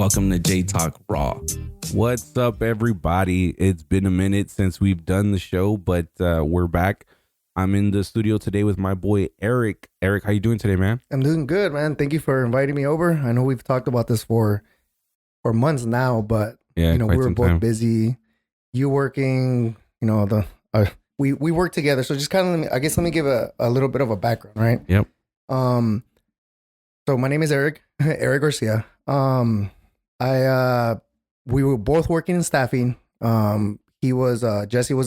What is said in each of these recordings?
Welcome to J Talk Raw. What's up, everybody? It's been a minute since we've done the show, but we're back. I'm in the studio today with my boy Eric. Eric, how you doing today, man? I'm doing good, man. Thank you for inviting me over. I know we've talked about this for months now, but Yeah, we were both time. busy. You working, we work together. So just kind of, let me give a little bit of a background, right? Yep. So my name is Eric, Eric Garcia. We were both working in staffing. Jesse was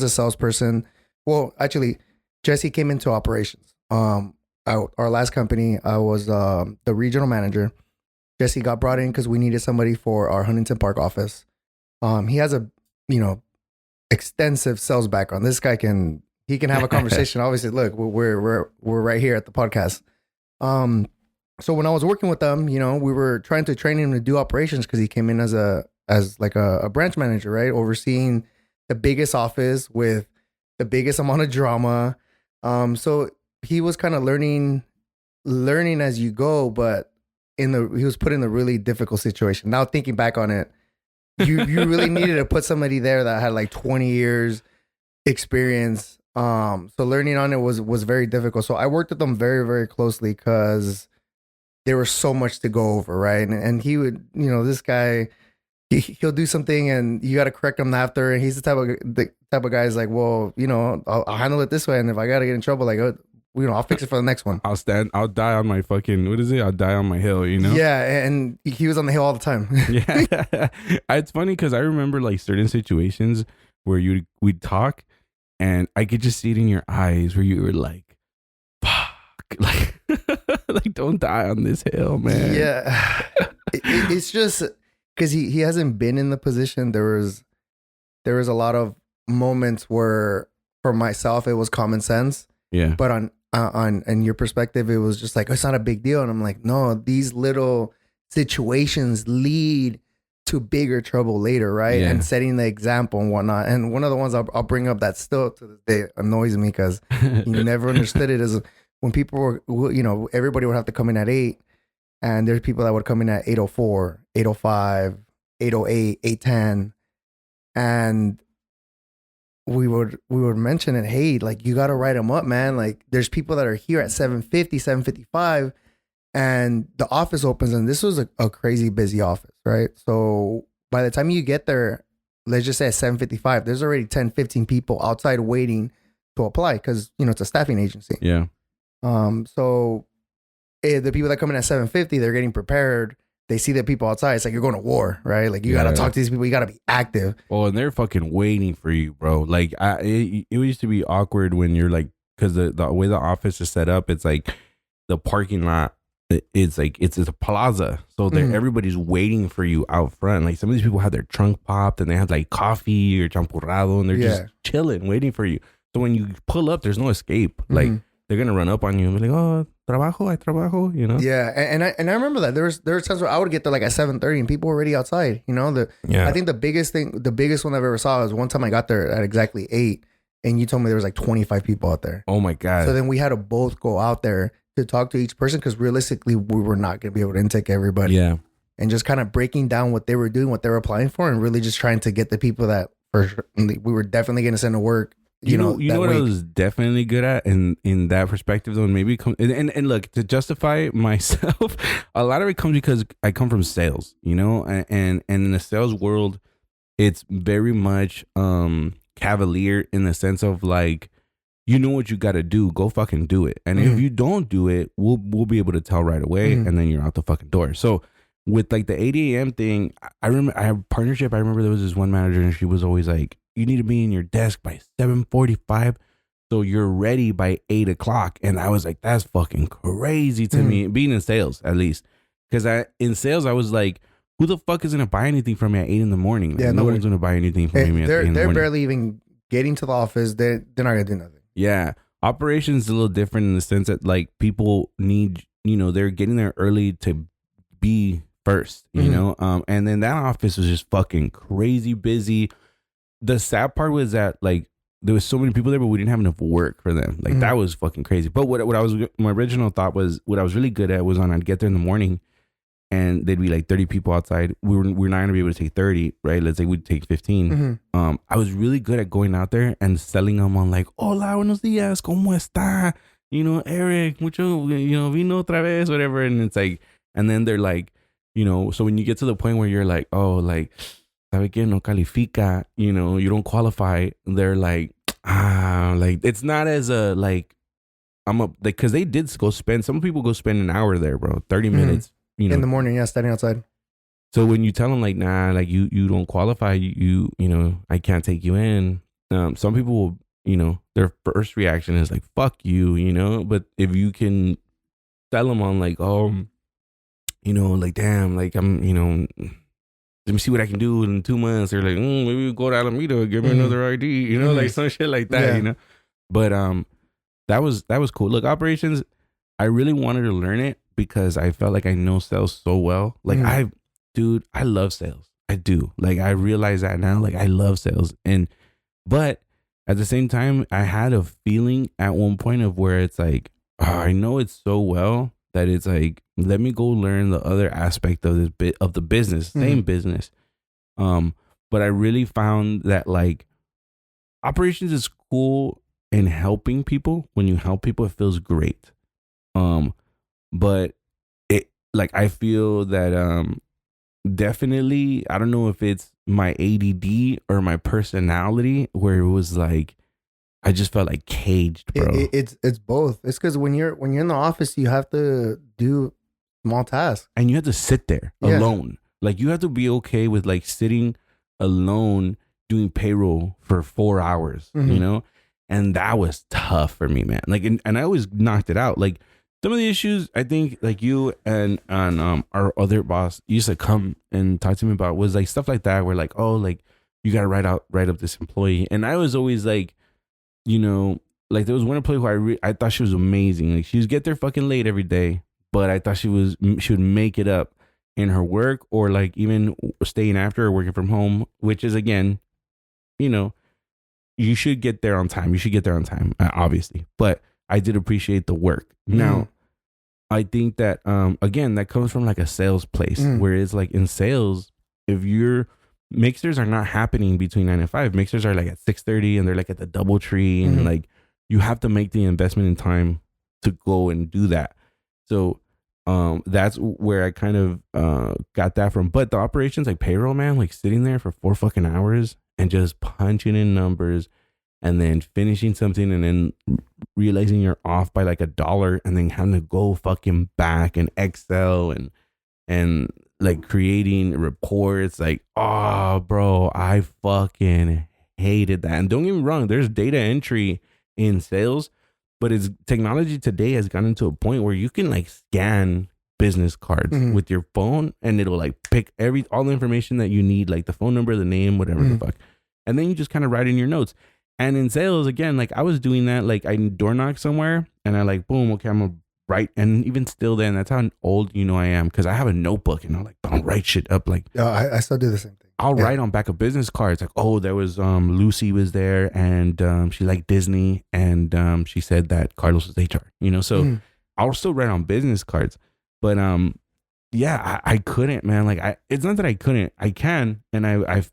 a salesperson. Well, actually, Jesse came into operations. Our last company, I was the regional manager. Jesse got brought in because we needed somebody for our Huntington Park office. He has a extensive sales background. This guy can have a conversation. Obviously, look, we're right here at the podcast. So when I was working with them, we were trying to train him to do operations because he came in as a branch manager, right, overseeing the biggest office with the biggest amount of drama. So he was kind of learning as you go, but he was put in a really difficult situation. Now thinking back on it, you really needed to put somebody there that had like 20 years experience. So learning on it was very difficult. So I worked with them very, very closely because there was so much to go over, right? And he would, this guy, he'll do something and you got to correct him after. And he's the type of guy is like, well, I'll handle it this way. And if I got to get in trouble, like, I'll fix it for the next one. I'll die on my fucking, what is it? I'll die on my hill, Yeah, and he was on the hill all the time. Yeah. It's funny because I remember like certain situations where we'd talk and I could just see it in your eyes where you were like, fuck, like, like don't die on this hill, man. Yeah. It's just because he hasn't been in the position. There was a lot of moments where for myself, it was common sense. Yeah. But on your perspective, it was just like, it's not a big deal. And I'm like, no, these little situations lead to bigger trouble later, right? Yeah. And setting the example and whatnot. And one of the ones I'll bring up that still to this day annoys me because you never understood it is when people were, everybody would have to come in at 8, and there's people that would come in at 8:04, 8:05, 8:08, 8:10, and we would mention it. Hey, like you got to write them up, man. Like there's people that are here at 7:50, 7:55, and the office opens, and this was a crazy busy office, right? So by the time you get there, let's just say at 7:55, there's already 10, 15 people outside waiting to apply because it's a staffing agency. Yeah. So the people that come in at 7:50, they're getting prepared. They see the people outside. It's like you're going to war, right? Like you got to talk to these people. You got to be active. Oh, and they're fucking waiting for you, bro. Like it used to be awkward when you're like, because the way the office is set up, it's like the parking lot. It's like it's a plaza, so everybody's waiting for you out front. Like some of these people have their trunk popped and they have like coffee or champurrado, and they're just chilling, waiting for you. So when you pull up, there's no escape. Like they're gonna run up on you and be like, "Oh, I trabajo," Yeah, and I remember that there were times where I would get there like at 7:30 and people were already outside. I think the biggest one I've ever saw was one time I got there at exactly 8, and you told me there was like 25 people out there. Oh my god! So then we had to both go out there to talk to each person because realistically we were not gonna be able to intake everybody. Yeah, and just kind of breaking down what they were doing, what they were applying for, and really just trying to get the people that we were definitely gonna send to work. You know what I was definitely good at in that perspective though, and maybe and look, to justify myself, a lot of it comes because I come from sales, and in the sales world, it's very much cavalier in the sense of like, what you got to do, go fucking do it, and if you don't do it, we'll be able to tell right away, and then you're out the fucking door. So with like the 8 a.m. thing, I remember I have a partnership. I remember there was this one manager and she was always like, you need to be in your desk by 7:45 so you're ready by 8 o'clock. And I was like, that's fucking crazy to me, being in sales at least. Because in sales, I was like, who the fuck is going to buy anything from me at 8 in the morning? Like, no one's going to buy anything from me at 8 in the morning. They're barely even getting to the office. They're not going to do nothing. Yeah. Operations is a little different in the sense that like people need, they're getting there early to be first, and then that office was just fucking crazy busy. The sad part was that like there was so many people there, but we didn't have enough work for them. Like that was fucking crazy. But what I was, my original thought was, what I was really good at was I'd get there in the morning and there'd be like 30 people outside. We're not gonna be able to take 30, right? Let's say we'd take 15. I was really good at going out there and selling them on like, hola, buenos días, ¿cómo está? You know, Eric, mucho, you know, vino otra vez, whatever. And it's like, and then they're like, you know, so when you get to the point where you're like, oh, like, ¿sabe qué? No califica, you know, you don't qualify. They're like, like, it's not as a, like, because they did go spend, some people go spend an hour there, bro, 30 minutes, you know. In the morning, yeah, standing outside. So when you tell them like, nah, like you don't qualify, you know, I can't take you in. Some people will, you know, their first reaction is like, fuck you, you know. But if you can tell them on like, oh, you know, like, damn, like I'm, you know, let me see what I can do in 2 months. They're like, maybe we go to Alameda, give me another ID, you know, like some shit like that, you know. But that was cool. Look, operations, I really wanted to learn it because I felt like I know sales so well. Like dude, I love sales. I do. Like, I realize that now. Like, I love sales. But at the same time, I had a feeling at one point of where it's like, I know it so well that it's like, let me go learn the other aspect of this bit of the business, same business. But I really found that like operations is cool in helping people. When you help people, it feels great. But it, like, I feel that, definitely, I don't know if it's my ADD or my personality, where it was like I just felt like caged, bro. It's both. It's because when you're in the office, you have to do small tasks, and you have to sit there alone. Like, you have to be okay with like sitting alone doing payroll for 4 hours, you know. And that was tough for me, man. Like, and I always knocked it out. Like, some of the issues I think like you and our other boss used to come and talk to me about was like stuff like that, where like, oh, like you gotta write up this employee. And I was always like, you know, like there was one employee who I thought she was amazing. Like, she would get there fucking late every day, but I thought she would make it up in her work, or like even staying after or working from home, which is, again, you know, you should get there on time. You should get there on time, obviously. But I did appreciate the work. Now, I think that, again, that comes from like a sales place, where it's like in sales, if your mixers are not happening between 9 and 5, mixers are like at 6:30 and they're like at the DoubleTree, and like you have to make the investment in time to go and do that. So that's where I kind of got that from. But the operations, like payroll, man, like sitting there for 4 fucking hours and just punching in numbers, and then finishing something, and then realizing you're off by like $1, and then having to go fucking back and Excel and like creating reports. Like, oh, bro, I fucking hated that. And don't get me wrong, there's data entry in sales, but it's technology today has gotten to a point where you can like scan business cards with your phone, and it'll like pick all the information that you need, like the phone number, the name, whatever the fuck, and then you just kind of write in your notes. And in sales, again, like I was doing that, like I door knock somewhere and I like, boom, okay, I'm gonna write. And even still then, that's how old, you know, I am, because I have a notebook and I'm like, don't write shit up. Like, I still do the same thing. I'll write on back of business cards, like, oh, there was Lucy was there, and she liked Disney, and she said that Carlos was HR, you know. So I'll still write on business cards. But yeah, I couldn't, man. Like, it's not that I couldn't, I can, and I've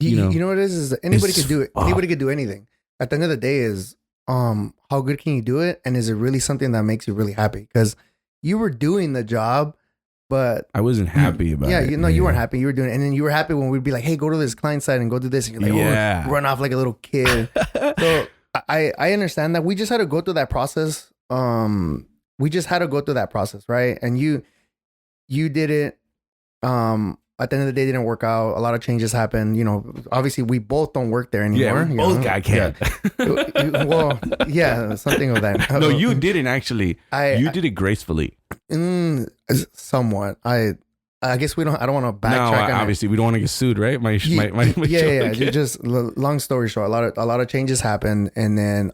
you know what it is anybody could do it. Anybody could do anything. At the end of the day is how good can you do it, and is it really something that makes you really happy? Because you were doing the job, but I wasn't happy about it. You know, you weren't happy. You were doing it, and then you were happy when we'd be like, hey, go to this client side and go do this, and you're like, oh, run off like a little kid. So I understand that. We just had to go through that process. We just had to go through that process, right? And you did it. At the end of the day, it didn't work out. A lot of changes happened. You know, obviously, we both don't work there anymore. Yeah, we both got canned. Yeah. Well, yeah, something of that. No, you didn't actually. You did it gracefully. Somewhat. I guess I don't want to backtrack. No, obviously, we don't want to get sued, right? My yeah. Just long story short, a lot of changes happened, and then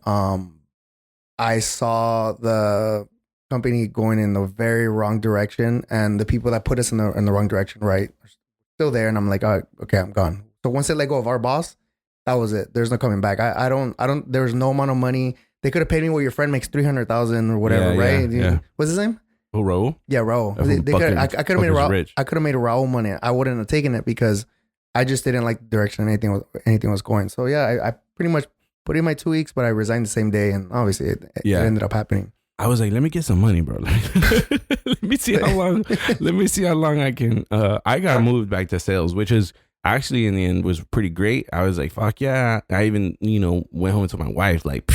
I saw the company going in the very wrong direction, and the people that put us in the wrong direction, right, are still there. And I'm like, oh, okay, I'm gone. So once they let go of our boss, that was it. There's no coming back. I don't. There's no amount of money. They could have paid me what your friend makes $300,000 or whatever, right? Yeah. What's his name? Oh, Raul? Yeah, Raul. I could have made Raul. I could have made a Raul money. I wouldn't have taken it because I just didn't like the direction anything was going. So yeah, I pretty much put in my 2 weeks, but I resigned the same day, and obviously it ended up happening. I was like, let me get some money, bro. Let me see how long. Let me see how long I can. I got moved back to sales, which is actually in the end was pretty great. I was like, fuck yeah. I even went home to my wife like,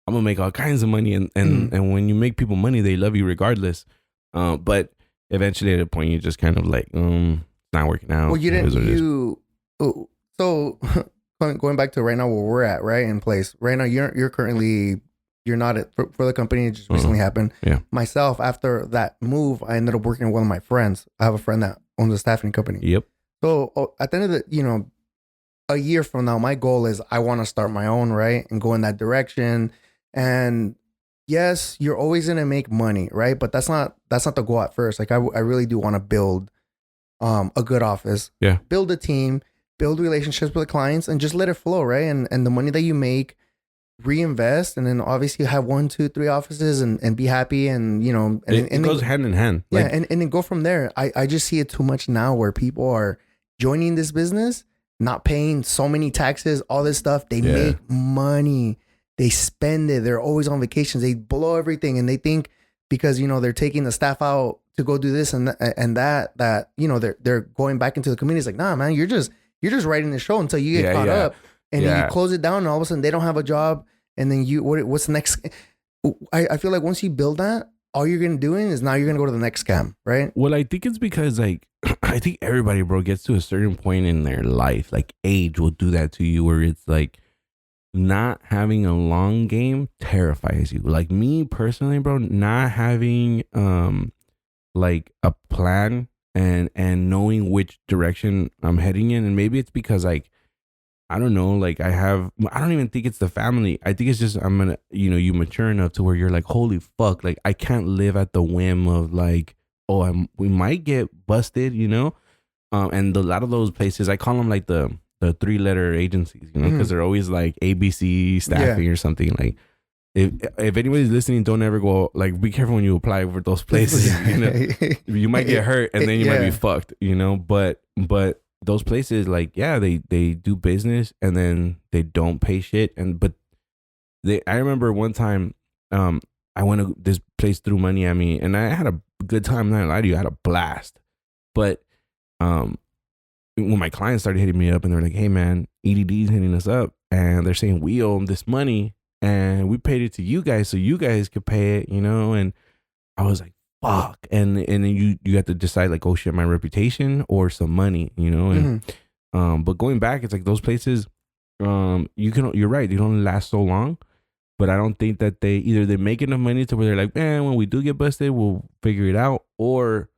I'm gonna make all kinds of money, and when you make people money, they love you regardless. But eventually, at a point, you just kind of like, it's not working out. Well, you didn't. So going back to right now where we're at, right in place. Right now, you're currently. You're not for the company. It just recently happened. Yeah. Myself, after that move, I ended up working with one of my friends. I have a friend that owns a staffing company. Yep. So at the end of the, a year from now, my goal is I want to start my own, right? And go in that direction. And yes, you're always going to make money, right? But that's not the goal at first. Like I really do want to build a good office. Yeah. Build a team, build relationships with the clients, and just let it flow, right? And the money that you make, reinvest, and then obviously have 1, 2, 3 offices and be happy, and it goes hand in hand. Yeah, and then go from there. I just see it too much now where people are joining this business, not paying so many taxes, all this stuff. They make money, they spend it. They're always on vacations. They blow everything, and they think because they're taking the staff out to go do this and that they're going back into the community. It's like, nah, man, you're just writing the show until you get caught up. And then you close it down, and all of a sudden they don't have a job. And then what's the next? I feel like once you build that, all you're gonna do is now you're gonna go to the next scam, right? Well, I think it's because I think everybody, bro, gets to a certain point in their life, like age will do that to you, where it's like not having a long game terrifies you. Like me personally, bro, not having like a plan and knowing which direction I'm heading in, and maybe it's because like. I don't know, like I don't even think it's the family. I think it's just, you mature enough to where you're like, holy fuck, like I can't live at the whim of like, we might get busted, and a lot of those places, I call them like the 3-letter agencies, because they're always like ABC staffing or something. Like if anybody's listening, don't ever go, like be careful when you apply for those places, you might get hurt and then you might be fucked, but those places, like, yeah, they do business and then they don't pay shit. I remember one time, I went to this place, threw money at me, and I had a good time. Not gonna lie to you, I had a blast. But when my clients started hitting me up and they're like, hey man, EDD's hitting us up and they're saying we owe them this money and we paid it to you guys so you guys could pay it, and I was like, fuck, and then you have to decide like, oh shit, my reputation or some money, and but going back, it's like those places, you're right, they don't last so long, but I don't think that they make enough money to where they're like, man, when we do get busted, we'll figure it out, or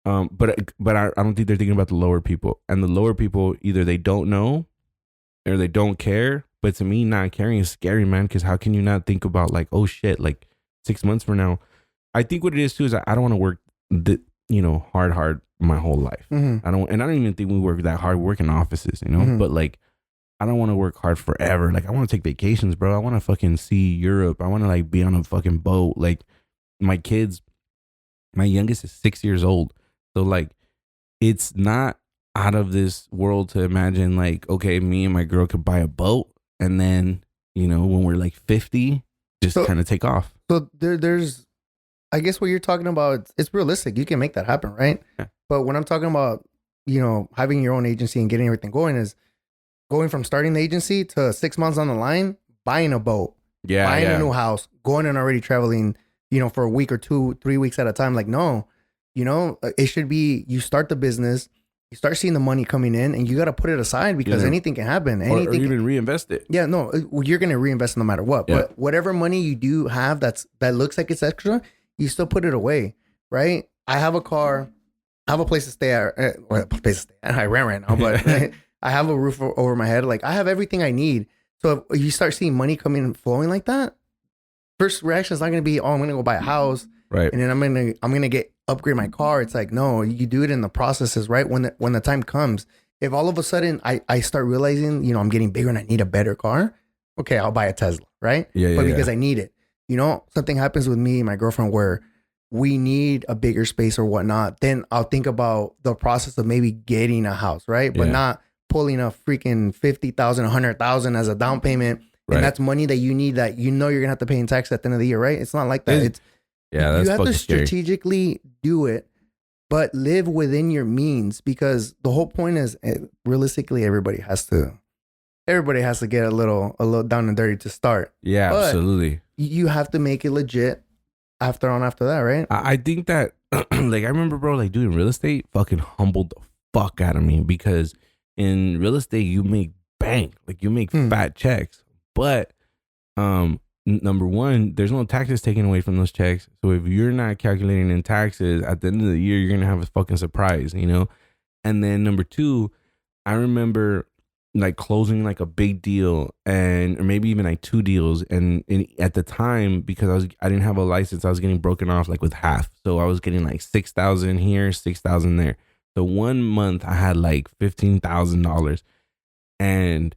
but I don't think they're thinking about the lower people, and the lower people either they don't know or they don't care. But to me, not caring is scary, man, because how can you not think about like, oh shit, like 6 months from now. I think what it is too is I don't want to work hard my whole life. I don't even think we work that hard. We work in offices, but like, I don't want to work hard forever. Like I want to take vacations, bro. I want to fucking see Europe. I want to like be on a fucking boat. Like my youngest is 6 years old. So like, it's not out of this world to imagine like, okay, me and my girl could buy a boat and then, when we're like 50, just kind of take off. So there's, I guess what you're talking about, it's realistic. You can make that happen, right? Yeah. But when I'm talking about, having your own agency and getting everything going is going from starting the agency to 6 months on the line, buying a boat, buying a new house, going and already traveling, for a week or 2, 3 weeks at a time. Like, no, it should be, you start the business, you start seeing the money coming in, and you got to put it aside because anything can happen. Or even reinvest it. Yeah, no, you're going to reinvest no matter what. Yeah. But whatever money you do have that looks like it's extra, you still put it away, right? I have a car. I have a place to stay at. I ran right now, but I have a roof over my head. Like I have everything I need. So if you start seeing money coming and flowing like that, first reaction is not going to be, oh, I'm going to go buy a house, right? And then I'm going to upgrade my car. It's like, no, you do it in the processes, right? When the time comes, if all of a sudden I start realizing, I'm getting bigger and I need a better car, okay, I'll buy a Tesla, right? Yeah, but because I need it. Something happens with me and my girlfriend where we need a bigger space or whatnot, then I'll think about the process of maybe getting a house, right? But Yeah. not pulling a freaking 50,000, 100,000 as a down payment. Right. And that's money that you need that you know you're gonna have to pay in tax at the end of the year, right? It's not like that. It's Yeah, that's you have to fucking scary. strategically do it, but live within your means, because the whole point is realistically everybody has to get a little down and dirty to start. Yeah, But absolutely. you have to make it legit after that, right? I think that like I remember, bro, like doing real estate fucking humbled the fuck out of me, because in real estate you make bank, like you make fat checks, but number one, there's no taxes taken away from those checks. So if you're not calculating in taxes at the end of the year, you're gonna have a fucking surprise, you know. And then number two, I remember like closing like a big deal, and or maybe even like two deals, and at the time, because I didn't have a license, I was getting broken off like with half, so I was getting like 6,000 here, 6,000 there. So 1 month I had like $15,000, and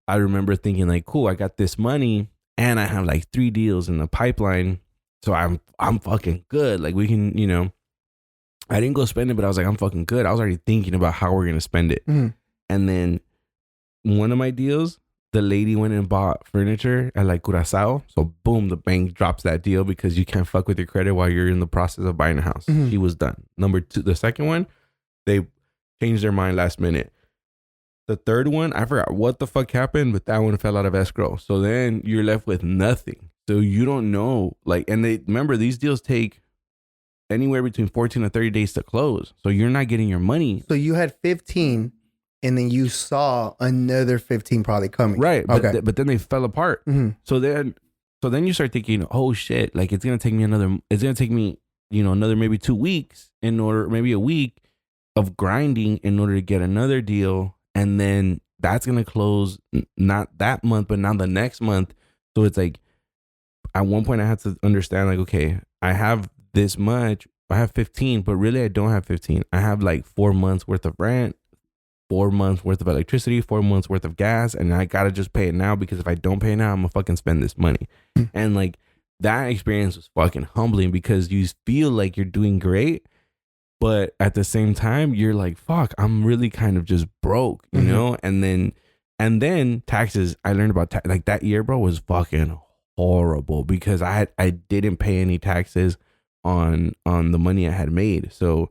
I remember thinking like, cool, I got this money, and I have like 3 deals in the pipeline, so I'm fucking good. Like we can, you know, I didn't go spend it, but I was like, I'm fucking good. I was already thinking about how we're gonna spend it. And then one of my deals, the lady went and bought furniture at like Curacao. So boom, the bank drops that deal because you can't fuck with your credit while you're in the process of buying a house. She was done. Number two, the second one, they changed their mind last minute. The third one, I forgot what the fuck happened, but that one fell out of escrow. So then you're left with nothing. So you don't know. Like, and they remember these deals take anywhere between 14 to 30 days to close. So you're not getting your money. So you had 15. And then you saw another 15 probably coming. Right. Okay. But then they fell apart. So then you start thinking, oh shit, like it's going to take me, you know, another maybe 2 weeks maybe a week of grinding in order to get another deal. And then that's going to close not that month, but now the next month. So it's like, at one point I had to understand like, okay, I have this much, I have 15, but really I don't have 15. I have like 4 months worth of rent, 4 months worth of electricity, 4 months worth of gas, and I gotta just pay it now, because if I don't pay it now, I'm gonna fucking spend this money. And like that experience was fucking humbling, because you feel like you're doing great, but at the same time you're like, fuck, I'm really kind of just broke, you know. And then taxes, I learned about like that year, bro, was fucking horrible, because I didn't pay any taxes on the money I had made. So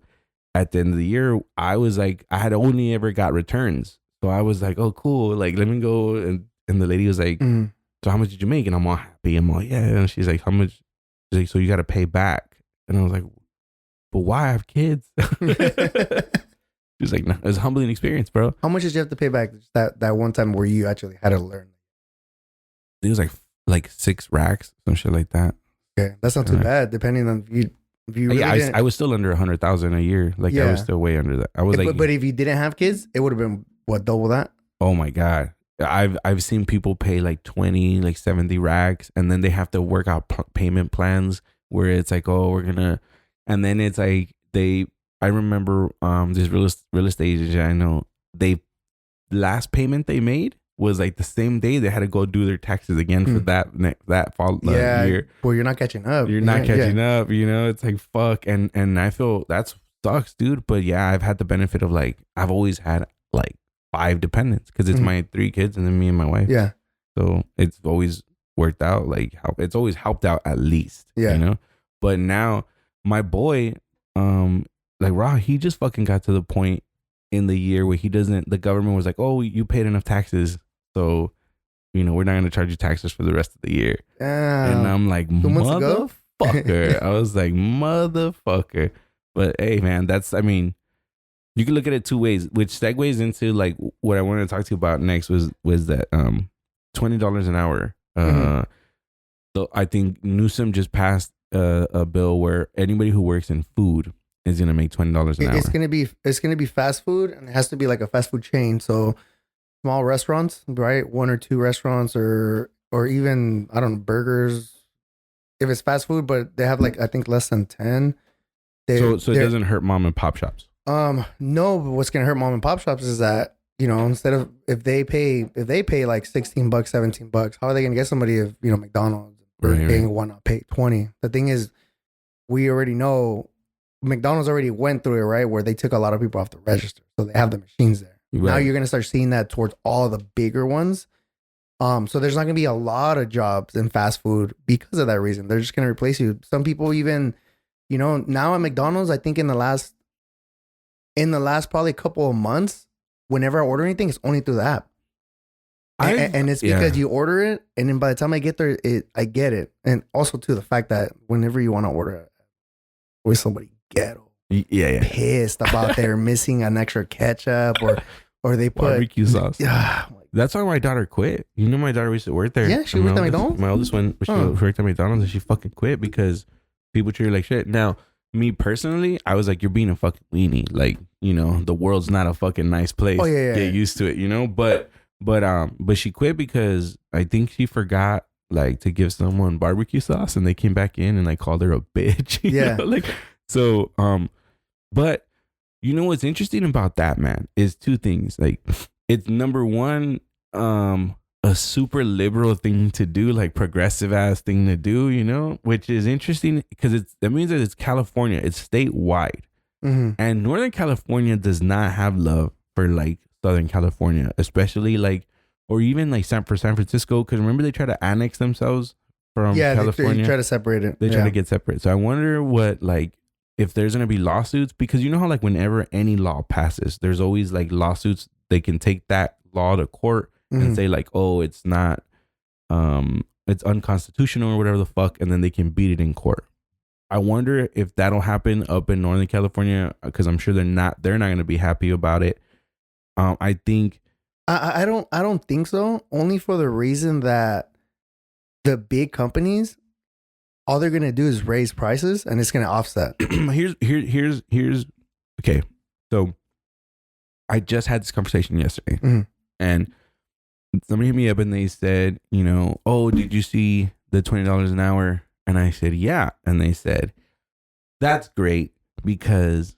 at the end of the year, I was like, I had only ever got returns. So I was like, oh, cool. Like, let me go. And the lady was like, so how much did you make? And I'm all happy. I'm all, yeah. And she's like, how much? She's like, so you got to pay back. And I was like, but why? I have kids. She's like, no, it was a humbling experience, bro. How much did you have to pay back that one time where you actually had to learn? It was like 6 racks, some shit like that. Okay. That's not too bad, depending on if you really I was still under 100,000 a year. Like I was still way under that. I was but if you didn't have kids, it would have been what, double that? Oh my God. I've seen people pay like 20, like 70 racks, and then they have to work out payment plans where it's like, oh, we're gonna, and then it's like I remember this real estate agent I know, they last payment they made was like the same day they had to go do their taxes again for that fall year. Well, you're not catching up. You're not catching up, you know. It's like fuck, and I feel that sucks, dude. But yeah, I've had the benefit of like, I've always had like 5 dependents, because it's my 3 kids and then me and my wife. Yeah. So it's always worked out. Like it's always helped out at least. Yeah. You know. But now my boy, like Ra, he just fucking got to the point in the year where the government was like, oh, you paid enough taxes, so you know we're not going to charge you taxes for the rest of the year. And I'm like, 2 months ago? Motherfucker. I was like, motherfucker. But hey, man, I mean, you can look at it 2 ways, which segues into like what I wanted to talk to you about next was that $20 an hour. So I think Newsom just passed a bill where anybody who works in food is gonna make $20 an hour. It's gonna be fast food, and it has to be like a fast food chain. So small restaurants, right? 1 or 2 restaurants, or even, I don't know, burgers. If it's fast food, but they have like, I think less than 10. So it doesn't hurt mom and pop shops. No, but what's gonna hurt mom and pop shops is that, you know, instead of if they pay like $16, $17, how are they gonna get somebody if, you know, McDonald's, Burger King, why not pay 20? The thing is, we already know McDonald's already went through it, right? Where they took a lot of people off the register. So they have the machines there. Right. Now you're going to start seeing that towards all the bigger ones. So there's not going to be a lot of jobs in fast food because of that reason. They're just going to replace you. Some people even, you know, now at McDonald's, I think in the last probably couple of months, whenever I order anything, it's only through the app. And it's because you order it, and then by the time I get there, I get it. And also to the fact that whenever you want to order it, always somebody ghetto, pissed about they're missing an extra ketchup or they put barbecue sauce. Yeah, that's why my daughter quit. You know, my daughter used to work there. Yeah, she worked at McDonald's. My oldest one, she worked at McDonald's, and she fucking quit because people treat her like shit. Now, me personally, I was like, you're being a fucking weenie. Like, you know, the world's not a fucking nice place. Oh yeah. Get used to it, you know. But she quit because I think she forgot like to give someone barbecue sauce, and they came back in and like called her a bitch. You know? Like, so but you know what's interesting about that, man, is two things. Like, it's number one, a super liberal thing to do, like progressive ass thing to do, you know, which is interesting because that means that it's California, it's statewide, and Northern California does not have love for like Southern California, especially like, or even like San Francisco, because remember they try to annex themselves from California. They try to separate it. They try to get separate. So I wonder what, like, if there's gonna be lawsuits, because you know how like whenever any law passes, there's always like lawsuits. They can take that law to court and say like, oh, it's not, it's unconstitutional or whatever the fuck, and then they can beat it in court. I wonder if that'll happen up in Northern California, because I'm sure they're not going to be happy about it. I think I don't think so. Only for the reason that the big companies, all they're gonna do is raise prices, and it's gonna offset. Here's okay. So I just had this conversation yesterday, and somebody hit me up and they said, you know, oh, did you see the $20 an hour? And I said, yeah. And they said, that's great because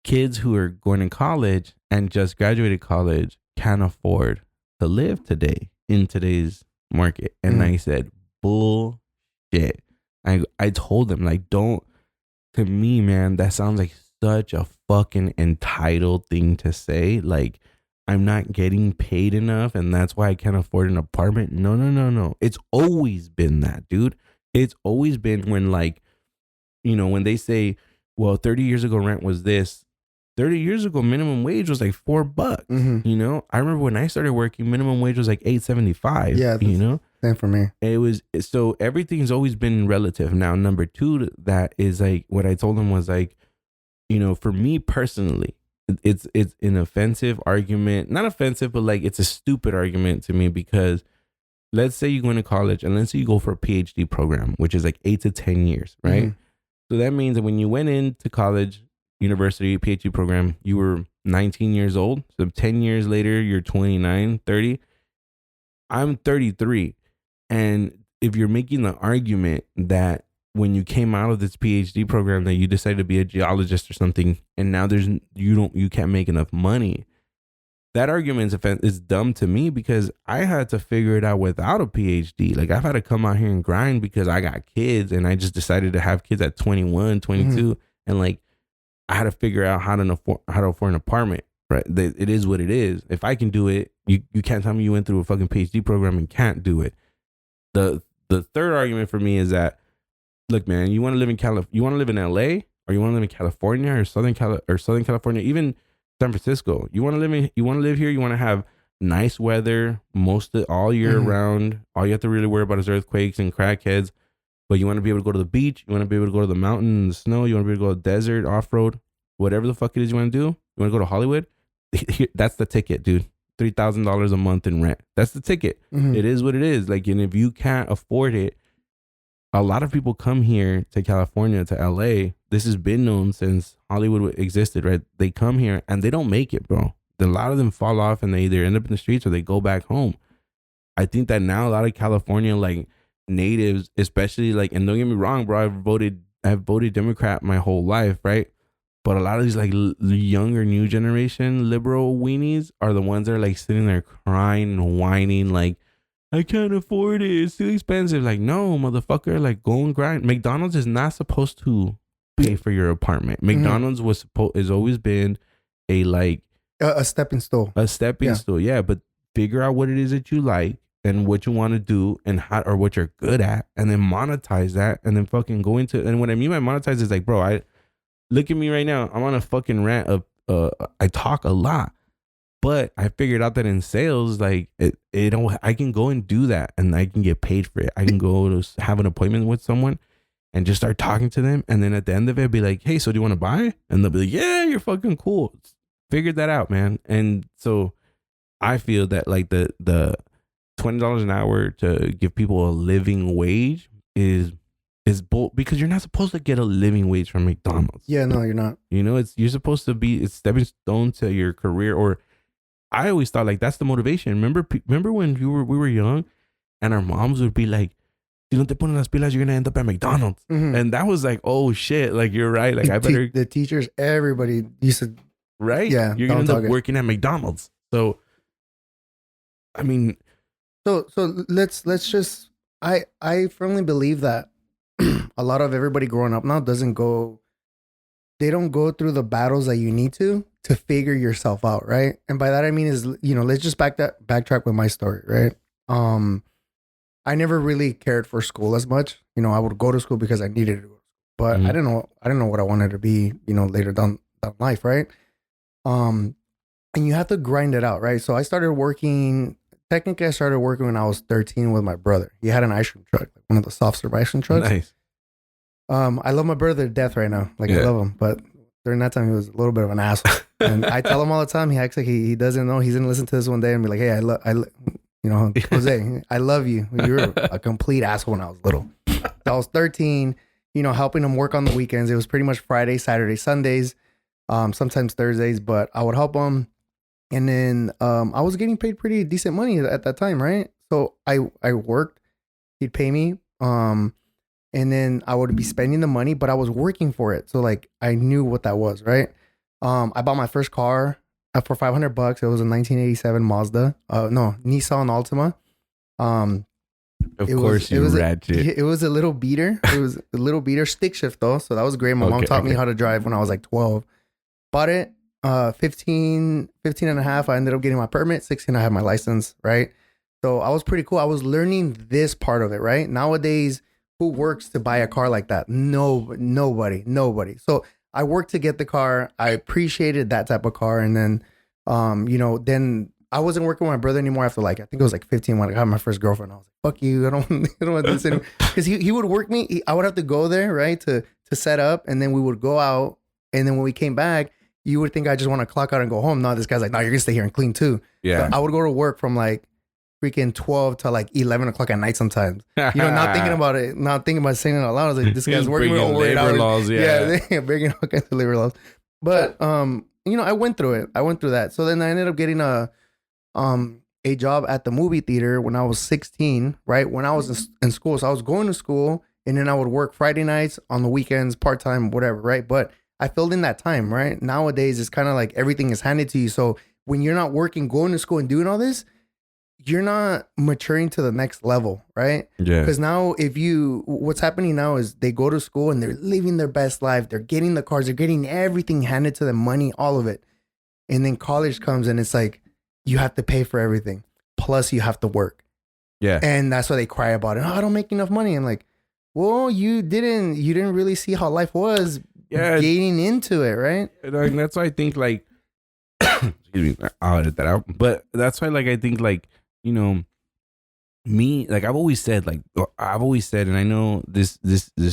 kids who are going to college and just graduated college can't afford to live today in today's market. And I said, bullshit. I told them, like, to me, man, that sounds like such a fucking entitled thing to say. Like, I'm not getting paid enough and that's why I can't afford an apartment. No. It's always been that, dude. It's always been when, like, you know, when they say, well, 30 years ago rent was this. 30 years ago minimum wage was like $4. You know, I remember when I started working, minimum wage was like $8.75. Yeah, you know, same for me. It was, so everything's always been relative. Now, number two, that is like what I told them was like, you know, for me personally, it's an offensive argument. Not offensive, but like it's a stupid argument to me, because let's say you go into college and let's say you go for a PhD program, which is like 8 to 10 years, right? So that means that when you went into college, university, PhD program, you were 19 years old. So 10 years later, you're 29, 30. I'm 33. And if you're making the argument that when you came out of this PhD program that you decided to be a geologist or something, and now you can't make enough money, that argument is dumb to me, because I had to figure it out without a PhD. Like, I've had to come out here and grind because I got kids, and I just decided to have kids at 21, 22. And like, I had to figure out how to afford an apartment, right? It is what it is. If I can do it, you can't tell me you went through a fucking PhD program and can't do it. The third argument for me is that, look, man, you want to live in LA, or you want to live in California or Southern California, even San Francisco. You want to live here. You want to have nice weather all year round. All you have to really worry about is earthquakes and crackheads. But you want to be able to go to the beach. You want to be able to go to the mountain and the snow. You want to be able to go to the desert, off-road, whatever the fuck it is you want to do. You want to go to Hollywood? That's the ticket, dude. $3,000 a month in rent. That's the ticket. It is what it is. Like, and if you can't afford it, a lot of people come here to California, to LA. This has been known since Hollywood existed, right? They come here and they don't make it, bro. A lot of them fall off and they either end up in the streets or they go back home. I think that now a lot of California, like, natives, especially, like, and don't get me wrong, bro, I've voted Democrat my whole life, right? But a lot of these like younger new generation liberal weenies are the ones that are like sitting there crying and whining, like, I can't afford it. It's too expensive. Like, no, motherfucker. Like, go and grind. McDonald's is not supposed to pay for your apartment. McDonald's has always been a like A stepping stone. a stepping stool. Yeah, but figure out what it is that you like and what you want to do and how or what you're good at, and then monetize that, and then fucking go into. And what I mean by monetize is like, bro, I look at me right now. I'm on a fucking rant of I talk a lot. But I figured out that in sales, like I can go and do that, and I can get paid for it. I can go to have an appointment with someone, and just start talking to them, and then at the end of it, be like, "Hey, so do you want to buy?" And they'll be like, "Yeah, you're fucking cool." Figured that out, man. And so I feel that like the $20 an hour to give people a living wage is because you're not supposed to get a living wage from McDonald's. Yeah, no, you're not. You know, you're supposed to be it's stepping stone to your career. Or I always thought like that's the motivation. Remember when we were young, and our moms would be like, "Si no te pones las pilas, you're gonna end up at McDonald's." Mm-hmm. And that was like, oh shit, like you're right. Like I better the teachers, everybody used to, right. Yeah, you're gonna end up working at McDonald's. So, I mean, so let's just. I firmly believe that a lot of everybody growing up now they don't go through the battles that you need to figure yourself out, right? And by that I mean is, let's just backtrack with my story, right? I never really cared for school as much. I would go to school because I needed to, but I didn't know what I wanted to be, later down life, right? And you have to grind it out, right? So I started working. Technically, I started working when I was 13 with my brother. He had an ice cream truck, like one of the soft serve ice cream trucks. Nice. I love my brother to death right now. Like, I love him. But during that time, he was a little bit of an asshole. And I tell him all the time, he acts like he doesn't know. He's going to listen to this one day and be like, hey, Jose, I love you. You were a complete asshole when I was little. So I was 13, helping him work on the weekends. It was pretty much Friday, Saturday, Sundays, sometimes Thursdays, but I would help him. And then I was getting paid pretty decent money at that time, right? So I worked. He'd pay me. And then I would be spending the money, but I was working for it. So like I knew what that was, right? I bought my first car for $500. It was a 1987 Mazda. Nissan Altima. Of course, you ratchet. It was a little beater. It was a little beater, stick shift though. So that was great. My mom taught me how to drive when I was like 12. Bought it. 15 and a half. I ended up getting my permit. 16, I had my license, right? So I was pretty cool. I was learning this part of it, right? Nowadays, who works to buy a car like that? Nobody. So I worked to get the car. I appreciated that type of car. And then, then I wasn't working with my brother anymore after I think it was 15 when I got my first girlfriend. I was like, fuck you. I don't want this anymore. Because he would work me. I would have to go there, right? To set up. And then we would go out. And then when we came back, you would think I just want to clock out and go home. No, this guy's like, no, you're going to stay here and clean too. Yeah. So I would go to work from freaking 12 to 11 o'clock at night sometimes. Not thinking about it, not thinking about saying it out loud. I was like, this guy's working with over 8 hours. Laws, yeah, breaking all kinds of labor laws. But, I went through it. I went through that. So then I ended up getting a job at the movie theater when I was 16, right? When I was in school. So I was going to school and then I would work Friday nights, on the weekends, part-time, whatever, right? But I filled in that time, right? Nowadays, it's kind of like everything is handed to you. So when you're not working, going to school and doing all this, you're not maturing to the next level, right? Yeah. Because now what's happening now is they go to school and they're living their best life. They're getting the cars. They're getting everything handed to them, money, all of it. And then college comes and it's like, you have to pay for everything. Plus you have to work. Yeah. And that's why they cry about it. Oh, I don't make enough money. I'm like, well, you didn't really see how life was. Yeah, getting into it, right? And that's why I think excuse me, I'll edit that out. But that's why I think me, I've always said, and I know this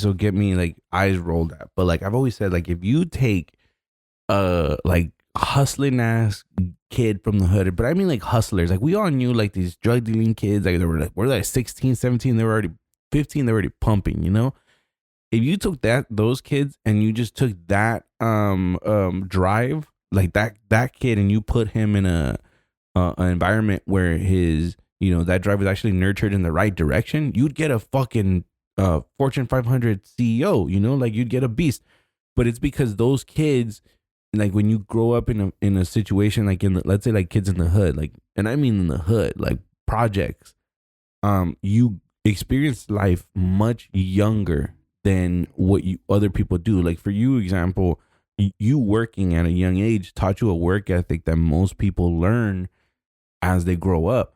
will get me eyes rolled at, but I've always said, if you take hustling ass kid from the hood, but I mean hustlers, we all knew these drug dealing kids, we're 16, 17, they were already 15, they were already pumping, If you took those kids and you just took that drive, that kid, and you put him in an environment where his that drive was actually nurtured in the right direction, you'd get a fucking Fortune 500 CEO. You'd get a beast. But it's because those kids, when you grow up in a situation let's say kids in the hood, and I mean in the hood, projects, you experience life much younger than what other people do. Like for you, example, you working at a young age taught you a work ethic that most people learn as they grow up.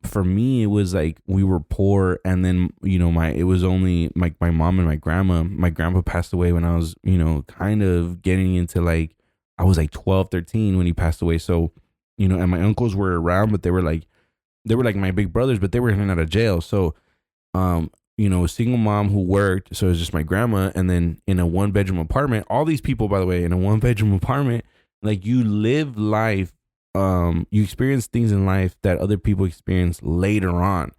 For me, it was like we were poor, and then it was only my mom and my grandma. My grandpa passed away when I was kind of getting into like I was like 12, 13 when he passed away. So and my uncles were around, but they were like my big brothers, but they were in and out of jail. So a single mom who worked, so it was just my grandma, and then in a 1-bedroom apartment. All these people, by the way, in a 1-bedroom apartment, like you live life. You experience things in life that other people experience later on.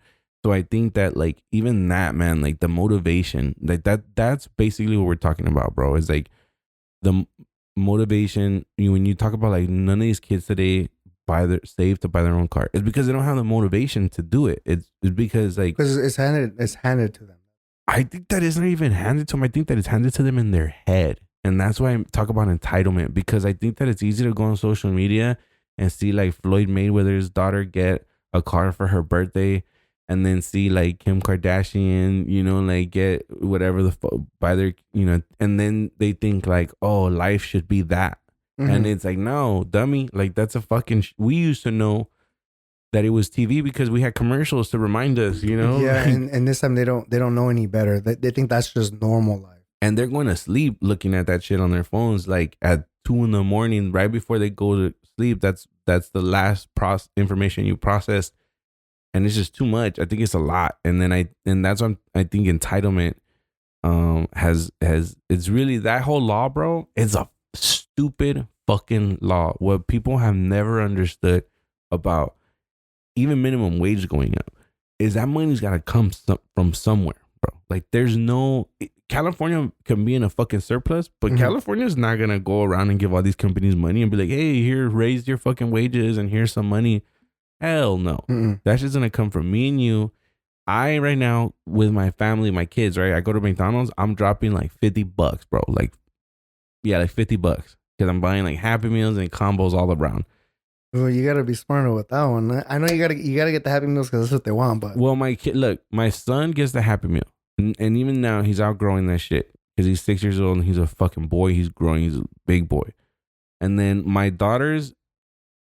So I think that like even that, man, like the motivation, like that's basically what we're talking about, bro. Is like the motivation. When you talk about like none of these kids today save to buy their own car, it's because they don't have the motivation to do it. It's because it's handed to them. I think that it's not even handed to them. I think that it's handed to them in their head, and that's why I talk about entitlement, because I think that it's easy to go on social media and see like Floyd Mayweather's daughter get a car for her birthday, and then see like Kim Kardashian, like get whatever by their, and then they think like, oh, life should be that. Mm-hmm. And it's like, no, dummy, like that's a fucking, we used to know that it was TV because we had commercials to remind us, Yeah, and this time they don't know any better. They think that's just normal life. And they're going to sleep looking at that shit on their phones, like at 2 a.m, right before they go to sleep. That's the last information you process, and it's just too much. I think it's a lot, and that's what I think entitlement has it's really that whole law, bro. It's a stupid fucking law. What people have never understood about even minimum wage going up is that money's got to come from somewhere, bro. Like there's no. California can be in a fucking surplus, but mm-hmm. California's not gonna go around and give all these companies money and be like, hey, here, raise your fucking wages and here's some money. Hell no. Mm-mm. That's just gonna come from me and you. I right now with my family, my kids, right? I go to McDonald's, I'm dropping like $50, bro. Like $50 because I'm buying like Happy Meals and combos all around. Well, you gotta be smarter with that one. I know you gotta get the Happy Meals because that's what they want, but my son gets the Happy Meal. And even now, he's outgrowing that shit because he's 6 years old and he's a fucking boy. He's growing. He's a big boy. And then my daughters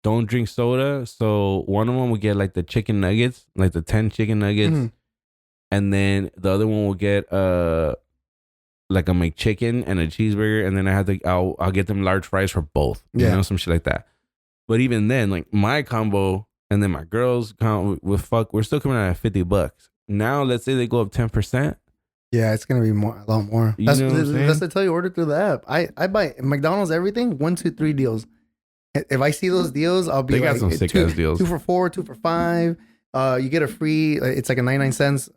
don't drink soda. So one of them will get like the chicken nuggets, like the 10 chicken nuggets. Mm-hmm. And then the other one will get like a McChicken and a cheeseburger. And then I'll get them large fries for both. Yeah. Some shit like that. But even then, like my combo and then my girls' combo, we're still coming out at $50. Now, let's say they go up 10%. Yeah, it's gonna be a lot more. That's to tell you, order through the app. I buy McDonald's everything 1, 2, 3 deals. If I see those deals, I'll be got some sick ass deals. 2 for $4, 2 for $5. You get a free. It's like a 99 cents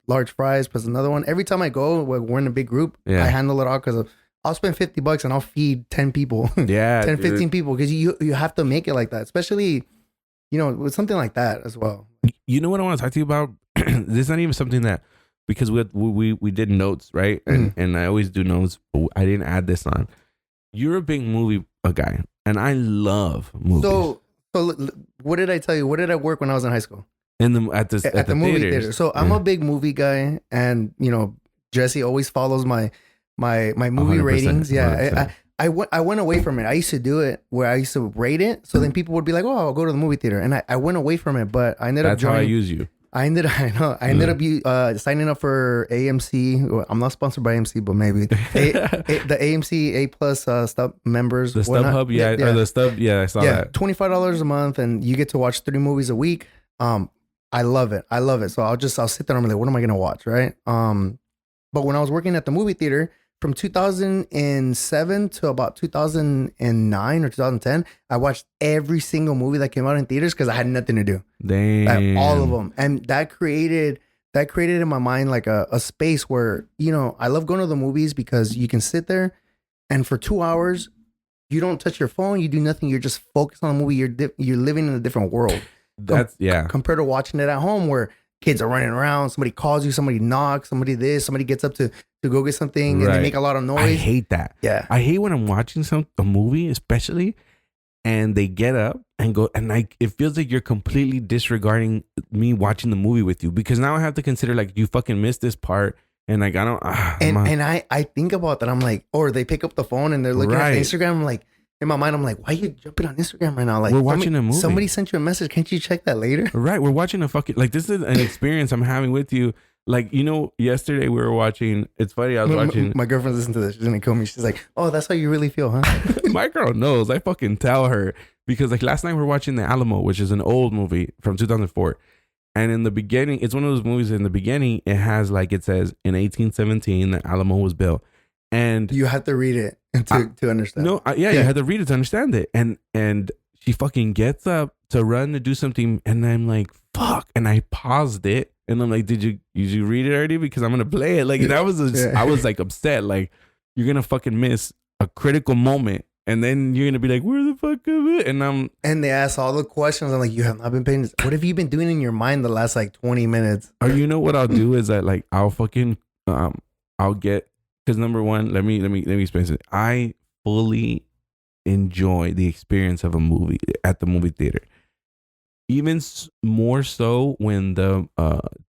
large fries plus another one. Every time I go, we're in a big group. Yeah. I handle it all because I'll spend $50 and I'll feed 10 people. Yeah, 10, 15 people because you have to make it like that, especially with something like that as well. You know what I want to talk to you about? This is not even something that. Because we did notes, right? And I always do notes, but I didn't add this on. You're a big movie guy, and I love movies. So what did I tell you? What did I work when I was in high school? At the movie theater. So I'm a big movie guy, and Jesse always follows my movie ratings. Yeah, I went away from it. I used to do it where I used to rate it, so then people would be like, "Oh, I'll go to the movie theater," and I went away from it. But I ended up joining. That's how I use you. I ended up signing up for AMC. Well, I'm not sponsored by AMC, but maybe the AMC A+ Stub members. The StubHub, or the Stub, I saw that. $25 a month, and you get to watch 3 movies a week. I love it. So I'll sit there and I'm like, what am I gonna watch, right? But when I was working at the movie theater from 2007 to about 2009 or 2010, I watched every single movie that came out in theaters because I had nothing to do. Damn. All of them. And that created in my mind like a space where, I love going to the movies because you can sit there and for 2 hours, you don't touch your phone, you do nothing, you're just focused on the movie, you're living in a different world. Compared to watching it at home where kids are running around, somebody calls you, somebody knocks, somebody gets up to go get something and they make a lot of noise. I hate that. Yeah. I hate when I'm watching a movie, especially, and they get up and go, and like it feels like you're completely disregarding me watching the movie with you, because now I have to consider like you fucking missed this part, and like I don't and I think about that. I'm like, or they pick up the phone and they're looking at Instagram. I'm like, in my mind, I'm like, why are you jumping on Instagram right now? Like, we're watching a movie. Somebody sent you a message. Can't you check that later? Right, we're watching a fucking, like, this is an experience I'm having with you. Like, you know, yesterday we were watching, it's funny, I was watching. My girlfriend listened to this. She's gonna kill me. She's like, oh, that's how you really feel, huh? My girl knows. I fucking tell her. Because like last night we were watching The Alamo, which is an old movie from 2004. And in the beginning, it's one of those movies in the beginning, it has like, it says in 1817, the Alamo was built. And you have to read it to understand. No, you had to read it to understand it. And she fucking gets up to run to do something. And I'm like, fuck. And I paused it. And I'm like, did you read it already? Because I'm going to play it. Like, that was, I was like upset. Like, you're going to fucking miss a critical moment. And then you're going to be like, where the fuck is it? And they ask all the questions. I'm like, you have not been paying this. What have you been doing in your mind the last like 20 minutes? Or you know what I'll do is that like, I'll fucking, I'll get, because number one, let me explain it. I fully enjoy the experience of a movie at the movie theater. Even more so when the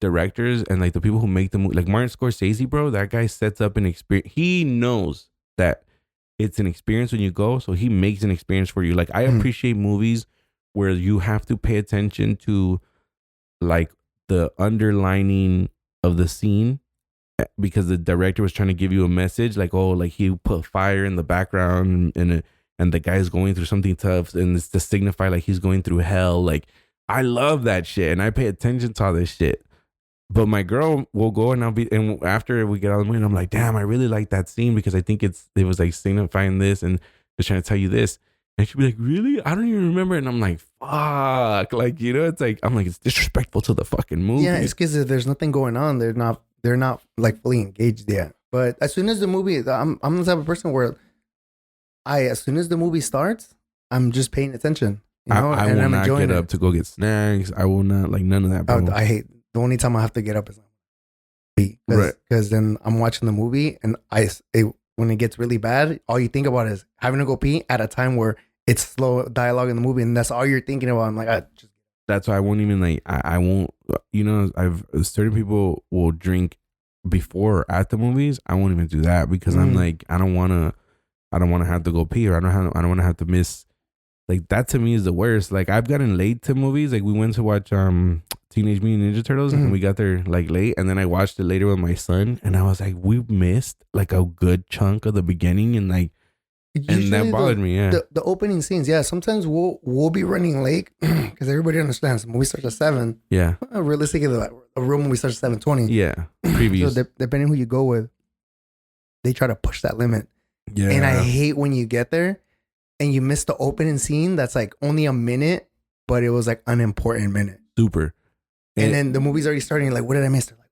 directors and like the people who make the movie, like Martin Scorsese, bro, that guy sets up an experience. He knows that it's an experience when you go, so he makes an experience for you. Like, I appreciate movies where you have to pay attention to like the underlining of the scene, because the director was trying to give you a message, like, oh, like he put fire in the background and the guy's going through something tough, and it's to signify like he's going through hell. Like, I love that shit, and I pay attention to all this shit. But my girl will go, and after we get out of the movie, I'm like, damn, I really like that scene because I think it was like signifying this and just trying to tell you this. And she'd be like, really? I don't even remember. And I'm like, fuck. Like, you know, it's like, I'm like, it's disrespectful to the fucking movie. Yeah, it's because there's nothing going on. They're not like fully engaged yet. But as soon as the movie, I'm the type of person where as soon as the movie starts, I'm just paying attention. You know? I will not get up to go get snacks. I will not, like, none of that, bro. I hate, the only time I have to get up is because then I'm watching the movie and when it gets really bad, all you think about is having to go pee at a time where it's slow dialogue in the movie, and that's all you're thinking about. I'm like, that's why I won't even like, I won't, you know, certain people will drink before or at the movies. I won't even do that because I'm like, I don't want to have to go pee, or I don't want to have to miss. Like, that to me is the worst. Like, I've gotten late to movies. Like, we went to watch Teenage Mutant Ninja Turtles, and we got there like late, and then I watched it later with my son, and I was like, we missed like a good chunk of the beginning, and like, usually and that bothered me. Yeah, the opening scenes. Yeah, sometimes we'll be running late because everybody understands the movie starts at 7. Yeah, realistically, a real movie starts at 7:20. Yeah, previews. So depending who you go with, they try to push that limit. Yeah, and I hate when you get there and you miss the opening scene that's like only a minute, but it was like an important minute. Super. And then the movie's already starting. Like, what did I miss? They're like,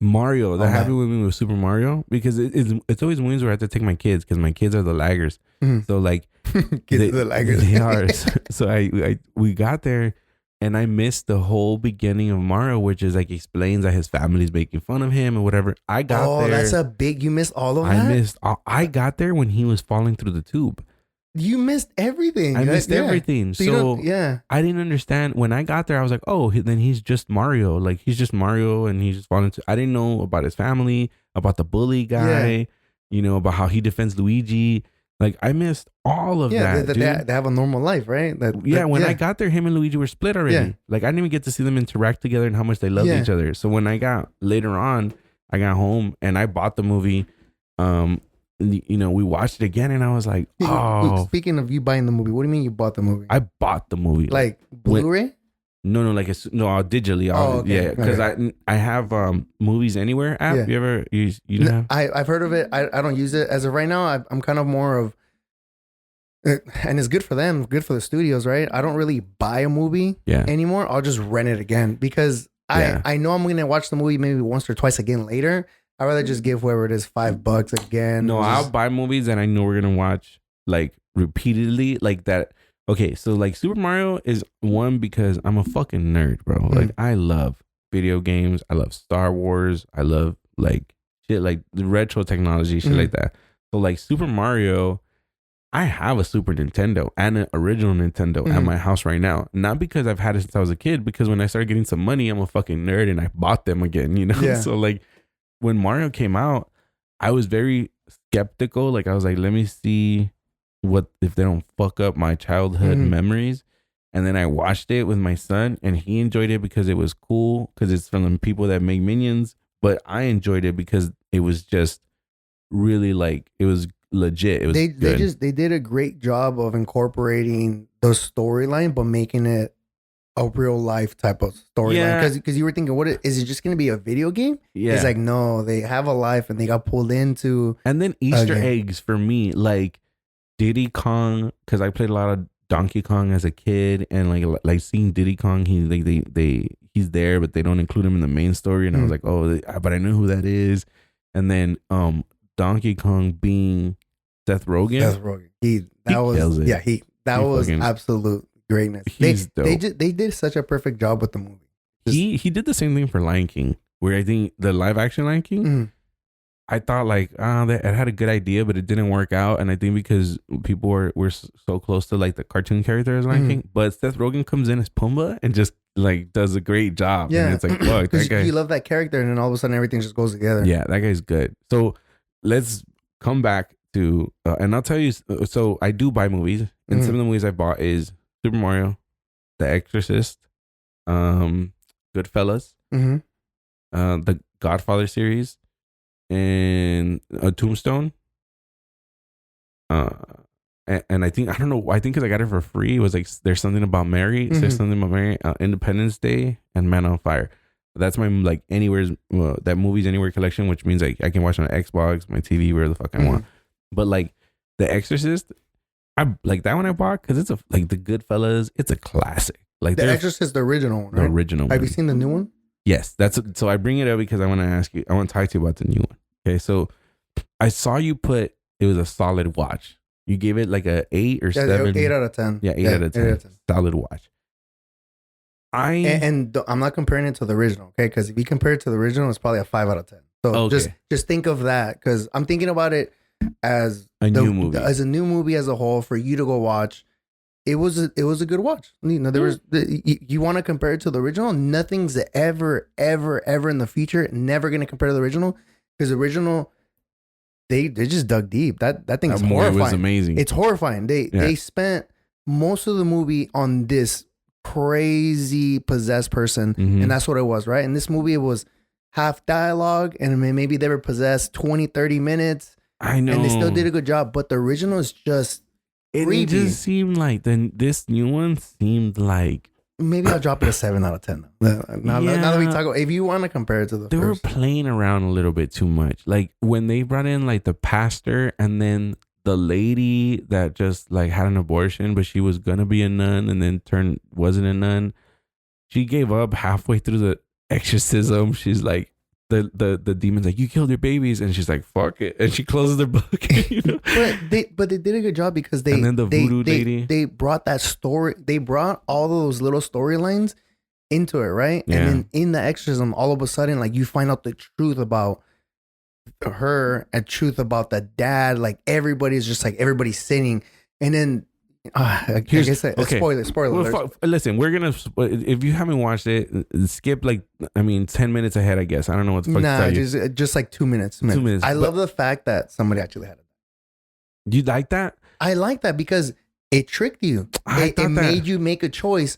Mario. That happened with me with Super Mario, because it's always movies where I have to take my kids because my kids are the laggers. So like, kids are the laggers. They are. So we got there, and I missed the whole beginning of Mario, which is like explains that his family's making fun of him or whatever. I got there. Oh, that's you missed all of that? I got there when he was falling through the tube. You missed everything. I missed everything. So I didn't understand. When I got there, I was like, oh, then he's just Mario. Like, he's just Mario, and he's just falling to. I didn't know about his family, about the bully guy, you know, about how he defends Luigi. Like, I missed all of that. They have a normal life, right? When I got there, him and Luigi were split already. Yeah. Like, I didn't even get to see them interact together and how much they loved each other. So when I got later on, I got home and I bought the movie. You know, we watched it again, and I was like, oh. Speaking of you buying the movie, what do you mean you bought the movie? I bought the movie. Like Blu-ray? No, digitally. Yeah, because I have Movies Anywhere app. Yeah. You ever use? You know? I've heard of it. I don't use it as of right now. I'm kind of more of, and it's good for them, good for the studios, right? I don't really buy a movie anymore. I'll just rent it again because I know I'm gonna watch the movie maybe once or twice again later. I'd rather just give whoever it is $5 again. No, I'll buy movies that I know we're gonna watch like repeatedly, like that. Okay, so like Super Mario is one because I'm a fucking nerd, bro. Like, I love video games. I love Star Wars. I love like shit like the retro technology, shit like that. So like Super Mario, I have a Super Nintendo and an original Nintendo at my house right now. Not because I've had it since I was a kid, because when I started getting some money, I'm a fucking nerd and I bought them again, you know? Yeah. So like when Mario came out, I was very skeptical. Like I was like, let me see what if they don't fuck up my childhood memories. And then I watched it with my son and he enjoyed it because it was cool, because it's from the people that make Minions. But I enjoyed it because it was just really like, it was legit. It was they did a great job of incorporating the storyline, but making it a real life type of storyline. Because you were thinking, is it just going to be a video game? Yeah. It's like, no, they have a life and they got pulled into. And then Easter eggs for me, like Diddy Kong, because I played a lot of Donkey Kong as a kid, and like seeing Diddy Kong, he's there, but they don't include him in the main story, and I was like, oh, but I know who that is. And then Donkey Kong being Seth Rogen. That was absolute greatness. They did such a perfect job with the movie. He did the same thing for Lion King, where I think the live action Lion King, I thought like it had a good idea, but it didn't work out. And I think because people were so close to like the cartoon character as Lion King, but Seth Rogen comes in as Pumbaa and just like does a great job. Yeah, and it's like, fuck, that guy. You love that character, and then all of a sudden everything just goes together. Yeah, that guy's good. So let's come back to, and I'll tell you. So I do buy movies, and some of the movies I bought is Super Mario, The Exorcist, Goodfellas, the Godfather series, and a Tombstone. And I think, I don't know, I think because I got it for free, it was like There's Something About Mary, There's Something About Mary, Independence Day, and Man on Fire. That's my like that Movies Anywhere collection, which means like I can watch on Xbox, my TV, wherever the fuck I want. But like The Exorcist, I like that one I bought because it's like the Goodfellas, it's a classic. Like The Exorcist, the original one, right? The original one. Have you seen the new one? Yes, so I bring it up because I want to ask you, I want to talk to you about the new one. Okay, so I saw you put it was a solid watch. You gave it like a 8 or 7. 8 out of 10. Yeah, 8 out of 10. Solid watch. And I'm not comparing it to the original, okay? Because if you compare it to the original, it's probably a 5 out of 10. So just think of that, because I'm thinking about it as a new movie, as a whole for you to go watch. It was a good watch. You know, there was you want to compare it to the original. Nothing's ever in the future never going to compare to the original, because the original they just dug deep. That thing's horrifying. It was amazing. It's horrifying. They spent most of the movie on this crazy possessed person, and that's what it was, right? In this movie, it was half dialogue, and maybe they were possessed 20-30 minutes. I know, and they still did a good job. But the original is just it just seemed like this new one seemed like, maybe I'll drop it a 7 out of 10. Now that we talk about, if you want to compare it to they were playing around a little bit too much. Like when they brought in like the pastor and then the lady that just like had an abortion, but she was gonna be a nun and then wasn't a nun. She gave up halfway through the exorcism. She's like, the demon's like, you killed your babies, and she's like, fuck it, and she closes their book. You know? but they did a good job, because and then the voodoo lady, they brought that story, they brought all those little storylines into it, right? Yeah. And then in the exorcism, all of a sudden, like, you find out the truth about her and truth about the dad. Like, everybody's just like, everybody's sinning, and then spoiler. Well, listen, we're gonna, if you haven't watched it, skip 10 minutes ahead, I guess. I don't know what the fuck to tell you. Just like 2 minutes. 2 minutes. I love the fact that somebody actually had it. You like that? I like that because it tricked you. It made you make a choice,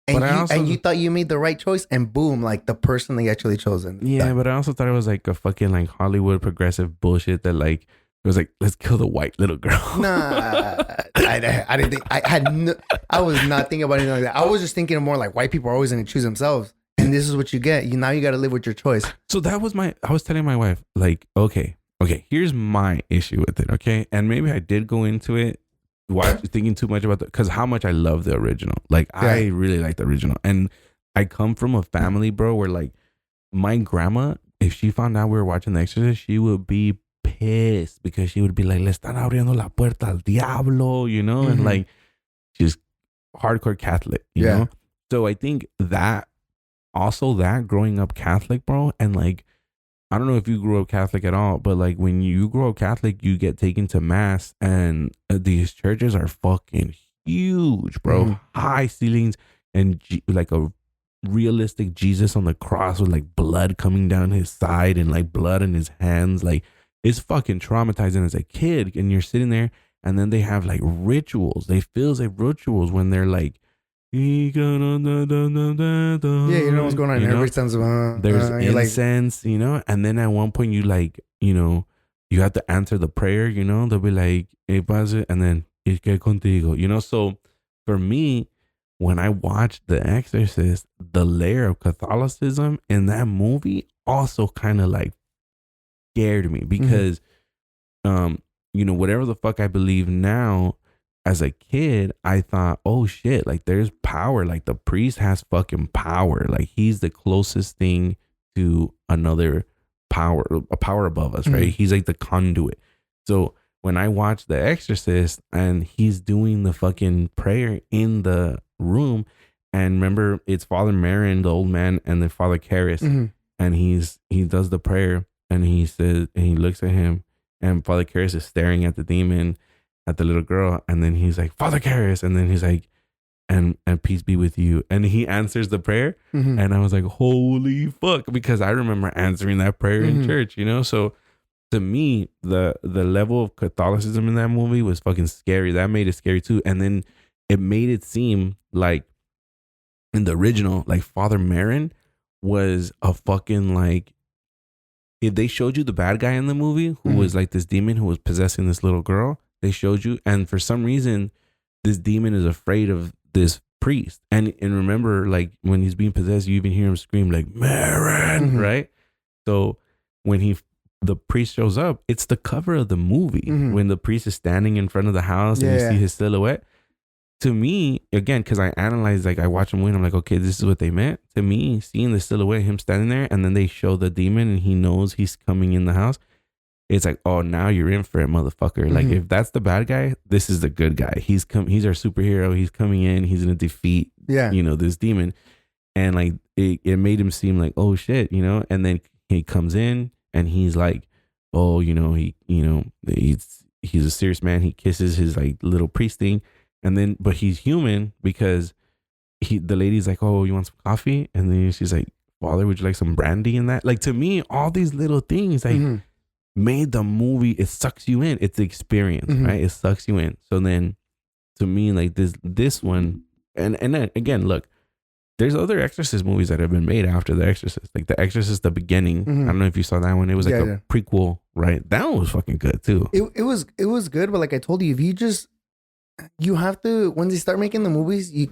and you thought you made the right choice, and boom, like the person they actually chosen. Yeah, but I also thought it was like a fucking like Hollywood progressive bullshit that like, it was like, let's kill the white little girl. Nah, I didn't think. I was not thinking about anything like that. I was just thinking of more like, white people are always going to choose themselves, and this is what you get. Now you got to live with your choice. So that was I was telling my wife, like, okay, here's my issue with it, okay, and maybe I did go into it thinking too much about because how much I love the original. Like, yeah. I really like the original, and I come from a family, bro, where like my grandma, if she found out we were watching The Exorcist, she would be pissed, because she would be like, le están abriendo la puerta al diablo, you know, and like, she's hardcore Catholic, you know. So I think that growing up Catholic, bro, and like I don't know if you grew up Catholic at all, but like when you grow up Catholic, you get taken to mass, and these churches are fucking huge, bro. High ceilings, and like a realistic Jesus on the cross with like blood coming down his side and like blood in his hands. Like, it's fucking traumatizing as a kid. And you're sitting there, and then they have like rituals. They feel like rituals when they're like, yeah, you know what's going on. Everybody sounds there's incense, you know, and then at one point you like, you know, you have to answer the prayer, you know, they'll be like, "Hey, pase," and then "Es que contigo," you know. So for me, when I watched The Exorcist, the layer of Catholicism in that movie also kind of like scared me because, you know, whatever the fuck I believe now, as a kid, I thought, oh shit, like there's power. Like the priest has fucking power. Like he's the closest thing to another power, a power above us, right? He's like the conduit. So when I watch The Exorcist and he's doing the fucking prayer in the room, and remember it's Father Marin, the old man, and then Father Karras, and he does the prayer, and he says, and he looks at him, and Father Karras is staring at the demon, at the little girl, and then he's like, "Father Karras," and then he's like, and peace be with you, and he answers the prayer, and I was like, holy fuck, because I remember answering that prayer in church, you know. So to me, the level of Catholicism in that movie was fucking scary. That made it scary too, and then it made it seem like in the original, like Father Marin was a fucking like, if they showed you the bad guy in the movie who was like this demon who was possessing this little girl, they showed you, and for some reason this demon is afraid of this priest, and remember, like when he's being possessed, you even hear him scream like Marin, right? So when the priest shows up, it's the cover of the movie when the priest is standing in front of the house and you see his silhouette. To me, again, because I analyze, like I watch him win, I'm like, okay, this is what they meant. To me, seeing the silhouette, him standing there, and then they show the demon and he knows he's coming in the house, it's like, oh, now you're in for it, motherfucker. Like if that's the bad guy, this is the good guy. He's our superhero. He's coming in. He's gonna defeat, you know, this demon. And like it made him seem like, oh shit, you know. And then he comes in and he's like, oh, you know, he's a serious man. He kisses his like little priest thing, and then but he's human because the lady's like, oh, you want some coffee? And then she's like, Father, would you like some brandy in that? Like, to me, all these little things like made the movie, it sucks you in. It's the experience, right? It sucks you in. So then to me, like this one, and then again, look, there's other Exorcist movies that have been made after The Exorcist. Like The Exorcist, the beginning. I don't know if you saw that one. It was like a prequel, right? That one was fucking good too. It was good, but like I told you, if you have to, when they start making the movies, you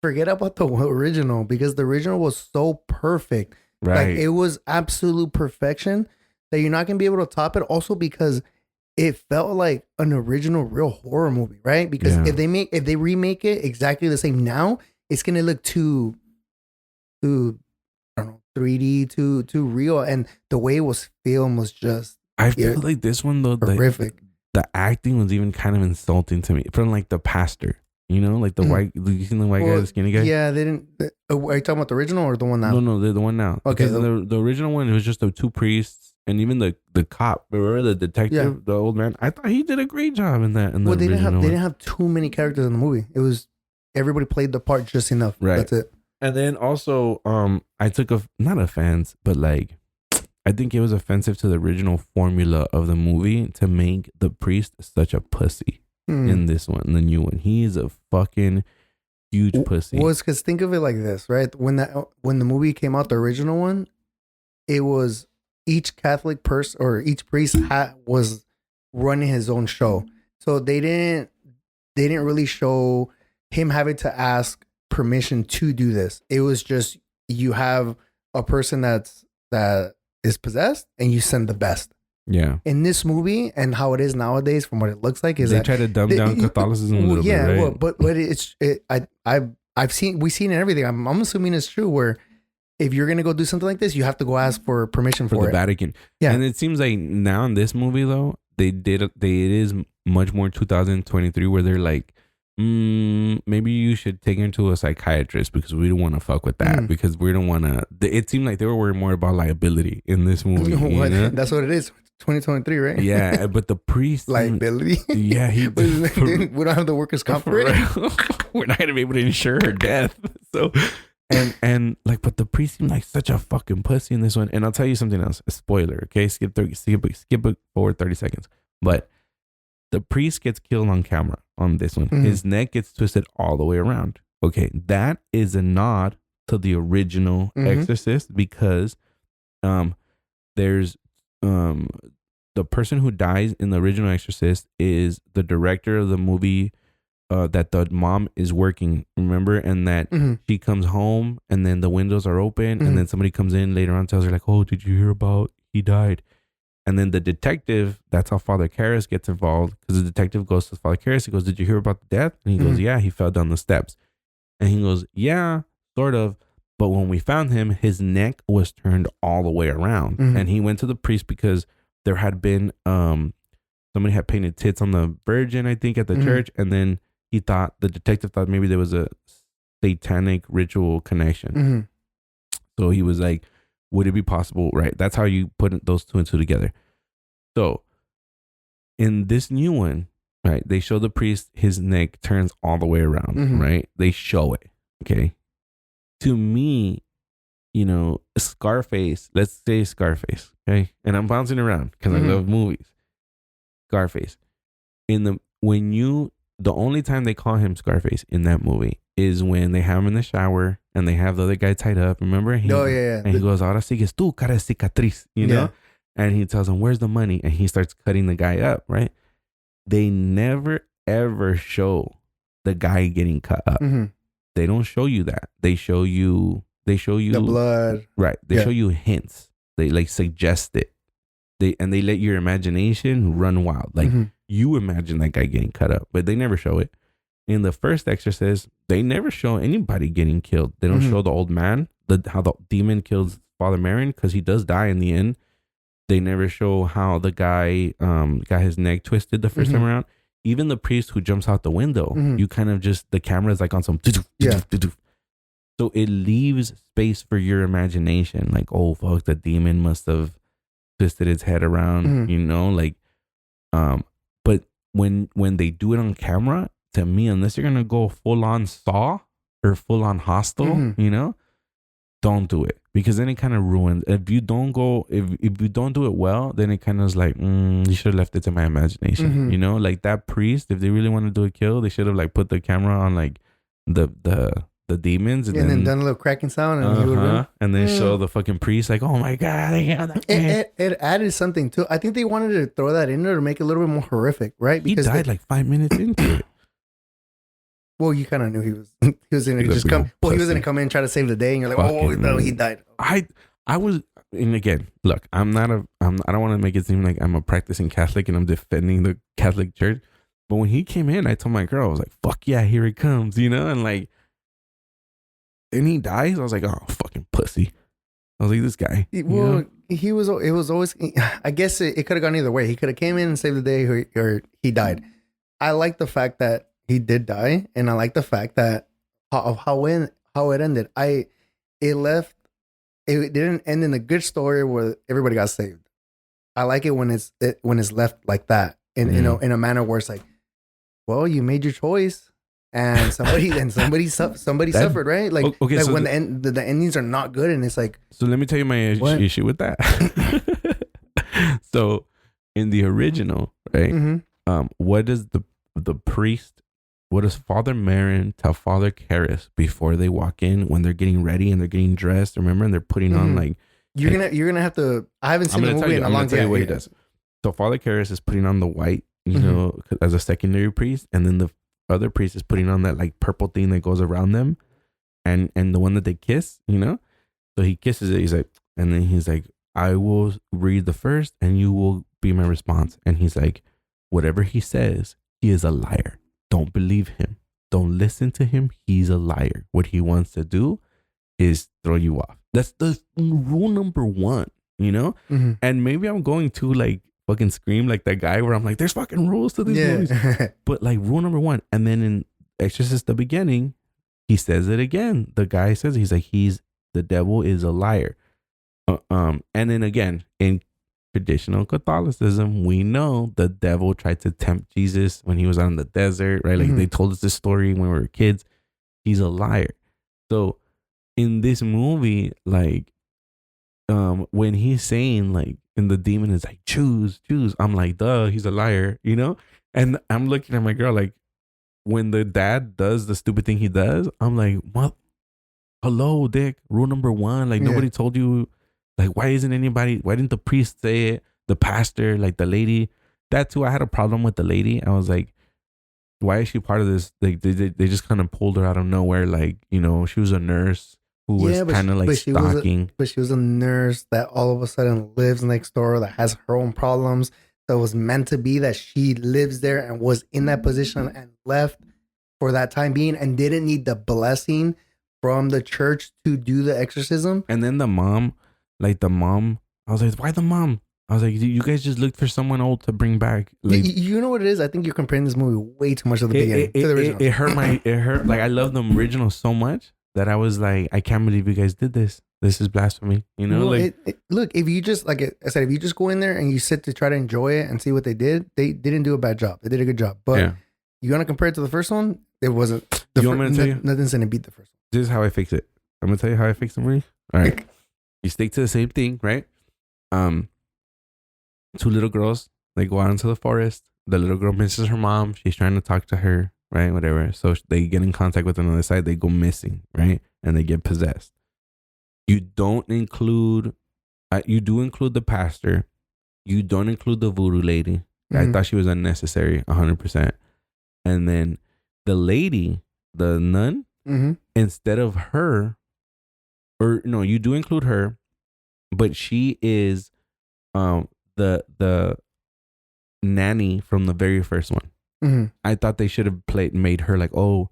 forget about the original, because the original was so perfect. Right. Like it was absolute perfection that you're not gonna be able to top it. Also because it felt like an original real horror movie, right? Because if they remake it exactly the same now, it's gonna look too I don't know, 3D, too real, and the way it was filmed was just. I feel like this one though, horrific. The acting was even kind of insulting to me from like the pastor, you know, like the white. You seen the white guy, the skinny guy? Yeah, they didn't. Are you talking about the original or the one now? No, the one now. Okay, the original one, it was just the two priests and even the cop. Remember the detective, the old man? I thought he did a great job in that. Well, they didn't have too many characters in the movie. It was everybody played the part just enough. Right. That's it. And then also, I took not offense, but like, I think it was offensive to the original formula of the movie to make the priest such a pussy in this one, the new one. He is a fucking huge pussy. Well, it's because think of it like this, right? When the movie came out, the original one, it was each Catholic person or each priest was running his own show, so they didn't really show him having to ask permission to do this. It was just you have a person that is possessed and you send the best. Yeah. In this movie and how it is nowadays, from what it looks like, is they try to dumb down Catholicism a little bit, right? Well, but we've seen everything. I'm assuming it's true where if you're gonna go do something like this, you have to go ask for permission for the Vatican. Yeah. And it seems like now in this movie though, it is much more 2023 where they're like, maybe you should take her to a psychiatrist because we don't want to fuck with that because we don't want to. It seemed like they were worried more about liability in this movie. You know? That's what it is. 2023, right? Yeah, but the priest liability. Yeah, we don't have the workers' comp. We're not gonna be able to insure her death. So, and like, but the priest seemed like such a fucking pussy in this one. And I'll tell you something else. A spoiler, okay? Skip it forward 30 seconds. But the priest gets killed on camera on this one. His neck gets twisted all the way around. Okay, that is a nod to the original Exorcist because there's the person who dies in the original Exorcist is the director of the movie that the mom is working, remember? And that she comes home and then the windows are open and then somebody comes in later on, tells her like, oh, did you hear about he died? And then the detective, that's how Father Karras gets involved because the detective goes to Father Karras. He goes, did you hear about the death? And he goes, yeah, he fell down the steps. And he goes, yeah, sort of. But when we found him, his neck was turned all the way around. And he went to the priest because there had been, somebody had painted tits on the Virgin, I think, at the church. And then the detective thought maybe there was a satanic ritual connection. So he was like, would it be possible? Right. That's how you put those two and two together. So in this new one, right, they show the priest, his neck turns all the way around, right? They show it. Okay. To me, you know, Scarface, let's say Scarface. Okay. And I'm bouncing around because I love movies. Scarface. The only time they call him Scarface in that movie is when they have him in the shower and they have the other guy tied up. Remember? And he goes, ahora sigues tú, cara de cicatriz, you know? And he tells him, where's the money? And he starts cutting the guy up, right? They never, ever show the guy getting cut up. They don't show you that. They show you the blood. Right. They show you hints. They like suggest it. They let your imagination run wild. Like you imagine that guy getting cut up, but they never show it. In the first Exorcist, they never show anybody getting killed. They don't show the old man, how the demon kills Father Merrin, because he does die in the end. They never show how the guy got his neck twisted the first time around. Even the priest who jumps out the window, you kind of just, the camera is like on some. So it leaves space for your imagination. Like, oh, fuck, the demon must have twisted its head around, you know, like, but when they do it on camera, to me, unless you're gonna go full on Saw or full on Hostel, you know, don't do it because then it kind of ruins. If you don't do it well, then it kind of is like you should have left it to my imagination, you know, like that priest. If they really want to do a kill, they should have like put the camera on like the demons and then done a little cracking sound and then show the fucking priest like, oh my god, it added something too. I think they wanted to throw that in there to make it a little bit more horrific, right? Because he died like 5 minutes into it. Well, you kind of knew he was going to just come. Well, he was going to come in and try to save the day, and you're like, oh no, he died. I was, and again, look, I don't want to make it seem like I'm a practicing Catholic and I'm defending the Catholic Church, but when he came in, I told my girl, I was like, fuck yeah, here he comes, you know, and like. And he dies. I was like, oh, fucking pussy. I was like, this guy. Well, it was always, I guess it could have gone either way. He could have came in and saved the day or he died. I like the fact that he did die. And I like the fact that how it ended. It didn't end in a good story where everybody got saved. I like it when it's left like that in a manner where it's like, well, you made your choice. And somebody suffered, right? Like, okay, like so when the endings are not good, and it's like. So let me tell you my issue with that. So, in the original, right? What does the priest? What does Father Merrin tell Father Karras before they walk in when they're getting ready and they're getting dressed? Remember, and they're putting on like. You're gonna have to. I haven't seen the movie in a long time. What he does. So Father Karras is putting on the white, you know, as a secondary priest, and then the other priest is putting on that like purple thing that goes around them and the one that they kiss, you know? So he kisses it. He's like, and then he's like, I will read the first and you will be my response. And he's like, whatever he says, he is a liar. Don't believe him. Don't listen to him. He's a liar. What he wants to do is throw you off. That's the rule number one, you know? And maybe I'm going to like, fucking Scream like that guy where I'm like, there's fucking rules to these movies. But like rule number one, and then Exorcist the beginning, he says it again. The guy says, he's like, the devil is a liar. And then again, in traditional Catholicism, we know the devil tried to tempt Jesus when he was out in the desert, right? Like they told us this story when we were kids. He's a liar. So in this movie, like, when he's saying like, and the demon is like, choose, I'm like, duh, he's a liar, you know? And I'm looking at my girl like, when the dad does the stupid thing he does, I'm like, what? Hello, Dick. Rule number 1. Like, nobody told you. Like, why didn't the priest say it? The pastor, like the lady. That too, I had a problem with the lady. I was like, why is she part of this? Like, they just kind of pulled her out of nowhere. Like, you know, she was a nurse who was kind of like stalking. But she was a nurse that all of a sudden lives next door, that has her own problems. That was meant to be that she lives there and was in that position and left for that time being and didn't need the blessing from the church to do the exorcism. And then the mom, I was like, why the mom? I was like, you guys just looked for someone old to bring back. Like, you know what it is? I think you're comparing this movie way too much to the beginning. To the original. It hurt. Like, I love the original so much that I was like, I can't believe you guys did this. This is blasphemy. You know, well, look, if you just, like I said, if you just go in there and you sit to try to enjoy it and see what they did, they didn't do a bad job. They did a good job. But you want to compare it to the first one? It wasn't. Nothing's going to beat the first one. This is how I fix it. I'm going to tell you how I fix the movie. All right. You stick to the same thing, right? 2 little girls, they go out into the forest. The little girl misses her mom. She's trying to talk to her, right? Whatever. So they get in contact with another side. They go missing, right? And they get possessed. You don't include, you do include the pastor. You don't include the voodoo lady. I thought she was unnecessary, 100%. And then the lady, the nun, instead of her, or no, you do include her, but she is the nanny from the very first one. I thought they should have made her like, oh,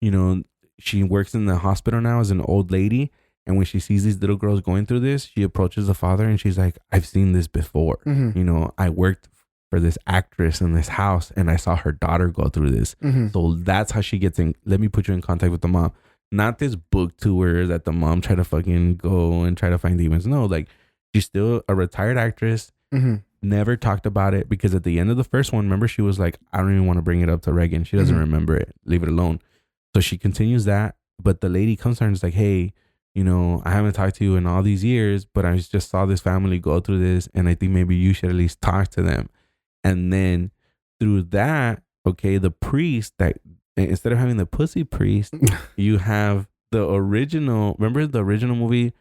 you know, she works in the hospital now as an old lady. And when she sees these little girls going through this, she approaches the father and she's like, I've seen this before. You know, I worked for this actress in this house and I saw her daughter go through this. So that's how she gets in. Let me put you in contact with the mom. Not this book tour that the mom tried to fucking go and try to find demons. No, like, she's still a retired actress. Never talked about it because at the end of the first one, remember, she was like, I don't even want to bring it up to Reagan. She doesn't remember it. Leave it alone. So she continues that. But the lady comes to her and is like, hey, you know, I haven't talked to you in all these years, but I just saw this family go through this. And I think maybe you should at least talk to them. And then through that, okay, the priest, that instead of having the pussy priest, you have the original, remember the original movie?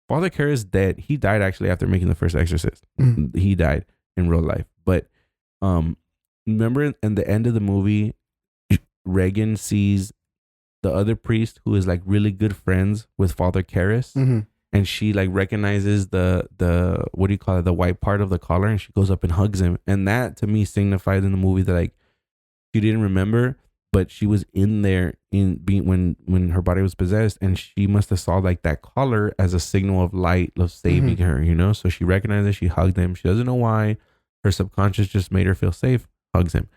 Father Karras is dead. He died actually after making the first Exorcist. He died in real life. But remember in the end of the movie, Reagan sees the other priest who is like really good friends with Father Karras. And she like recognizes the what do you call it, the white part of the collar, and she goes up and hugs him. And that to me signified in the movie that like she didn't remember, but she was in there when her body was possessed, and she must have saw like that collar as a signal of light of saving her, you know? So she recognized it, she hugged him. She doesn't know why. Her subconscious just made her feel safe, hugs him.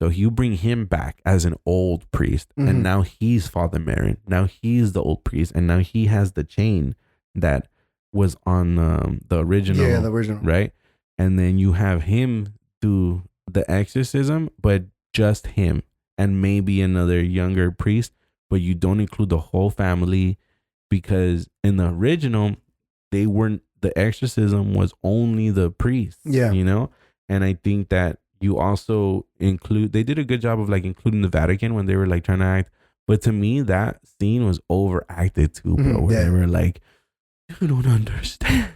So you bring him back as an old priest, and now he's Father Marin. Now he's the old priest, and now he has the chain that was on the original. Yeah, the original. Right? And then you have him do the exorcism, but just him. And maybe another younger priest, but you don't include the whole family because in the original, the exorcism was only the priest. Yeah. You know? And I think that you also they did a good job of like including the Vatican when they were like trying to act. But to me, that scene was overacted too, bro. Where they were like, you don't understand.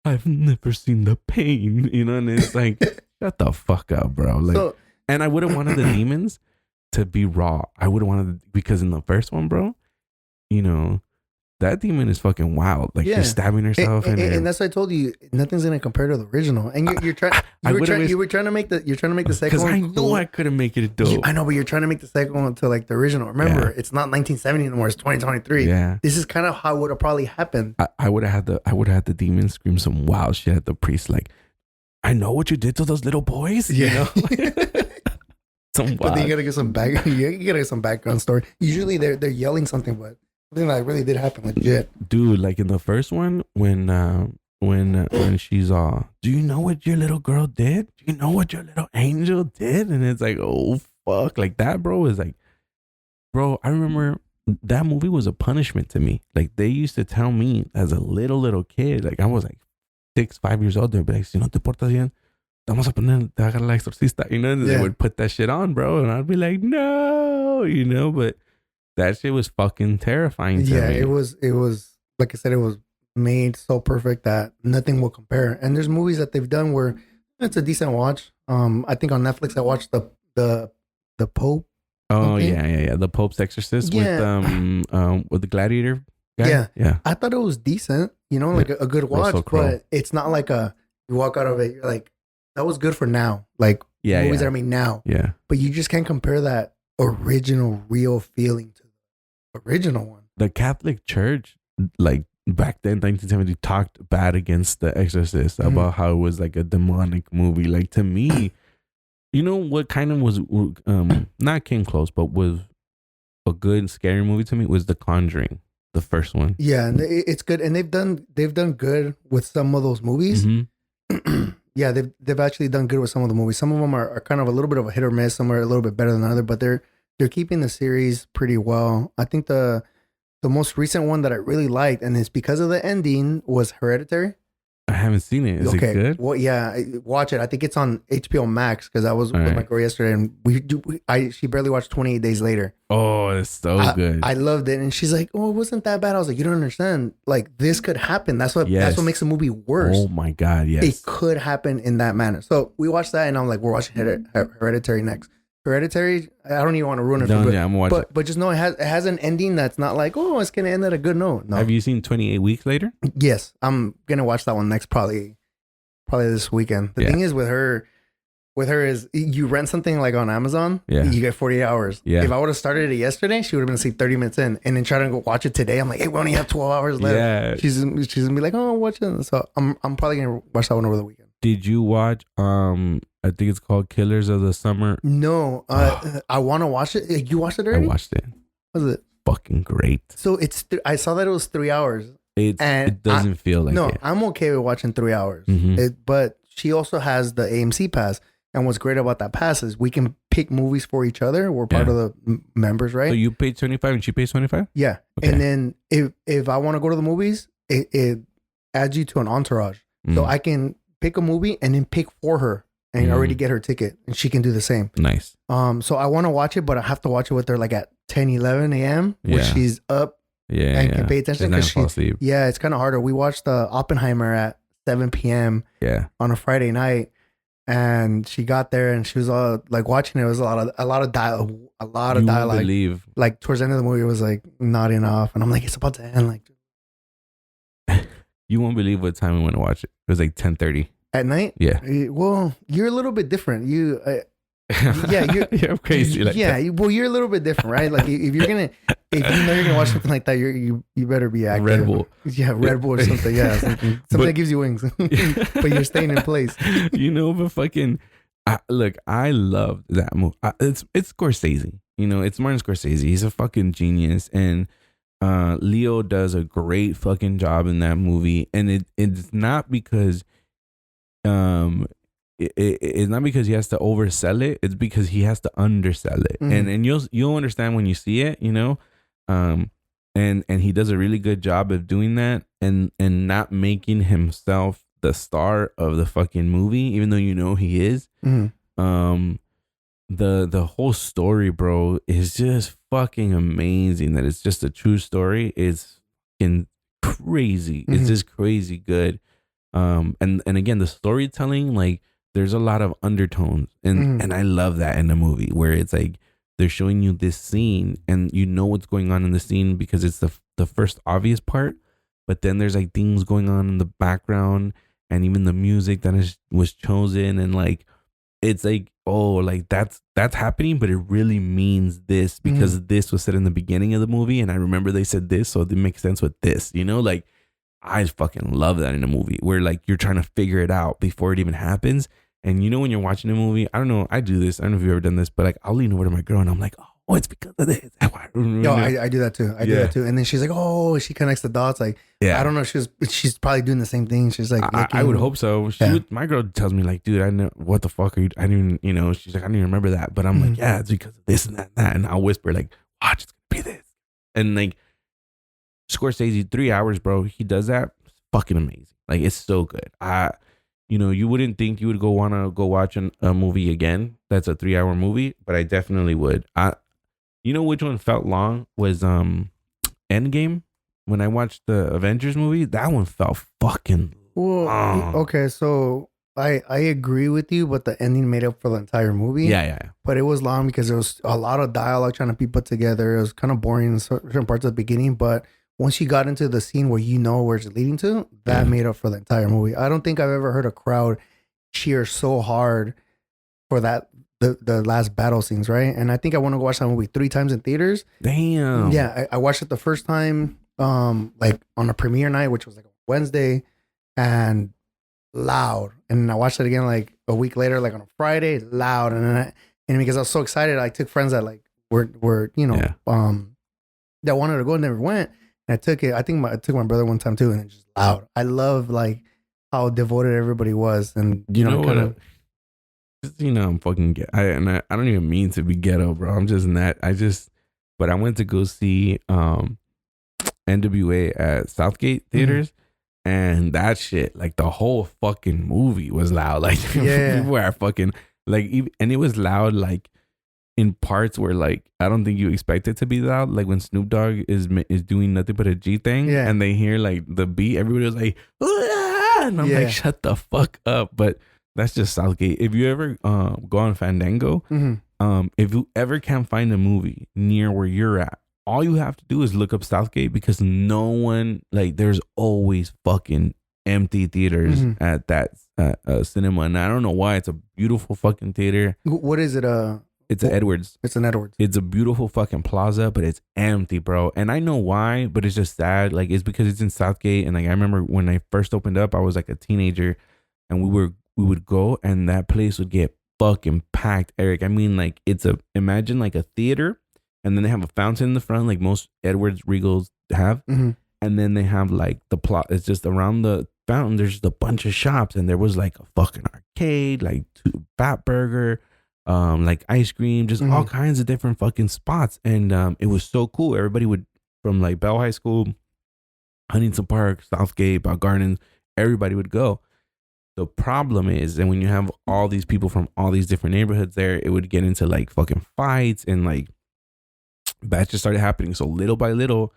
I've never seen the pain, you know? And it's like, shut the fuck up, bro. Like, and I would have wanted the demons to be raw. I would have wanted, because in the first one, bro, you know, that demon is fucking wild. Like she's stabbing herself, and that's why I told you nothing's gonna compare to the original. And you're trying to make the second one. Because I know I couldn't make it dope. I know, but you're trying to make the second one to like the original. Remember, it's not 1970 anymore. It's 2023. Yeah, this is kind of how it would have probably happened. I would have had the demon scream some wild shit at the priest, like, I know what you did to those little boys. Yeah. You know? Some But then you wild. gotta get some back. You gotta get some background story. Usually they're yelling something, but something that really did happen legit. Dude, like in the first one, when she's all, do you know what your little girl did? Do you know what your little angel did? And it's like, oh fuck, like that, bro, is like, bro, I remember that movie was a punishment to me. Like they used to tell me as a little kid, like I was like 6, 5 years old, they'd be like, si no te portas bien, te vamos a poner, te agarra la exorcista, you know, and they would put that shit on, bro, and I'd be like, no, you know, but that shit was fucking terrifying to me. It was like I said, it was made so perfect that nothing will compare. And there's movies that they've done where it's a decent watch. I think on Netflix I watched the Pope. Oh Okay. yeah. The Pope's Exorcist with the gladiator guy. Yeah. I thought it was decent, you know, like a good watch, Russell Crowe. but it's not like you walk out of it, you're like, that was good for now. Like movies that are made now. Yeah. But you just can't compare that original, real feeling to the original one. The Catholic Church, like back then, 1970, talked bad against The Exorcist about how it was like a demonic movie. Like to me, you know what kind of was not came close, but was a good scary movie to me was The Conjuring, the first one. Yeah, and it's good, and they've done good with some of those movies. Mm-hmm. Yeah, they've actually done good with some of the movies. Some of them are kind of a little bit of a hit or miss. Some are a little bit better than other, but they're keeping the series pretty well. I think the most recent one that I really liked, and it's because of the ending, was Hereditary. I haven't seen it. Is it good? Well, yeah, watch it. I think it's on HBO Max because I was with my girl yesterday, and she barely watched 28 Days Later. Oh, it's so good. I loved it, and she's like, "Oh, it wasn't that bad." I was like, "You don't understand. Like this could happen. That's what makes a movie worse. Oh my god, yes, it could happen in that manner." So we watched that, and I'm like, "We're watching Hereditary next." Hereditary, I don't even want to ruin it. I'm gonna watch it. But just know it has an ending that's not like, oh, it's gonna end at a good note. No. Have you seen 28 Weeks Later? Yes, I'm gonna watch that one next, probably this weekend. The thing is with her is you rent something like on Amazon, you get 48 hours. Yeah. If I would have started it yesterday, she would have been asleep 30 minutes in, and then try to go watch it today. I'm like, hey, we only have 12 hours left. Yeah. She's gonna be like, oh, watch it. So I'm probably gonna watch that one over the weekend. Did you watch I think it's called Killers of the Summer? No, I want to watch it. You watched it already? I watched it. Was it fucking great? So I saw that it was 3 hours. It doesn't feel like it. I'm okay with watching 3 hours. Mm-hmm. But she also has the AMC pass. And what's great about that pass is we can pick movies for each other. We're part of the members, right? So you pay 25 and she pays 25? Yeah. Okay. And then if I want to go to the movies, it adds you to an entourage. So I can pick a movie and then pick for her and already get her ticket, and she can do the same. Nice. So I want to watch it, but I have to watch it with her like at 10, 11 a.m. when she's up and can pay attention. Yeah, it's kind of harder. We watched the Oppenheimer at 7 p.m. On a Friday night, and she got there and she was all like watching it. It was a lot of dialogue. Believe. Like towards the end of the movie, it was like nodding off, and I'm like, it's about to end. Like, you won't believe what time we went to watch it. It was like 10:30 at night. Yeah. Well, you're a little bit different. You're crazy. Like well, you're a little bit different, right? Like if you know you're gonna watch something like that, you better be active. Red Bull. Yeah, Red Bull or something. Yeah, something that gives you wings, but you're staying in place. You know, but fucking look, I loved that movie. It's Scorsese. You know, it's Martin Scorsese. He's a fucking genius, and Leo does a great fucking job in that movie. And it's not because it's not because he has to oversell it. It's because he has to undersell it. And you'll understand when you see it, you know. And he does a really good job of doing that and not making himself the star of the fucking movie, even though you know he is. The whole story, bro, is just fucking amazing. That it's just a true story. It's fucking crazy. It's just crazy good. And again, the storytelling, like there's a lot of undertones, and I love that in the movie where it's like they're showing you this scene and you know what's going on in the scene because it's the first obvious part, but then there's like things going on in the background and even the music that was chosen, and like it's like, oh, like that's happening, but it really means this because this was said in the beginning of the movie, and I remember they said this, so it makes sense with this, you know. Like I fucking love that in a movie where like you're trying to figure it out before it even happens, And you know when you're watching a movie, I don't know, I do this. I don't know if you've ever done this, but like I'll lean over to my girl and I'm like, oh, it's because of this. No, I do that too. I do that too. And then she's like, oh, she connects the dots. Like, I don't know. She's probably doing the same thing. She's like, I would hope so. My girl tells me like, dude, I know what the fuck are you? I didn't even, she's like, I didn't even remember that. But I'm like, yeah, it's because of this and that, and that. And I'll whisper like, watch, it's gonna be this. And like Scorsese, 3 hours, bro. He does that. It's fucking amazing. Like it's so good. You wouldn't think you would want to go watch a movie again. That's a 3 hour movie, but I definitely would. You know which one felt long was Endgame. When I watched the Avengers movie, that one felt fucking long. Okay, so I agree with you, but the ending made up for the entire movie. Yeah. But it was long because there was a lot of dialogue trying to be put together. It was kind of boring in certain parts at the beginning, but once you got into the scene where you know where it's leading to, that made up for the entire movie. I don't think I've ever heard a crowd cheer so hard for that the last battle scenes, right? And I think I want to go watch that movie 3 times in theaters. Damn. Yeah, I watched it the first time, like on a premiere night, which was like a Wednesday, and loud. And I watched it again like a week later, like on a Friday, loud. And because I was so excited, I took friends that like were that wanted to go and never went. And I took it. I think I took my brother one time too, and it's just loud. I love like how devoted everybody was, and I'm fucking I don't even mean to be ghetto, bro. I'm just not. But I went to go see NWA at Southgate theaters, and that shit, like the whole fucking movie was loud. Like people were fucking like, and it was loud like in parts where like I don't think you expect it to be loud. Like when Snoop Dogg is doing nothing but a G thing, and they hear like the beat, everybody was like, "Ah!" And I'm like, shut the fuck up. But that's just Southgate. If you ever go on Fandango, if you ever can't find a movie near where you're at, all you have to do is look up Southgate, because no one, like, there's always fucking empty theaters at that cinema. And I don't know why. It's a beautiful fucking theater. What is it? It's an Edwards. It's an Edwards. It's a beautiful fucking plaza, but it's empty, bro. And I know why, but it's just sad. Like, it's because it's in Southgate. And like, I remember when I first opened up, I was like a teenager, and we would go, and that place would get fucking packed, Eric. I mean, like, imagine like a theater, and then they have a fountain in the front, like most Edwards Regals have. And then they have like the plot. It's just around the fountain, there's just a bunch of shops, and there was like a fucking arcade, like Fat Burger, like ice cream, just all kinds of different fucking spots. And it was so cool. Everybody would, from like Bell High School, Huntington Park, Southgate, Bell Gardens, everybody would go. The problem is, and when you have all these people from all these different neighborhoods there, it would get into like fucking fights, and like that just started happening. So little by little,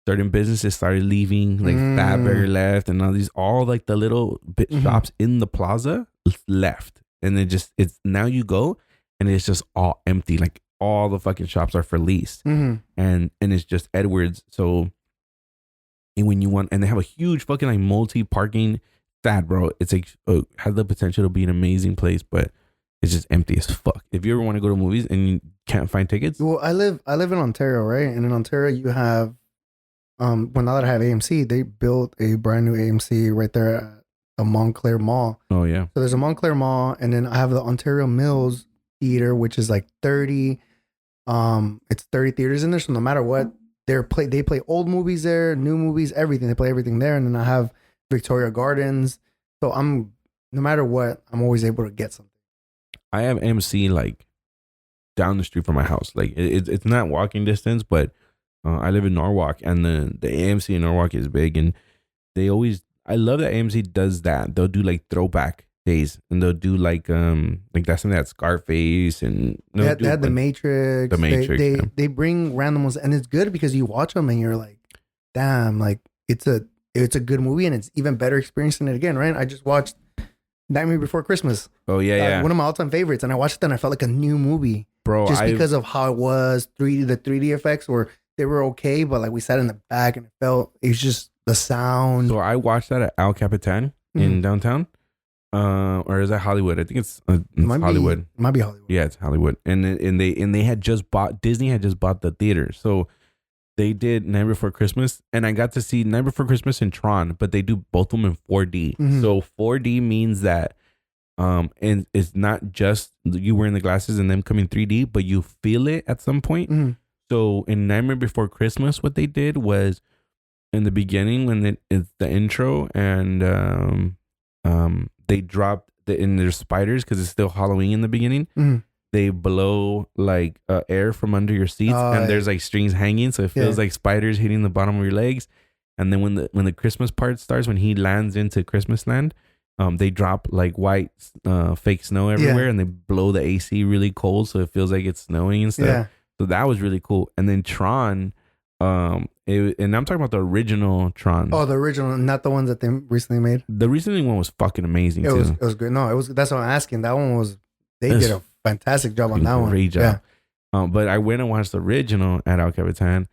certain businesses started leaving, like Fat Burger left, and all like the little bit shops in the plaza left. And it's now you go, and it's just all empty. Like all the fucking shops are for lease, and it's just Edwards. So, and when you want, and they have a huge fucking like multi-parking. Sad, bro. It's like has the potential to be an amazing place, but it's just empty as fuck. If you ever want to go to movies and you can't find tickets, well, I live in Ontario, right? And in Ontario, you have now that I have AMC, they built a brand new AMC right there at the Montclair Mall. Oh yeah. So there's a Montclair Mall, and then I have the Ontario Mills Theater, which is like 30. It's 30 theaters in there. So no matter what, they play old movies there, new movies, everything. They play everything there, and then I have Victoria Gardens. So no matter what, I'm always able to get something. I have AMC like down the street from my house. Like it's not walking distance, but I live in Norwalk, and the AMC in Norwalk is big, and I love that AMC does that. They'll do like throwback days, and they'll do like that's something that Scarface, and they had The Matrix. The Matrix. They bring random ones, and it's good because you watch them and you're like, damn, like it's a good movie, and it's even better experiencing it again, right? I just watched Nightmare Before Christmas. Oh yeah. One of my all-time favorites, and I watched it and I felt like a new movie, bro. Just because of how it was 3D. The 3D effects they were okay, but like we sat in the back and it was just the sound. So I watched that at El Capitan in downtown, or is that Hollywood? I think it's Hollywood. It might be Hollywood. Yeah, it's Hollywood, and they had just bought Disney had just bought the theater, so. They did Night Before Christmas, and I got to see Night Before Christmas in Tron, but they do both of them in 4D. So 4D means that And it's not just you wearing the glasses and them coming 3D, but you feel it at some point. Mhm. So in Nightmare Before Christmas, what they did was in the beginning when it's the intro and they dropped in their spiders because it's still Halloween in the beginning. Mhm. They blow like air from under your seats, and there's like strings hanging, so it feels like spiders hitting the bottom of your legs. And then when the Christmas part starts, when he lands into Christmas land, they drop like white fake snow everywhere, and they blow the AC really cold, so it feels like it's snowing and stuff. Yeah. So that was really cool. And then Tron, and I'm talking about the original Tron. Oh, the original, not the ones that they recently made. The recently one was fucking amazing too. It was good. No, it was. That's what I'm asking. That one was. They did a fantastic job on that one. Great job. Yeah. But I went and watched the original at Al Capitan,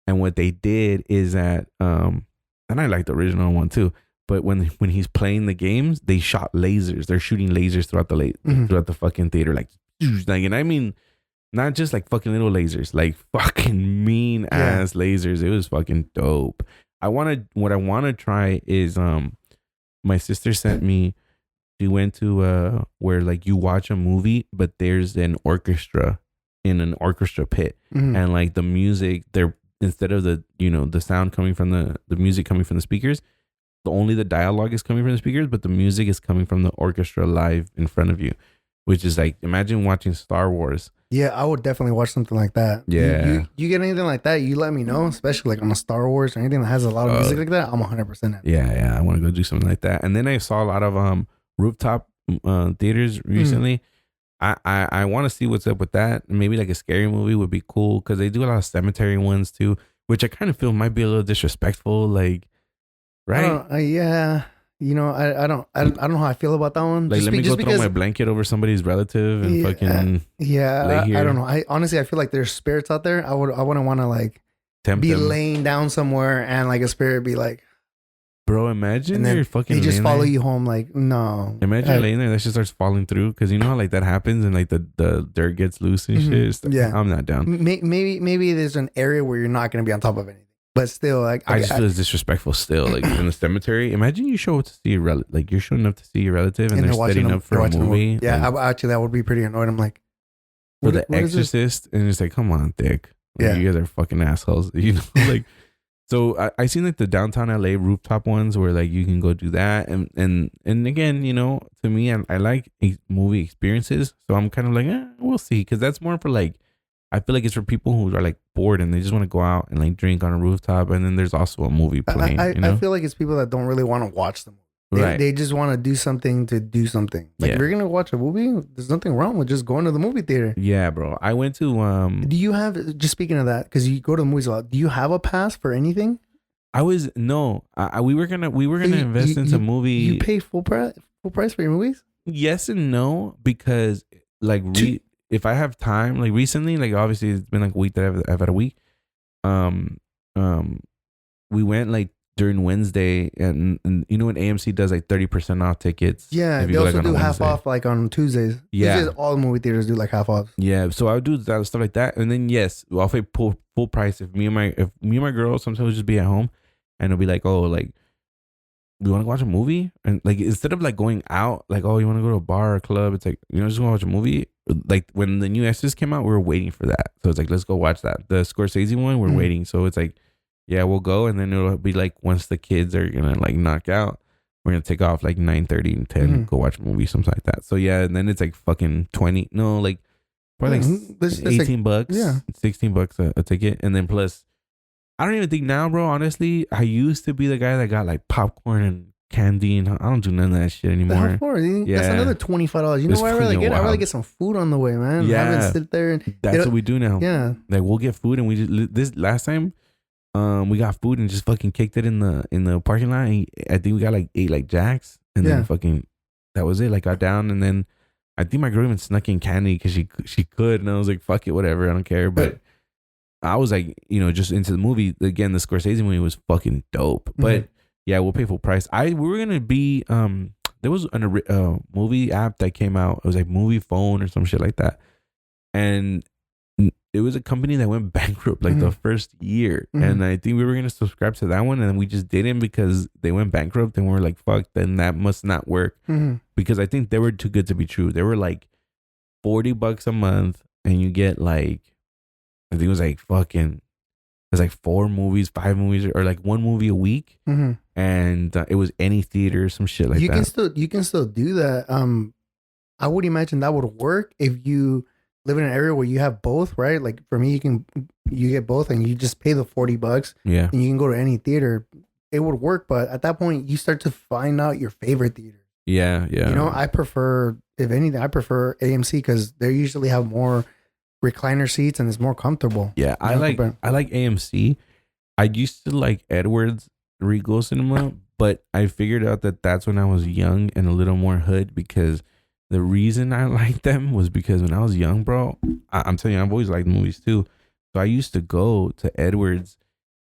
and what they did is that, and I like the original one too. But when he's playing the games, they shot lasers. They're shooting lasers throughout the fucking theater, like, and I mean, not just like fucking little lasers, like fucking mean ass lasers. It was fucking dope. What I want to try is my sister sent me. She went to where like you watch a movie, but there's an orchestra in an orchestra pit, and like the music, they're instead of the the sound coming from the music coming from the speakers, only the dialogue is coming from the speakers, but the music is coming from the orchestra live in front of you, which is like, imagine watching Star Wars. Yeah, I would definitely watch something like that. Yeah. You get anything like that, you let me know, especially like on a Star Wars or anything that has a lot of music like that. I'm 100% in. Yeah, I want to go do something like that. And then I saw a lot of rooftop theaters recently. I want to see what's up with that. Maybe like a scary movie would be cool, because they do a lot of cemetery ones too, which I kind of feel might be a little disrespectful, like, right? Yeah. I don't know how I feel about that one. Like, let me go throw my blanket over somebody's relative and fucking lay here. I don't know. I feel like there's spirits out there. I wouldn't want to like be laying down somewhere and like a spirit be like, bro, imagine you're fucking they just follow you home. Like, no. Imagine you're laying there, that shit starts falling through, because you know how like that happens and like the dirt gets loose and shit. Yeah, I'm not down. Maybe there's an area where you're not going to be on top of anything. But still, like, I just feel it's disrespectful still. Like in the cemetery, imagine you show up to see your like you're showing up to see your relative and they're setting up for a movie. Yeah, like, actually, that would be pretty annoying. I'm like, for the Exorcist, and it's like, come on, Dick. Like, you guys are fucking assholes. Like. So I seen like the downtown LA rooftop ones where like you can go do that, and again, to me, I like movie experiences, so I'm kind of like, we'll see, because that's more for like, I feel like it's for people who are like bored and they just want to go out and like drink on a rooftop, and then there's also a movie playing. I feel like it's people that don't really want to watch the movie. They just want to do something to do something. Like, if you're gonna watch a movie, there's nothing wrong with just going to the movie theater. Yeah, bro. I went to Do you have, just speaking of that, because you go to the movies a lot, do you have a pass for anything? We were gonna invest into movie. You pay full price for your movies? Yes and no, because like if I have time, like recently, like obviously it's been like a week that I've had a week. We went like during Wednesday, and when AMC does like 30% off tickets. Yeah, they also do half off like on Tuesdays. Yeah, Tuesdays, all the movie theaters do like half off. Yeah, so I would do that stuff like that, and then yes, I'll pay full price if me and my girl sometimes we'll just be at home, and it'll be like, oh, like, we want to watch a movie, and like instead of like going out, like, oh, you want to go to a bar or a club, it's like, just want to watch a movie. Like when the new Exorcist came out, we were waiting for that, so it's like, let's go watch that. The Scorsese one, we're waiting, so it's like, yeah, we'll go, and then it'll be like once the kids are gonna like knock out, we're gonna take off like 9:30 and 10, go watch a movie, something like that. So yeah, and then it's like fucking 20, no, like probably like 18 bucks, yeah, $16 a ticket, and then plus, I don't even think now, bro. Honestly, I used to be the guy that got like popcorn and candy, and I don't do none of that shit anymore. Yeah, that's another $25. You know what I really get? I really get some food on the way, man. Yeah, I sit there. And that's what we do now. Yeah, like we'll get food, and we just this last time. We got food and just fucking kicked it in the parking lot. I think we got like 8 like Jacks, and then fucking that was it. Like got down, and then I think my girl even snuck in candy because she could, and I was like, fuck it, whatever, I don't care. But I was like, just into the movie again. The Scorsese movie was fucking dope. But yeah, we'll pay full price. We were gonna be there was a movie app that came out. It was like Movie Phone or some shit like that, and it was a company that went bankrupt like the first year. And I think we were gonna subscribe to that one, and we just didn't because they went bankrupt, and we're like, fuck, then that must not work. Because I think they were too good to be true. They were like $40 a month, and you get like, I think it was like fucking, it's like 4 movies, 5 movies, or like 1 movie a week. And it was any theater, some shit like that. You can still do that. I would imagine that would work if you live in an area where you have both, right? Like for me, you get both, and you just pay the $40. Yeah. And you can go to any theater. It would work, but at that point, you start to find out your favorite theater. Yeah. You know, if anything, I prefer AMC because they usually have more recliner seats and it's more comfortable. Yeah, I like AMC. I used to like Edwards Regal Cinema, but I figured out that that's when I was young and a little more hood, because the reason I liked them was because when I was young, bro, I'm telling you, I've always liked movies too. So I used to go to Edwards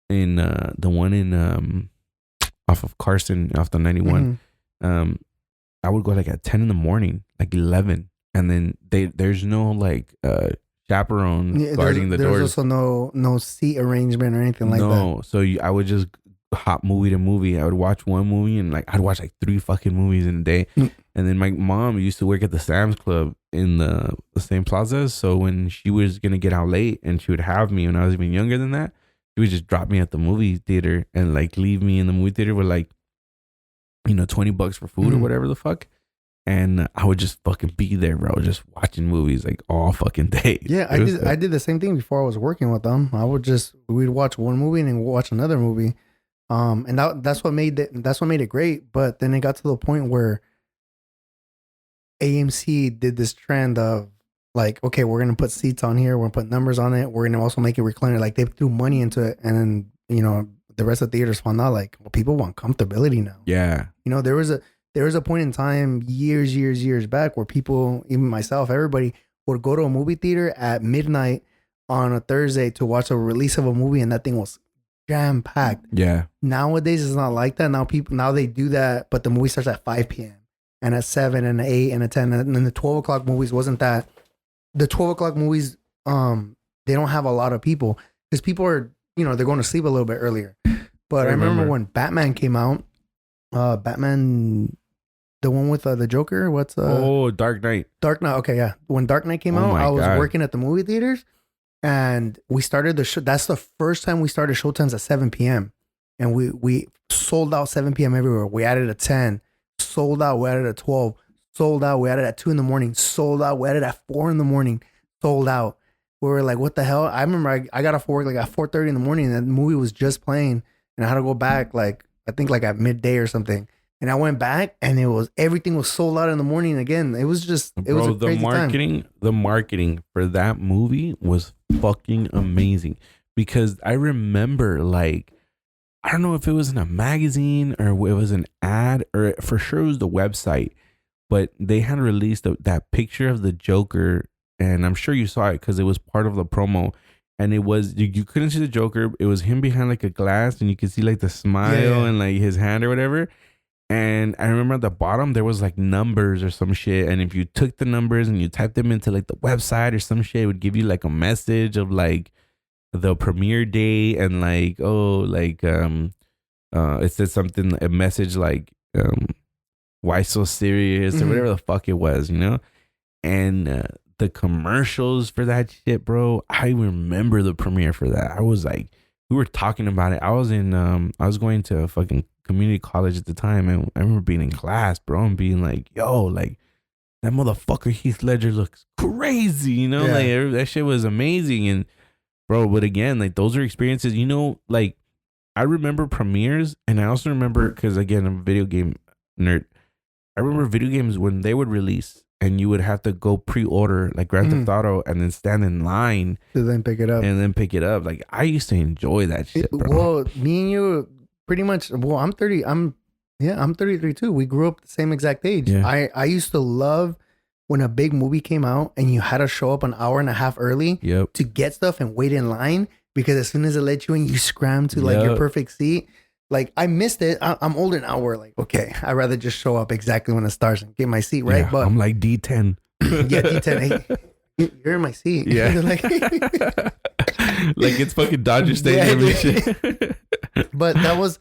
in the one in off of Carson, off the 91. I would go like at 10 in the morning, like 11, and then there's no like chaperone guarding the doors. There's also no seat arrangement or anything like that. No, so I would just hop movie to movie. I would watch one movie, and like I'd watch like 3 fucking movies in a day. And then my mom used to work at the Sam's Club in the same plaza. So when she was gonna get out late, and she would have me when I was even younger than that, she would just drop me at the movie theater and like leave me in the movie theater with like, you know, $20 for food or whatever the fuck. And I would just fucking be there, bro, just watching movies like all fucking day. Yeah, I did the same thing before I was working with them. We'd watch one movie and then watch another movie. And that's what made it great. But then it got to the point where AMC did this trend of like, okay, we're gonna put seats on here, we're gonna put numbers on it, we're gonna also make it recliner. Like they threw money into it, and then, you know, the rest of the theaters found out like, well, people want comfortability now. Yeah, you know, there was a point in time years back where people, even myself, everybody would go to a movie theater at midnight on a Thursday to watch a release of a movie, and that thing was jam packed. Yeah. Nowadays it's not like that. Now they do that, but the movie starts at 5 p.m. and at 7 and at 8 and at 10, and then the 12 o'clock movies wasn't that. The 12 o'clock movies, they don't have a lot of people because people are, you know, they're going to sleep a little bit earlier. But I remember when Batman came out, Batman, the one with the Joker, Dark Knight. Dark Knight. Okay, yeah. When Dark Knight came out, I was working at the movie theaters, and we started the show. That's the first time we started showtimes at 7 p.m. And we sold out 7 p.m. everywhere. We added a 10, sold out. We added a 12, sold out. We added at 2 in the morning, sold out. We added at 4 in the morning, sold out. We were like, what the hell? I remember I got off work like at 4:30 in the morning, and that movie was just playing, and I had to go back like, I think like at midday or something. And I went back, and everything was sold out in the morning again. It was just, it was a crazy time. The marketing for that movie was fucking amazing, because I remember like, I don't know if it was in a magazine or it was an ad, or for sure it was the website, but they had released that picture of the Joker, and I'm sure you saw it because it was part of the promo. And it was, you couldn't see the Joker. It was him behind like a glass, and you could see like the smile and like his hand or whatever. And I remember at the bottom there was like numbers or some shit, and if you took the numbers and you typed them into like the website or some shit, it would give you like a message of like the premiere date, and like, it said something, a message like why so serious or whatever the fuck it was, you know. And the commercials for that shit, bro, I remember the premiere for that. I was like, we were talking about it. I was going to a fucking community college at the time, and I remember being in class, bro, and being like, yo, like, that motherfucker Heath Ledger looks crazy, you know? Like, that shit was amazing. And bro, but again, like, those are experiences, you know. Like, I remember premieres, and I also remember, because again, I'm a video game nerd, I remember video games when they would release, and you would have to go pre-order like Grand Theft Auto, and then stand in line to then pick it up. Like, I used to enjoy that shit, bro. Well, me and you pretty much. Well, I'm 33 too. We grew up the same exact age. Yeah. I used to love when a big movie came out and you had to show up an hour and a half early to get stuff and wait in line, because as soon as it let you in, you scram to like your perfect seat. Like, I missed it. I'm older now. We're like, okay, I'd rather just show up exactly when it starts and get my seat right. Yeah, but I'm like D10. Yeah, D10. you're in my seat. Yeah. Like, like it's fucking Dodger Stadium and shit. But that was,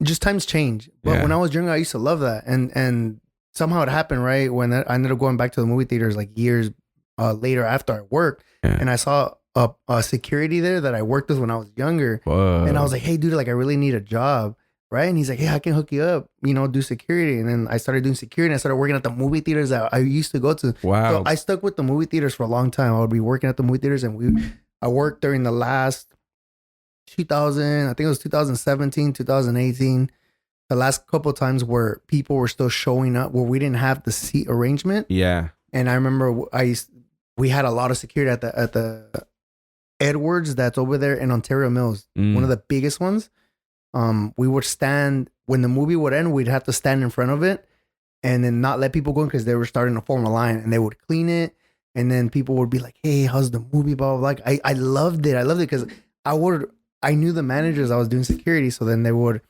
just times change. But when I was younger, I used to love that. And somehow it happened, right? When I ended up going back to the movie theaters like years later after I worked. Yeah. And I saw a security there that I worked with when I was younger. Whoa. And I was like, hey, dude, like I really need a job. Right. And he's like, yeah, I can hook you up, do security. And then I started doing security and I started working at the movie theaters that I used to go to. Wow. So I stuck with the movie theaters for a long time. I would be working at the movie theaters and I worked during the last 2000, I think it was 2017, 2018. The last couple of times where people were still showing up where we didn't have the seat arrangement. Yeah. And I remember we had a lot of security at the Edwards that's over there in Ontario Mills, one of the biggest ones. We would stand when the movie would end. We'd have to stand in front of it and then not let people go in because they were starting to form a line, and they would clean it. And then people would be like, "Hey, how's the movie?" Blah, blah, blah. Like I loved it. I loved it because I knew the managers. I was doing security, so then they would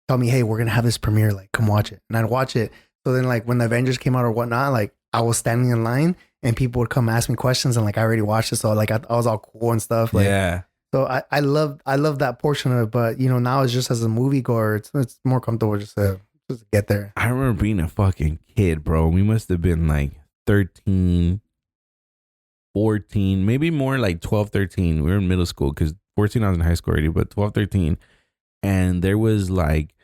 tell me, "Hey, we're gonna have this premiere. Like, come watch it." And I'd watch it. So then, like when the Avengers came out or whatnot, like I was standing in line and people would come ask me questions, and like I already watched it, so like I was all cool and stuff. Like, yeah. So I love that portion of it, but now it's just as a movie goer, it's more comfortable just to get there. I remember being a fucking kid, bro. We must have been like 13, 14, maybe more like 12, 13. We were in middle school because 14 I was in high school already, but 12, 13. And there was like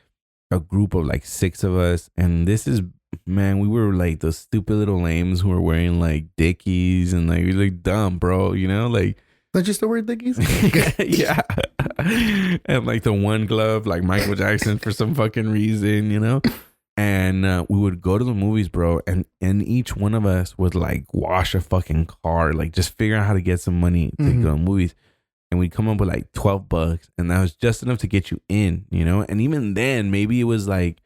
a group of like 6 of us. And this is, man, we were like those stupid little lames who were wearing like Dickies and like we looked dumb, bro. Like. Don't you still wear Dickies? Yeah. And like the one glove, like Michael Jackson for some fucking reason, And we would go to the movies, bro. And each one of us would like wash a fucking car, like just figure out how to get some money to go to movies. And we'd come up with like $12. And that was just enough to get you in, And even then, maybe it was like,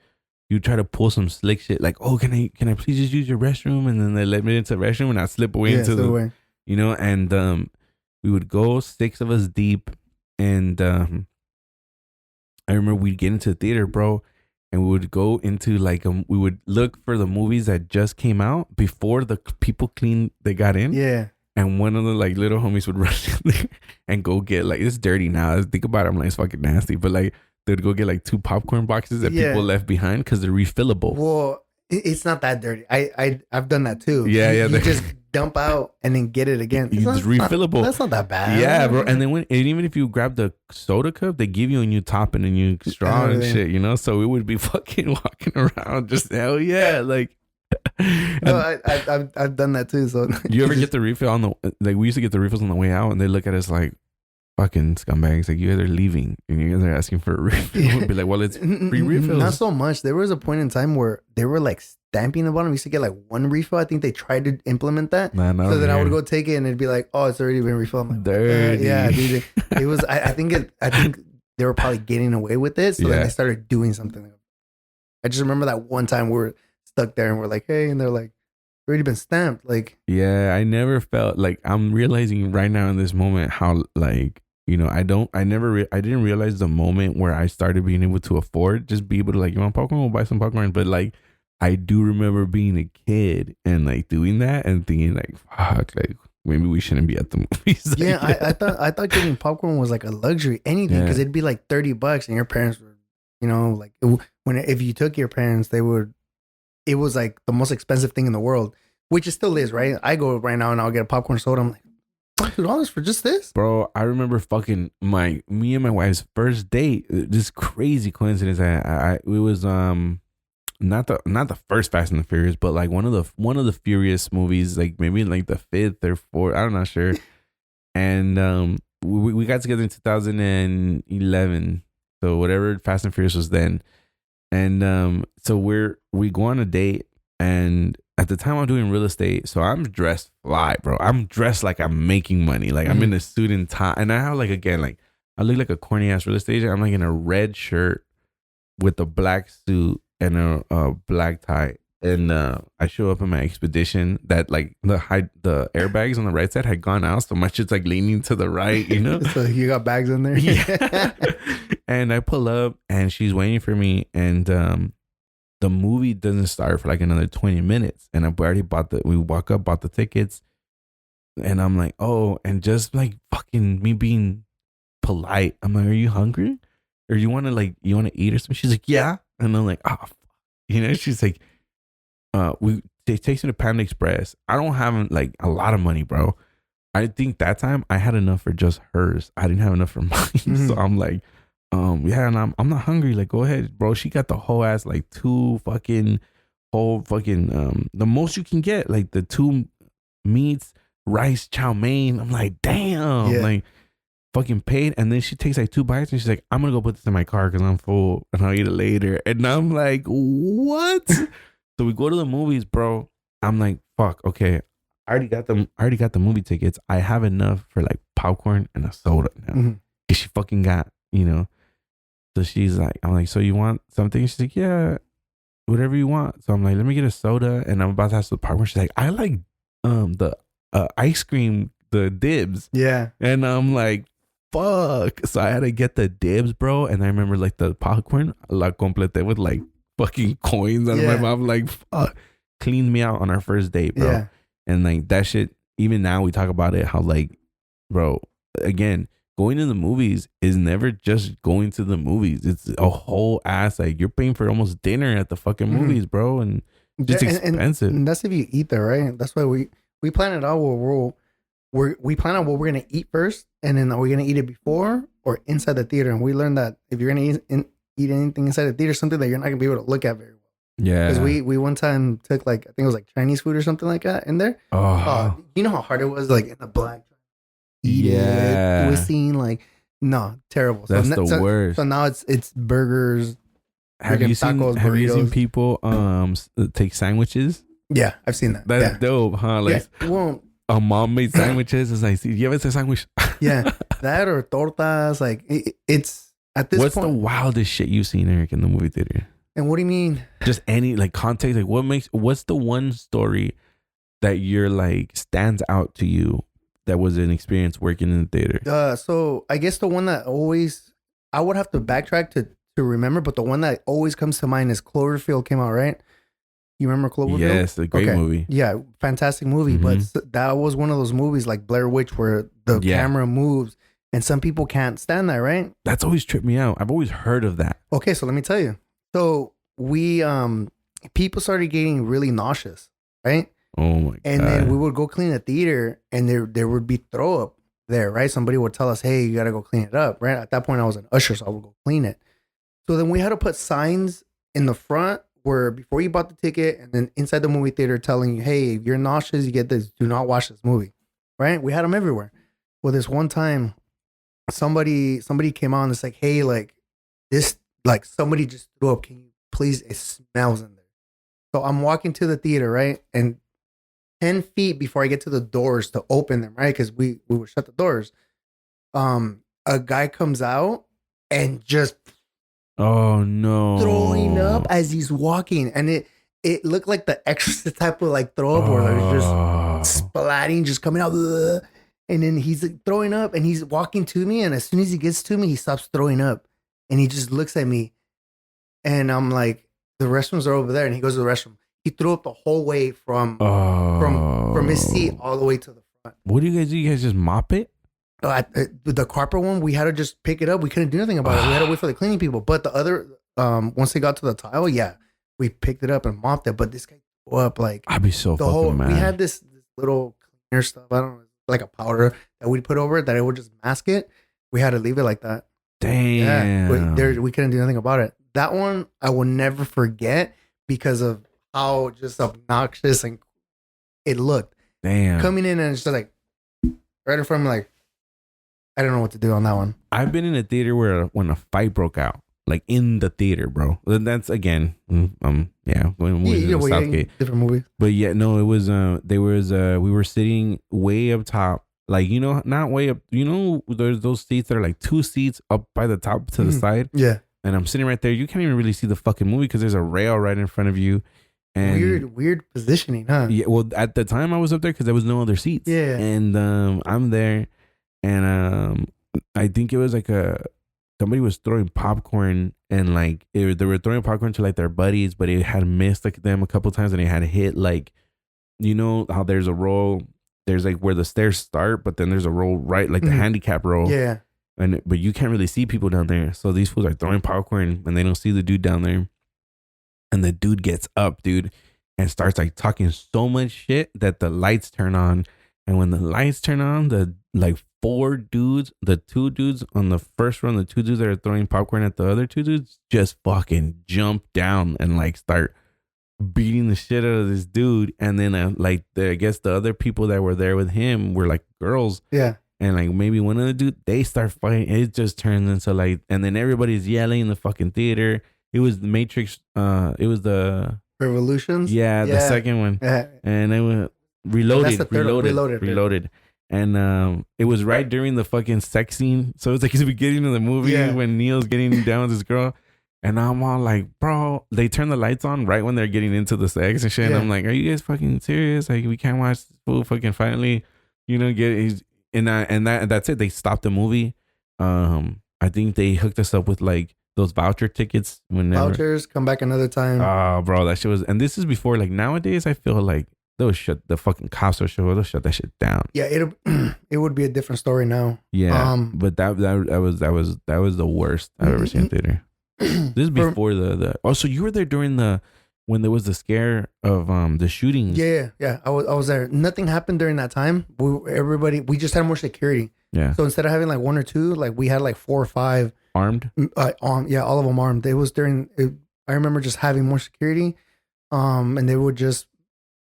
you try to pull some slick shit. Like, oh, can I please just use your restroom? And then they let me into the restroom and I slip away into the, and, we would go 6 of us deep, and I remember we'd get into the theater, bro, and we would go into like we would look for the movies that just came out before the people they got in. Yeah. And one of the like little homies would run in there and go get like, it's dirty now. I think about it, I'm like, it's fucking nasty, but like they'd go get like 2 popcorn boxes that people left behind because they're refillable. Well, it's not that dirty. I've done that too. Yeah, you just dump out and then get it again. It's refillable. That's not that bad. Yeah, bro. And then even if you grab the soda cup, they give you a new top and a new straw and shit, So it would be fucking walking around just hell yeah, like. No, I've done that too. So you ever get the refill on the like? We used to get the refills on the way out, and they look at us like, fucking scumbags, like you guys are leaving and you guys are asking for a refill. We'd be like, well, it's free refills. Not so much. There was a point in time where they were like stamping the bottom. We used to get like 1 refill. I think they tried to implement that. So then I would go take it and it'd be like, oh, it's already been refilled. I'm like, dirty. Yeah, dude. It was. I think they were probably getting away with it. So then they started doing something. I just remember that one time we were stuck there and we're like, hey, and they're like, already been stamped. Like, yeah, I never felt like, I'm realizing right now in this moment how like, I didn't realize the moment where I started being able to afford, just be able to like, you want popcorn? We'll buy some popcorn. But like, I do remember being a kid and like doing that and thinking like, fuck, like maybe we shouldn't be at the movies. Yeah, I thought getting popcorn was like a luxury, anything, because it'd be like $30 and your parents were, like if you took your parents, it was like the most expensive thing in the world, which it still is, right? I go right now and I'll get a popcorn soda. I'm like, $2 for just this, bro. I remember fucking me and my wife's first date. This crazy coincidence. It was not the first Fast and the Furious, but like one of the Furious movies, like maybe like the 5th or 4th. I'm not sure. And we got together in 2011. So whatever Fast and Furious was then. And so we go on a date, and at the time I'm doing real estate, so I'm dressed fly, bro. I'm dressed like I'm making money. Like I'm in a suit and tie, and I have like, again, like I look like a corny ass real estate agent. I'm like in a red shirt with a black suit and a black tie. And I show up in my Expedition that like the airbags on the right side had gone out, so my shit's like leaning to the right, So you got bags in there. Yeah. And I pull up and she's waiting for me, and the movie doesn't start for like another 20 minutes. And we walk up, bought the tickets, And I'm like, oh, and just like fucking me being polite. I'm like, are you hungry? Or you want to eat or something? She's like, yeah. And I'm like, oh, she's like, they takes me to Panda Express. I don't have like a lot of money, bro. I think that time I had enough for just hers. I didn't have enough for mine. Mm-hmm. So I'm like, yeah, and I'm not hungry. Like, go ahead, bro. She got the whole ass, like the most you can get, like the 2 meats, rice, chow mein. I'm like, damn, Yeah. like fucking paid. And then she takes like 2 bites and she's like, I'm gonna go put this in my car because I'm full and I'll eat it later. And I'm like, what? So we go to the movies, bro. I'm like, fuck, okay. I already got the movie tickets. I have enough for like popcorn and a soda now. Mm-hmm. Cause she fucking got, So she's like, I'm like, so you want something? She's like, yeah, whatever you want. So I'm like, let me get a soda. And I'm about to ask the popcorn. She's like, I like the ice cream, the dibs. Yeah. And I'm like, fuck. So I had to get the dibs, bro. And I remember like the popcorn, la completé with like fucking coins out of my mouth. Like, fuck. Cleaned me out on our first date, bro. Yeah. And like that shit, even now we talk about it, how like, bro, again, going to the movies is never just going to the movies. It's a whole ass, like you're paying for almost dinner at the fucking movies, bro. And just expensive. And that's if you eat there, right? That's why we plan it out where we plan out what we're gonna eat first, and then are we gonna eat it before or inside the theater? And we learned that if you're gonna eat anything inside the theater, something that you're not gonna be able to look at very well. Yeah. Because we one time took like, I think it was like Chinese food or something like that in there. Oh. You know how hard it was, like in the black. Yeah. It was seen like, no, terrible. That's the worst. So now it's burgers. Have you seen burritos. people take sandwiches? Yeah, I've seen that. That's dope, huh? Like a mom made sandwiches. It's like, you have a sandwich. Yeah, that or tortas. Like it's at this What's point. the wildest shit you've seen, Eric, in the movie theater? And what do you mean? Just any like context. Like what's the one story that you're like stands out to you that was an experience working in the theater? So I guess the one that always, I would have to backtrack to remember, but the one that always comes to mind is Cloverfield came out, right? You remember Cloverfield? Yes, a great movie. Yeah, fantastic movie. Mm-hmm. But that was one of those movies like Blair Witch where the camera moves and some people can't stand that, right? That's always tripped me out. I've always heard of that. Okay, so let me tell you. So we people started getting really nauseous, right? Oh my god. And then we would go clean the theater and there would be throw up there, right? Somebody would tell us, hey, you gotta go clean it up, right? At that point I was an usher, so I would go clean it. So then we had to put signs in the front where before you bought the ticket and then inside the movie theater telling you, hey, if you're nauseous, you get this. Do not watch this movie, right? We had them everywhere. Well, this one time, somebody came on and it's like, hey, like this, like somebody just threw up. Can you please? It smells in there. So I'm walking to the theater, right? And 10 feet before I get to the doors to open them, right? Because we would shut the doors. A guy comes out and just oh no, throwing up as he's walking, and it looked like the Exorcist type of like throw up, where there's just splatting, just coming out, and then he's like, throwing up, and he's walking to me, and as soon as he gets to me, he stops throwing up, and he just looks at me, and I'm like, the restrooms are over there, and he goes to the restroom. He threw up the whole way from his seat all the way to the front. What do you guys do? You guys just mop it? The carpet one, we had to just pick it up. We couldn't do anything about it. We had to wait for the cleaning people. But the other, once they got to the tile, yeah, we picked it up and mopped it. But this guy threw up like I'd be so fucking mad. We had this little cleaner stuff. I don't know, like a powder that we'd put over it that it would just mask it. We had to leave it like that. Damn. Yeah, we couldn't do anything about it. That one I will never forget because of how just obnoxious and it looked. Damn. Coming in and it's just like right in front of me, like, I don't know what to do on that one. I've been in a theater where when a fight broke out, like in the theater, bro. That's again, Southgate. Different movie. But yeah, no, it was we were sitting way up top, like not way up. There's those seats that are like 2 seats up by the top to the side. Yeah. And I'm sitting right there. You can't even really see the fucking movie because there's a rail right in front of you. And weird positioning, huh? Yeah. Well, at the time I was up there because there was no other seats. Yeah. And I'm there. And I think it was like somebody was throwing popcorn and like they were throwing popcorn to like their buddies, but it had missed like them a couple times and it had hit like, how there's a roll there's like where the stairs start, but then there's a row right, like the handicap row. Yeah. But you can't really see people down there. So these fools are throwing popcorn and they don't see the dude down there. And the dude gets up, dude, and starts like talking so much shit that the lights turn on. And when the lights turn on, the like 4 dudes, the 2 dudes on the first run, the 2 dudes that are throwing popcorn at the other 2 dudes just fucking jump down and like start beating the shit out of this dude. And then I guess the other people that were there with him were like girls. Yeah. And like maybe one of the dudes, they start fighting. It just turns into like, and then everybody's yelling in the fucking theater. It was the Matrix. It was the Revolutions. Yeah, the second one. And it was Reloaded. And it was right during the fucking sex scene. So it's like the beginning of the movie when Neil's getting down with this girl. And I'm all like, bro, they turn the lights on right when they're getting into the sex and shit. And I'm like, are you guys fucking serious? Like, we can't watch this fool fucking finally, get that's it. They stopped the movie. I think they hooked us up with like those voucher tickets vouchers come back another time. Oh, bro, that shit was, and this is before, like, nowadays I feel like they'll shut the fucking cops will shut that shit down. Yeah, it would be a different story now. Yeah, but that was the worst I've ever seen in theater. This is before the so you were there during when there was the scare of the shootings. Yeah. I was there. Nothing happened during that time. We just had more security. Yeah. So instead of having like 1 or 2, like we had like 4 or 5 armed. Yeah, all of them armed. It was I remember just having more security, and they would just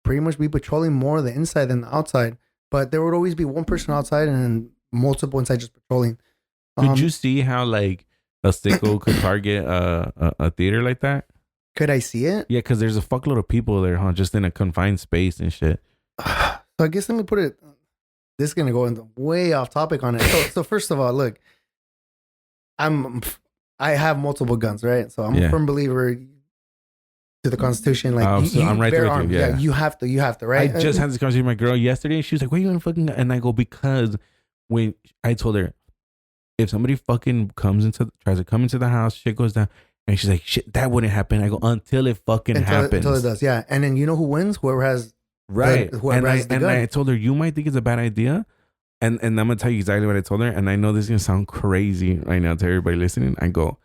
pretty much be patrolling more the inside than the outside. But there would always be one person outside and then multiple inside just patrolling. Could you see how like a sicko could target a theater like that? Could I see it? Yeah, because there's a fuckload of people there, huh? Just in a confined space and shit. So I guess let me put it. This is gonna go into way off topic on it. So first of all, look, I have multiple guns, right? So I'm a firm believer to the Constitution. Like, so I'm right there with you. Yeah, you have to, right? I just had this conversation with my girl yesterday. She was like, "Why are you gonna fucking?" And I go, "Because when I told her, if somebody fucking tries to come into the house, shit goes down." And she's like, "Shit, that wouldn't happen." I go, "Until it fucking happens." Until it does, yeah. And then you know who wins? Whoever has whoever has the gun. I told her, you might think it's a bad idea. And I'm going to tell you exactly what I told her. And I know this is going to sound crazy right now to everybody listening. I go,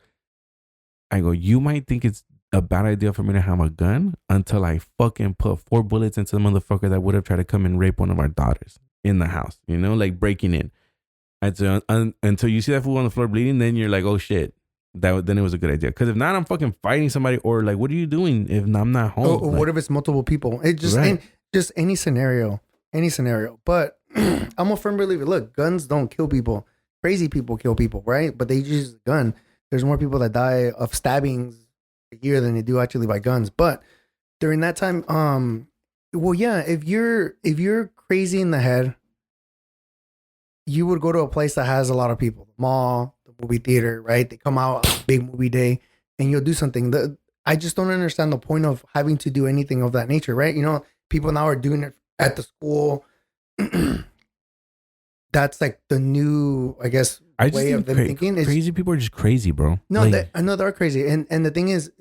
you might think it's a bad idea for me to have a gun until I fucking put 4 bullets into the motherfucker that would have tried to come and rape one of our daughters in the house, like breaking in. Until you see that fool on the floor bleeding, then you're like, oh shit. Then it was a good idea. Because if not, I'm fucking fighting somebody, or like, what are you doing if I'm not home? Or what if it's multiple people? It just ain't just any scenario. But I'm a firm believer. Look, guns don't kill people. Crazy people kill people, right? But they use a gun. There's more people that die of stabbings a year than they do actually by guns. But during that time, well, yeah, if you're crazy in the head, you would go to a place that has a lot of people, the mall, the movie theater, right? They come out on a big movie day and you'll do something. I just don't understand the point of having to do anything of that nature, right? People now are doing it at the school. That's like the new, I guess, way of them thinking. Crazy people are just crazy, bro. No, I know they're crazy. And the thing is,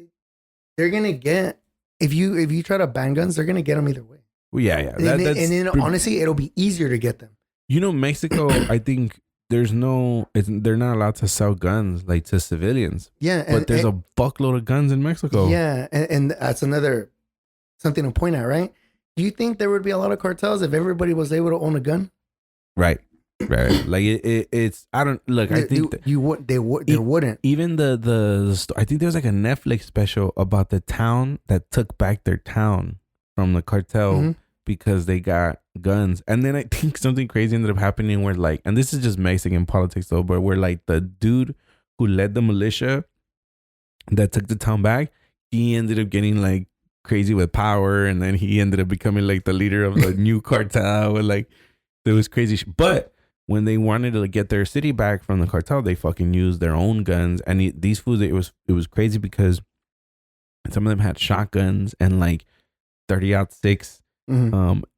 they're going to get, if you try to ban guns, they're going to get them either way. Well, yeah. And then honestly, it'll be easier to get them. Mexico, I think they're not allowed to sell guns like to civilians. Yeah. But there's a buckload of guns in Mexico. Yeah. And that's something to point out, right? Do you think there would be a lot of cartels if everybody was able to own a gun? Right. Like it's, I don't look. I think there wouldn't. Even the I think there was like a Netflix special about the town that took back their town from the cartel because they got guns. And then I think something crazy ended up happening where like, and this is just Mexican politics though, but where like the dude who led the militia that took the town back, he ended up getting like crazy with power, and then he ended up becoming like the leader of the new cartel. And like there was crazy but when they wanted to get their city back from the cartel, they fucking used their own guns. And these fools, it was crazy because some of them had shotguns and like 30-06.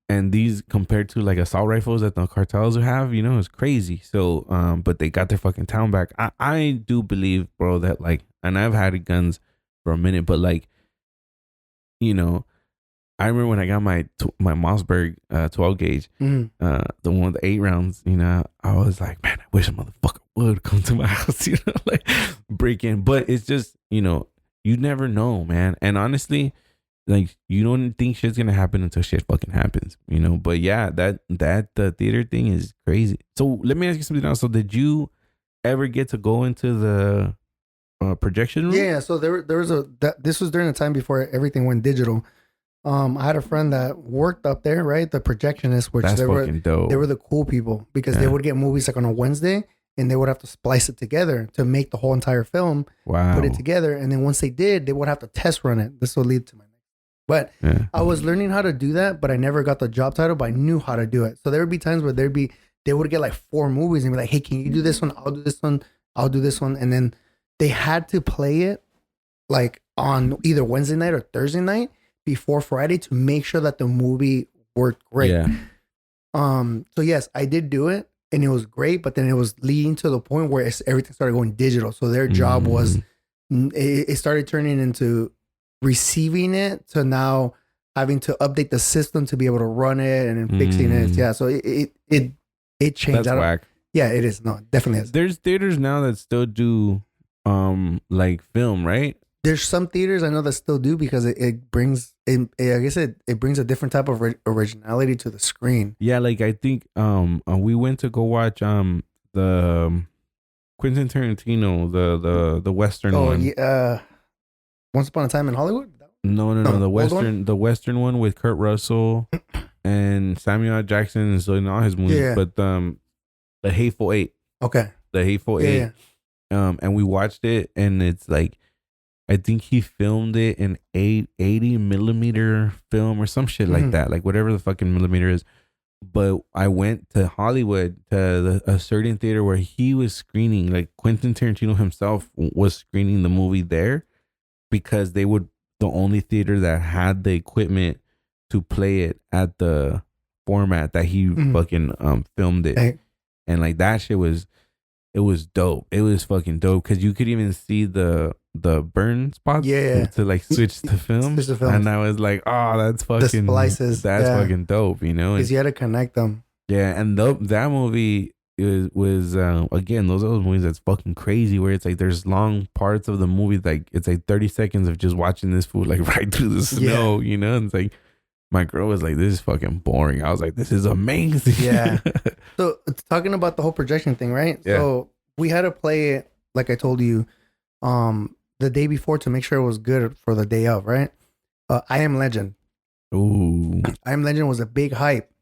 And these compared to like assault rifles that the cartels would have, it's crazy. So, but they got their fucking town back. I do believe, bro, that like, and I've had guns for a minute, but like, I remember when I got my Mossberg 12 gauge, the one with the 8 rounds. You know, I was like, man, I wish a motherfucker would come to my house. You know, like break in. But it's just, you know, you never know, man. And honestly, like you don't think shit's gonna happen until shit fucking happens. You know. But yeah, that the theater thing is crazy. So let me ask you something else. So did you ever get to go into the projection room? Yeah, so there was this was during the time before everything went digital. I had a friend that worked up there, right? The projectionist, which That's fucking dope. They were the cool people because they would get movies like on a Wednesday and they would have to splice it together to make the whole entire film. Wow. Put it together, and then once they did, they would have to test run it. This will lead to my next. But I was learning how to do that, but I never got the job title, but I knew how to do it. So there would be times where they would get like 4 movies and be like, hey, can you do this one? I'll do this one. I'll do this one. And then they had to play it like on either Wednesday night or Thursday night before Friday to make sure that the movie worked great. Yeah. So yes, I did do it and it was great, but then it was leading to the point where everything started going digital. So their job was, it started turning into receiving it to now having to update the system to be able to run it and then fixing it. Yeah. So it changed. That's whack. Yeah, it is. No, it definitely is. There's theaters now that still do like film, right? There's some theaters I know that still do because it brings I guess it brings a different type of originality to the screen. Yeah, like I think we went to go watch the Quentin Tarantino, the Western one. Yeah, Once Upon a Time in Hollywood? No, the Western one with Kurt Russell and Samuel L. Jackson and so in all his movies. Yeah. But the Hateful Eight. Okay. The Hateful Eight. Yeah. And we watched it and it's like I think he filmed it in 80 millimeter film or some shit like that. Like whatever the fucking millimeter is. But I went to Hollywood to a certain theater where he was screening, like Quentin Tarantino himself was screening the movie there because the only theater that had the equipment to play it at the format that he fucking filmed it. Hey. And like that shit was dope. It was fucking dope because you could even see the burn spots to like switch to film. And I was like, oh, that's fucking the splices. That's fucking dope, you know? Because you had to connect them. Yeah, and that movie was again, those are those movies that's fucking crazy where it's like there's long parts of the movie, like it's like 30 seconds of just watching this fool like right through the snow, you know? And it's like my girl was like, this is fucking boring. I was like, this is amazing. Yeah. So talking about the whole projection thing, right? Yeah. So we had to play it, like I told you, the day before to make sure it was good for the day of, right? I Am Legend. Ooh. I Am Legend was a big hype.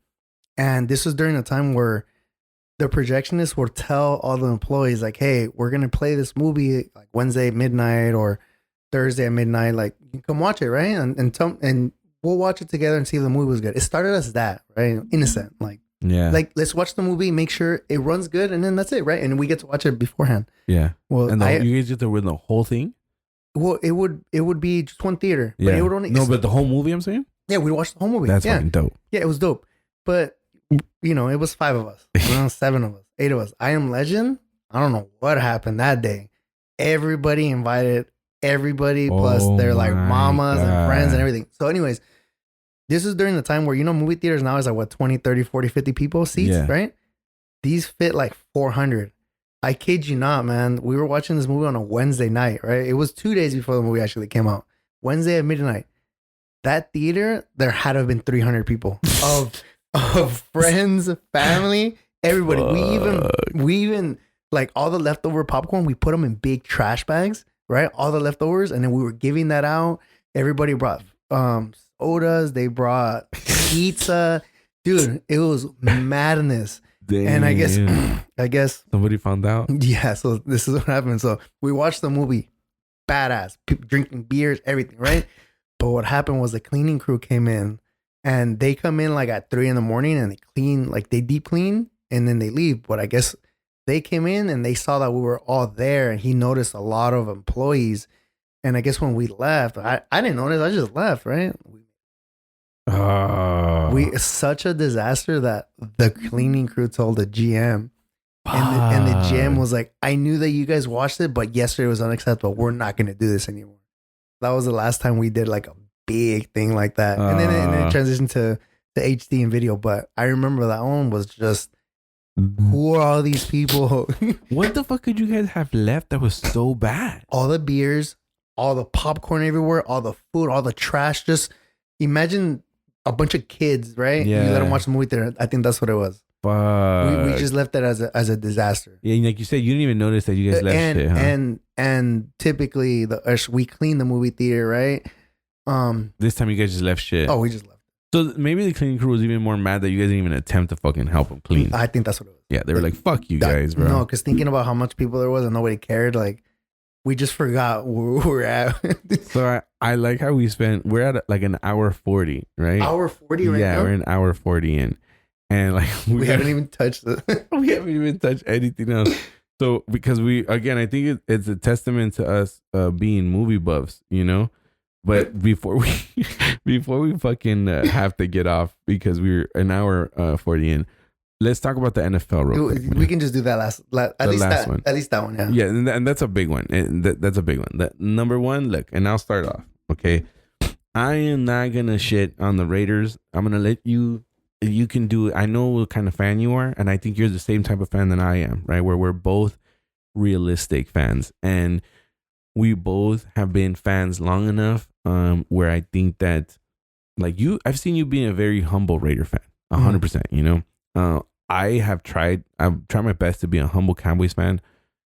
And this was during a time where the projectionists would tell all the employees, like, hey, we're going to play this movie like Wednesday at midnight or Thursday at midnight. Like, you can come watch it, right? And we'll watch it together and see if the movie was good. It started as that, right? Innocent. Like, let's watch the movie, make sure it runs good, and then that's it, right? And we get to watch it beforehand. Yeah. Well, and you guys get to win the whole thing? Well, it would be just one theater. But it would only but the whole movie, I'm saying? Yeah, we watched the whole movie. That's fucking dope. Yeah, it was dope. But you know, it was 5 of us, 7 of us, 8 of us. I Am Legend. I don't know what happened that day. Everybody invited everybody plus their like mamas and friends and everything. So anyways, this is during the time where, you know, movie theaters now is like what, 20, 30, 40, 50 people seats, right? These fit like 400. I kid you not, man. We were watching this movie on a Wednesday night, right? It was 2 days before the movie actually came out. Wednesday at midnight. That theater, there had to have been 300 people of friends, family, everybody. We even like all the leftover popcorn, we put them in big trash bags, right? All the leftovers, and then we were giving that out. Everybody brought sodas, they brought pizza. Dude, it was madness. Damn. And I guess somebody found out. Yeah, so this is what happened. So we watched the movie, badass, drinking beers, everything, right? But what happened was the cleaning crew came in, and they come in like at 3 a.m. and they clean, like they deep clean, and then they leave. But I guess they came in and they saw that we were all there, and he noticed a lot of employees. And I guess when we left, I didn't notice. I just left, right? It's such a disaster that the cleaning crew told the GM, and the GM was like, I knew that you guys watched it, but yesterday was unacceptable. We're not going to do this anymore. That was the last time we did like a big thing like that. And then it transitioned to HD and video. But I remember that one was just, who are all these people? What the fuck could you guys have left that was so bad? All the beers, all the popcorn everywhere, all the food, all the trash. Just imagine a bunch of kids, right? Yeah. You let them watch the movie theater. I think that's what it was. Fuck. We just left it as a disaster. Yeah, like you said, you didn't even notice that you guys left shit, huh? And typically we clean the movie theater, right? This time you guys just left shit. Oh, we just left. So maybe the cleaning crew was even more mad that you guys didn't even attempt to fucking help them clean. I think that's what it was. Yeah, they were like, "Fuck you guys, bro." No, because thinking about how much people there was and nobody cared, like we just forgot where we're at. So I like how we're at like an hour 40, right? Hour 40 right now? Yeah, we're an hour 40 in. And like we haven't even touched it. We haven't even touched anything else. So because I think it's a testament to us being movie buffs, you know. But before we fucking have to get off because we're an hour 40 in, let's talk about the NFL real quick. We can just do that last one. At least that one, yeah. Yeah, and that's a big one. That's a big one. That number one, look, and I'll start off. Okay, I am not gonna shit on the Raiders. I'm gonna let you. You can do it. I know what kind of fan you are, and I think you're the same type of fan that I am, right? Where we're both realistic fans, and we both have been fans long enough, where I think that, like I've seen you being a very humble Raider fan, 100%. You know, I've tried my best to be a humble Cowboys fan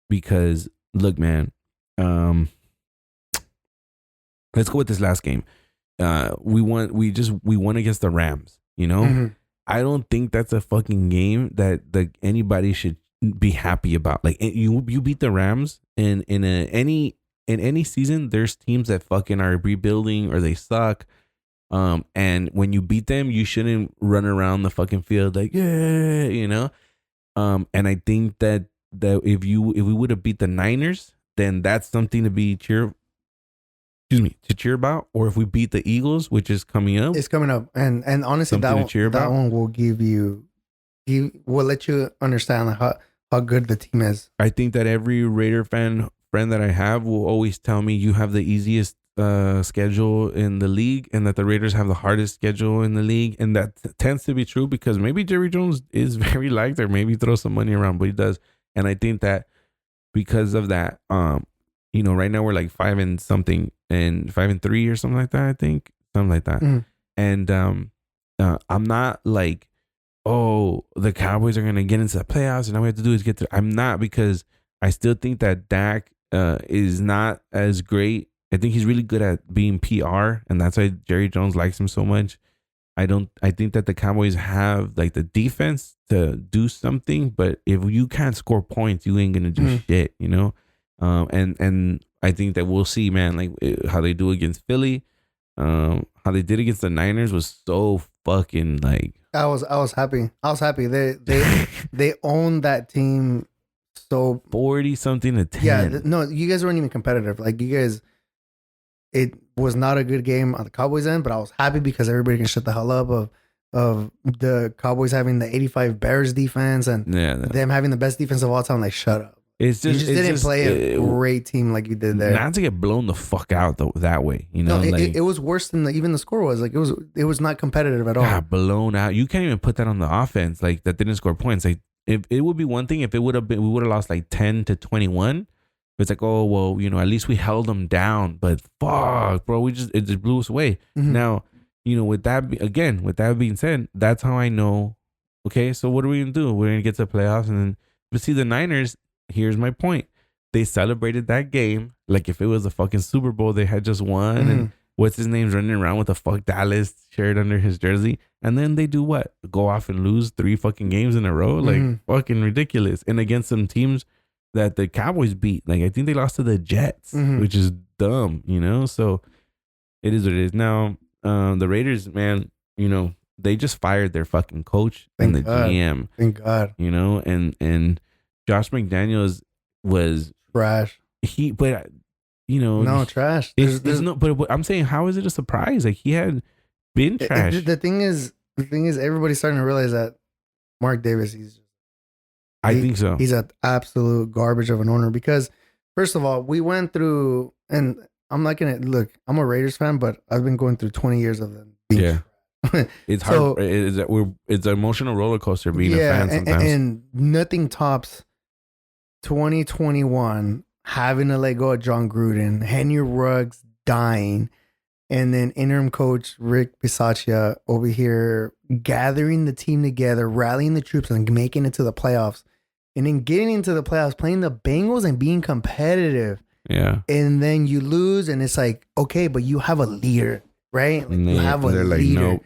because, look, man, let's go with this last game. We won against the Rams. You know, Mm-hmm. I don't think that's a fucking game that anybody should be happy about. Like you beat the Rams in any season. There's teams that fucking are rebuilding or they suck. And when you beat them, you shouldn't run around the fucking field like, yeah, you know. And I think that if we would have beat the Niners, then that's something to be cheer about. Or if we beat the Eagles, which is coming up, it's coming up, and honestly, that one will will let you understand how good the team is. I think that every Raider friend that I have will always tell me you have the easiest schedule in the league, and that the Raiders have the hardest schedule in the league, and that tends to be true because maybe Jerry Jones is very liked, or maybe throw some money around, but he does. And I think that because of that, you know, right now we're like 5 and something and 5 and 3 or something like that. I think something like that. Mm. And I'm not like, oh, the Cowboys are gonna get into the playoffs and all we have to do is get through. I'm not, because I still think that Dak is not as great. I think he's really good at being PR, and that's why Jerry Jones likes him so much. I think that the Cowboys have like the defense to do something, but if you can't score points, you ain't gonna do shit, you know. And I think that we'll see, man, like how they do against Philly, how they did against the Niners was so fucking like. I was happy. They owned that team. So 40 something to 10. Yeah, no, you guys weren't even competitive. Like you guys, it was not a good game on the Cowboys end, but I was happy because everybody can shut the hell up of the Cowboys having the 85 Bears defense and them having the best defense of all time. Like, shut up. You just didn't play a great team like you did there. Not to get blown the fuck out though that way, you know. No, it was worse than even the score was. Like it was not competitive at all. Yeah, blown out. You can't even put that on the offense. Like that didn't score points. Like if it would be one thing if it would have been, we would have lost like 10-21. It's like, oh well, you know, at least we held them down. But fuck, bro, it just blew us away. Mm-hmm. Now, you know, with that being said, that's how I know. Okay, so what are we gonna do? We're gonna get to the playoffs, and then but see the Niners. Here's my point. They celebrated that game like if it was a fucking Super Bowl they had just won. Mm-hmm. And what's his name's running around with a fuck Dallas shirt under his jersey. And then they do what? Go off and lose 3 fucking games in a row? Like fucking ridiculous. And against some teams that the Cowboys beat. Like I think they lost to the Jets, which is dumb, you know? So it is what it is. Now, the Raiders, man, you know, they just fired their fucking coach and the GM. Thank God. You know, and Josh McDaniels was trash. But you know, no trash. There's no. But I'm saying, how is it a surprise? Like he had been trash. The thing is, everybody's starting to realize that Mark Davis, I think so. He's an absolute garbage of an owner because, first of all, we went through, and I'm not gonna look. I'm a Raiders fan, but I've been going through 20 years of them. Yeah. It's hard. It's an emotional roller coaster being a fan sometimes. And nothing tops 2021 having to let go of John Gruden, Henry Ruggs dying, and then interim coach Rick Bisaccia over here gathering the team together, rallying the troops, and making it to the playoffs. And then getting into the playoffs, playing the Bengals and being competitive. Yeah. And then you lose, and it's like, okay, but you have a leader, right? Like, you have a leader. Like, nope.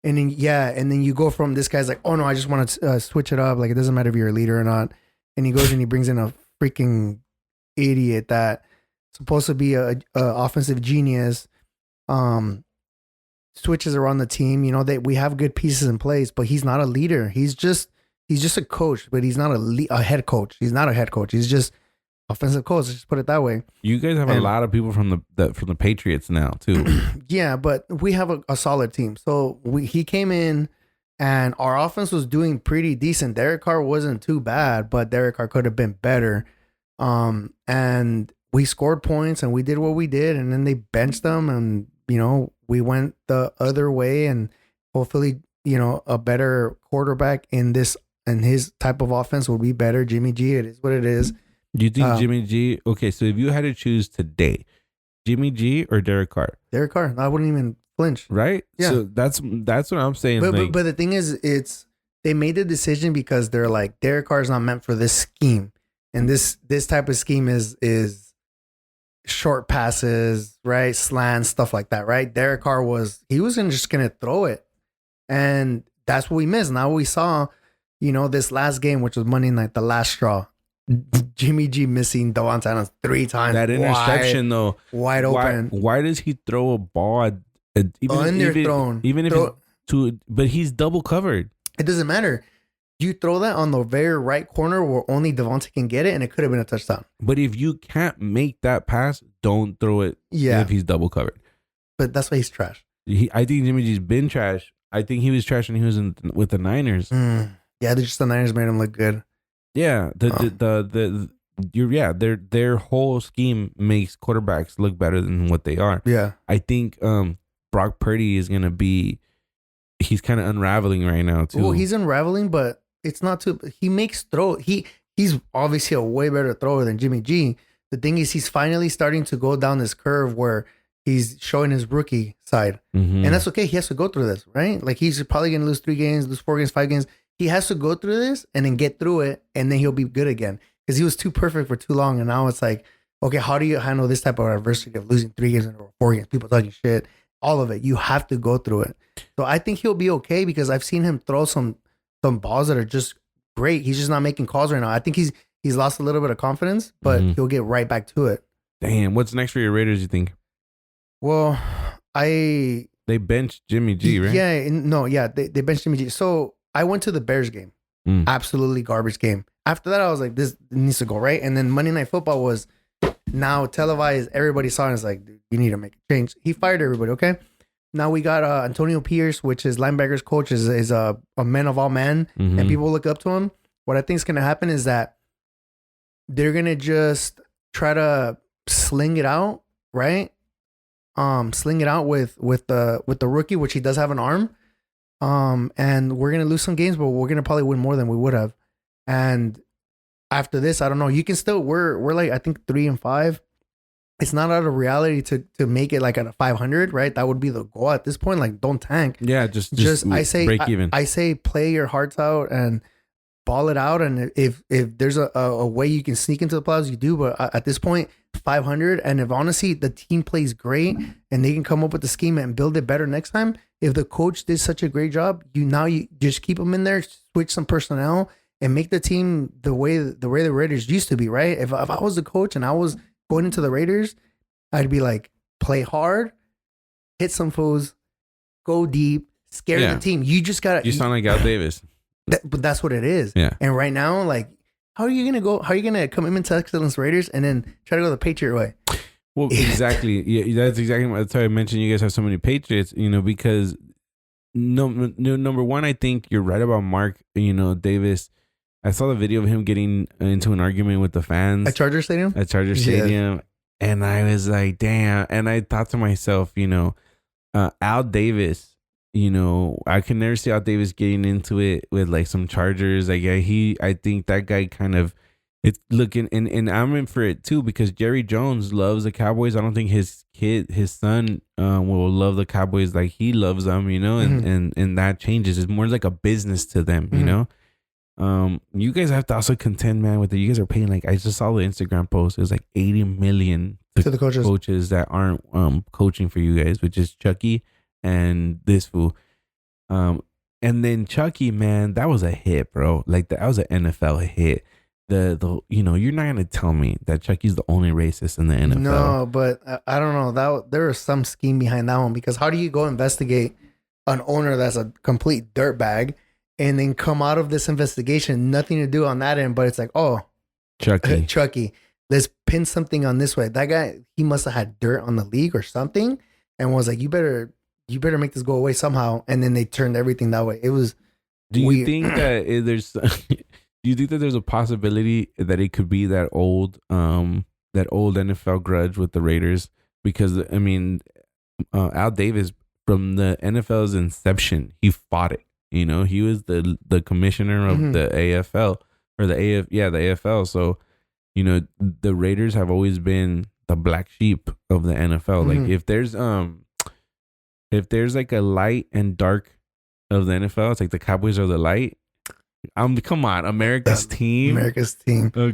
And then, and then you go from this guy's like, oh no, I just want to switch it up. Like, it doesn't matter if you're a leader or not. And he goes and he brings in a freaking idiot that supposed to be a offensive genius. Switches around the team. You know, we have good pieces in place, but he's not a leader. He's just a coach, but he's not a head coach. He's not a head coach. He's just offensive coach. Let's just put it that way. You guys have a lot of people from the Patriots now too. Yeah, but we have a solid team. So he came in, and our offense was doing pretty decent. Derek Carr wasn't too bad, but Derek Carr could have been better. And we scored points, and we did what we did, and then they benched them, and you know we went the other way, and hopefully a better quarterback in his type of offense will be better. Jimmy G, it is what it is. Do you think Jimmy G? Okay, so if you had to choose today, Jimmy G or Derek Carr? Derek Carr. I wouldn't even flinch. Right? Yeah. So that's what I'm saying. But the thing is, they made the decision because they're like, Derek Carr is not meant for this scheme, and this type of scheme is short passes, right? Slants, stuff like that, right? Derek Carr wasn't just gonna throw it, and that's what we missed. Now we saw, this last game, which was Monday night, the last straw. Jimmy G missing Devontae Adams 3 times. That interception wide open. Why does he throw a ball underthrown? Even if it's but he's double covered. It doesn't matter. You throw that on the very right corner where only Devontae can get it, and it could have been a touchdown. But if you can't make that pass, don't throw it. Yeah. If he's double covered. But that's why he's trash. I think Jimmy G's been trash. I think he was trash when he was with the Niners. Yeah, the Niners made him look good. Yeah, their whole scheme makes quarterbacks look better than what they are. Yeah, I think Brock Purdy is gonna be. He's kind of unraveling right now too. Well, he's unraveling, but it's not too. He makes throw. He's obviously a way better thrower than Jimmy G. The thing is, he's finally starting to go down this curve where he's showing his rookie side, and that's okay. He has to go through this, right? Like he's probably gonna lose 3 games, lose 4 games, 5 games. He has to go through this and then get through it, and then he'll be good again. Because he was too perfect for too long, and now it's like, okay, how do you handle this type of adversity of losing 3 games or 4 games, people talking shit, all of it? You have to go through it. So I think he'll be okay because I've seen him throw some balls that are just great. He's just not making calls right now. I think he's lost a little bit of confidence, but he'll get right back to it. Damn, what's next for your Raiders, you think? Well, they benched Jimmy G, right? Yeah, they benched Jimmy G. So I went to the Bears game. Absolutely garbage game. After that, I was like, this needs to go, right? And then Monday Night Football was now televised. Everybody saw it. It's like, dude, you need to make a change. He fired everybody, okay? Now we got Antonio Pierce, which is linebackers coach, is a man of all men, and people look up to him. What I think is going to happen is that they're going to just try to sling it out, right? Sling it out with the rookie, which he does have an arm. And we're gonna lose some games, but we're gonna probably win more than we would have. And after this, I don't know. You can still we're like I think 3-5. It's not out of reality to make it like at a 500, right? That would be the goal at this point. Like, don't tank. Yeah, just I say break even. I say play your hearts out and ball it out. And if there's a way you can sneak into the playoffs, you do. But at this point, 500. And if honestly the team plays great and they can come up with the scheme and build it better next time, if the coach did such a great job, you just keep them in there, switch some personnel, and make the team the way the Raiders used to be, right? If I was the coach and I was going into the Raiders, I'd be like, play hard, hit some fools, go deep, scare the team. You just gotta. You sound like Al Davis. But that's what it is. Yeah. And right now, like, how are you gonna come into Excellence Raiders and then try to go the Patriot way? Well, exactly. Yeah, that's exactly. That's why I mentioned you guys have so many Patriots. Because number one, I think you're right about Mark. Davis. I saw the video of him getting into an argument with the fans at Charger Stadium. And I was like, damn. And I thought to myself, Al Davis, I can never see Al Davis getting into it with like some Chargers. Like, yeah, I think that guy kind of, it's looking, and I'm in for it too because Jerry Jones loves the Cowboys. I don't think his son, will love the Cowboys like he loves them, and that changes. It's more like a business to them, You guys have to also contend, man, with it. You guys are paying, like, I just saw the Instagram post. It was like 80 million to the coaches that aren't coaching for you guys, which is Chucky and this fool. And then Chucky, man, that was a hit, bro. Like that was an NFL hit. You're not gonna tell me that Chucky's the only racist in the NFL. No, but I don't know that there was some scheme behind that one because how do you go investigate an owner that's a complete dirtbag and then come out of this investigation, nothing to do on that end, but it's like, oh, Chucky, let's pin something on this way. That guy, he must have had dirt on the league or something, and was like, you better make this go away somehow. And then they turned everything that way. It was. Do you think that there's? Do you think that there's a possibility that it could be that old NFL grudge with the Raiders? Because I mean, Al Davis from the NFL's inception, he fought it. He was the commissioner of the AFL or the AFL. So, the Raiders have always been the black sheep of the NFL. Like if there's like a light and dark of the NFL, it's like the Cowboys are the light. Come on, America's team.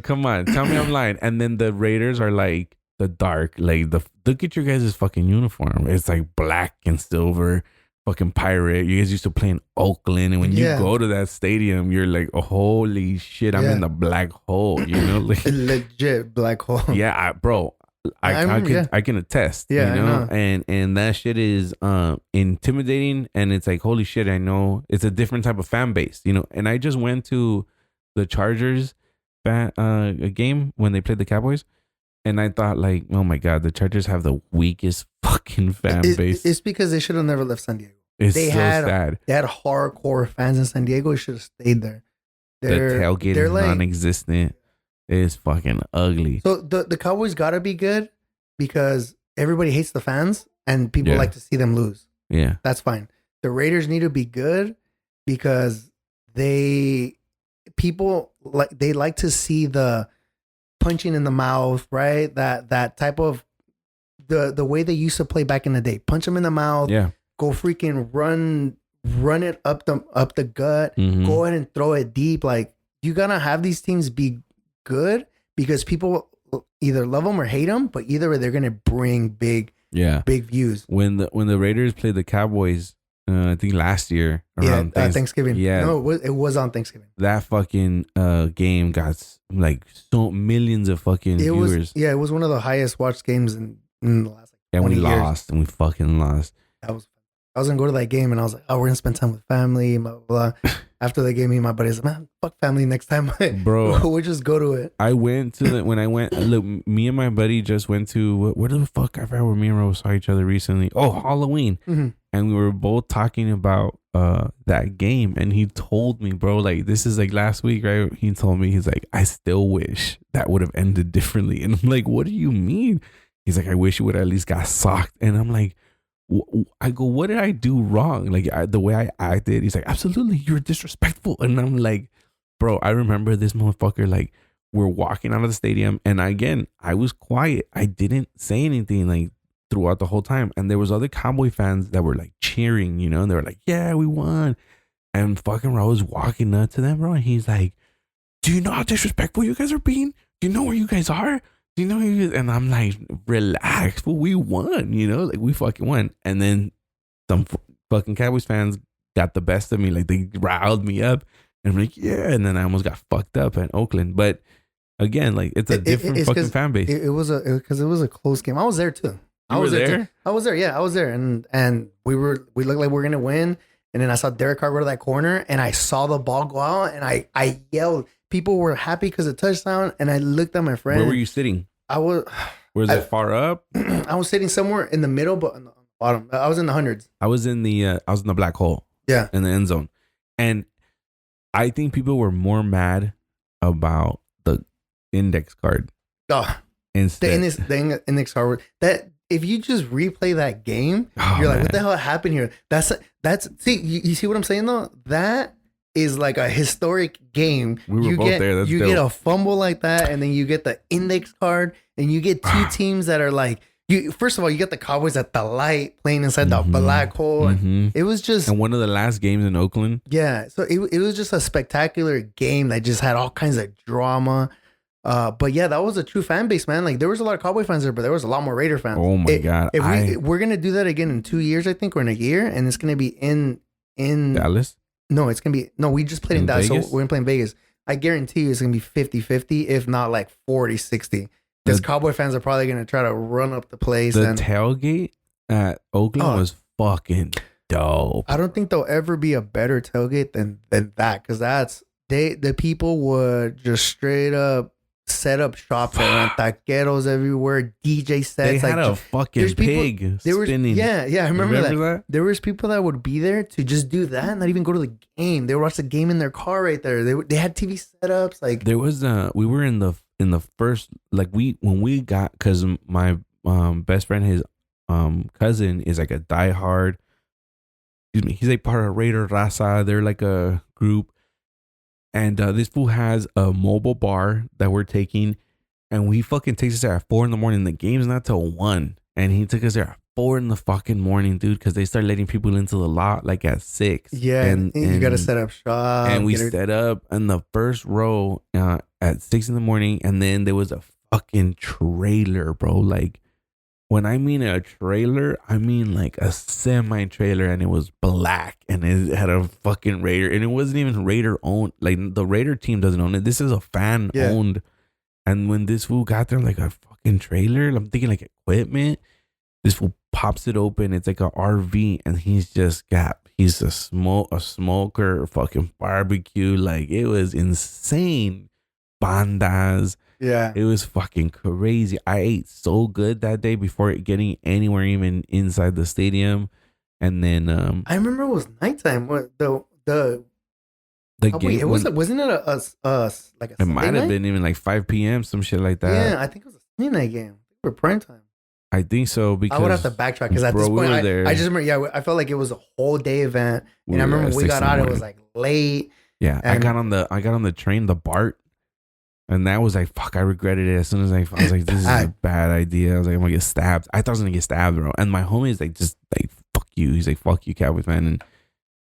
Come on, tell me I'm lying. And then the Raiders are like the dark, like look at your guys' fucking uniform. It's like black and silver, fucking pirate. You guys used to play in Oakland, and when you go to that stadium, you're like, oh, holy shit, I'm in the black hole. Like legit black hole. Yeah, bro. I can attest, and that shit is intimidating, and it's like, holy shit, I know it's a different type of fan base, and I just went to the Chargers a game when they played the Cowboys, and I thought like, oh my God, the Chargers have the weakest fucking fan base. It's because they should have never left San Diego. They had sad. They had hardcore fans in San Diego. They should have stayed there. The tailgate is like, non-existent. It's fucking ugly. So the Cowboys gotta be good because everybody hates the fans and people like to see them lose. Yeah, that's fine. The Raiders need to be good because people like to see the punching in the mouth, right? That type of the way they used to play back in the day. Punch them in the mouth. Yeah. Go freaking run it up the gut. Mm-hmm. Go ahead and throw it deep. Like you gotta have these teams be good because people either love them or hate them, but either way they're gonna bring big views. When the Raiders played the Cowboys, I think last year around Thanksgiving. Yeah, no, it was on Thanksgiving. That fucking game got like so millions of fucking viewers. It was one of the highest watched games in the last. And we lost, and we fucking lost. I was gonna go to that game, and I was like, "Oh, we're gonna spend time with family." Blah blah. Blah. After the game, me and my buddies, man, fuck family next time, bro. We'll just go to it. I went to when I went. Look, me and my buddy just went to where the fuck I forgot where me and Rose saw each other recently. Oh, Halloween, and we were both talking about that game, and he told me, bro, like this is like last week, right? He told me he's like, I still wish that would have ended differently, and I'm like, what do you mean? He's like, I wish you would have at least got socked, and I'm like. I go, what did I do wrong? Like the way I acted. He's like, absolutely, you're disrespectful. And I'm like, bro, I remember this motherfucker. Like we're walking out of the stadium, and I was quiet. I didn't say anything like throughout the whole time. And there was other Cowboy fans that were like cheering, and they were like, yeah, we won. And fucking Raul was walking up to them, bro. And he's like, do you know how disrespectful you guys are being? Do you know where you guys are? And I'm like, relax, but we won, like we fucking won. And then some fucking Cowboys fans got the best of me, like they riled me up, and I'm like, yeah. And then I almost got fucked up in Oakland. But again, like it's a different fucking fan base. It was a close game. I was there too. I was there. I was there. Yeah, I was there, and we looked like we were gonna win. And then I saw Derek Carr go to that corner, and I saw the ball go out, and I yelled. People were happy because of touchdown, and I looked at my friend. Where were you sitting? Was it far up? I was sitting somewhere in the middle, but on the bottom. I was in the hundreds. I was in the black hole. Yeah, in the end zone, and I think people were more mad about the index card. Oh, instead. The index card that if you just replay that game, Oh, you're like, man. what the hell happened here? That's see, you see what I'm saying though? That is like a historic game. We were you both get, there. That's you dope. get a fumble like that, and then you get the index card, and you get two teams that are like you. First of all, you get the Cowboys at the light playing inside the black hole. And it was just And one of the last games in Oakland. yeah. So it was just a spectacular game that just had all kinds of drama. But yeah, that was a true fan base, man. Like there was a lot of Cowboy fans there, but there was a lot more Raider fans. Oh my God. If we're gonna do that again in 2 years, I think, or in a year, and it's gonna be in Dallas? No, it's gonna be we just played in Dallas, Vegas? so we're gonna play in Vegas. I guarantee you it's gonna be 50-50, if not like 40-60. Because Cowboy fans are probably gonna try to run up the place. The tailgate at Oakland was fucking dope. I don't think there'll ever be a better tailgate than that, because the people would just straight up set up shops around taqueros everywhere, DJ sets. They had like, a fucking pig spinning. Yeah, I remember that. There was people that would be there to just do that, not even go to the game. They would watch the game in their car right there. They had TV setups. Like there was we were in the first, like when we got, because my best friend, his cousin is like a diehard. Excuse me, he's like part of Raider Raza. They're like a group. And this fool has a mobile bar that we're taking, and we fucking takes us there at 4 a.m. The game's not till 1, and he took us there at 4 in the fucking morning, dude, because they start letting people into the lot like at 6. Yeah, and you gotta set up shop. And we set up in the first row at 6 a.m, and then there was a fucking trailer, bro. Like, when I mean a trailer, I mean like a semi-trailer, and it was black, and it had a fucking Raider, and it wasn't even Raider owned. Like the Raider team doesn't own it. This is a fan owned. And when this fool got there, like a fucking trailer, I'm thinking like equipment. This fool pops it open. It's like a RV, and he's a smoker, fucking barbecue. Like it was insane. Bandas. Yeah. It was fucking crazy. I ate so good that day before getting anywhere even inside the stadium. And then I remember it was nighttime. What the game wasn't it a like a it might have been even like 5 p.m, some shit like that. Yeah, I think it was a Sunday night game for prime time. I think so, because I would have to backtrack, because at this point I just remember I felt like it was a whole day event. And I remember when we got out, it was like late. Yeah. I got on the train, the BART. And that was like, fuck, I regretted it as soon as I was like, this is a bad idea. I was like, I'm gonna get stabbed. I thought I was gonna get stabbed, bro. And my homie is like, just like, fuck you. He's like, fuck you, Cowboys fan.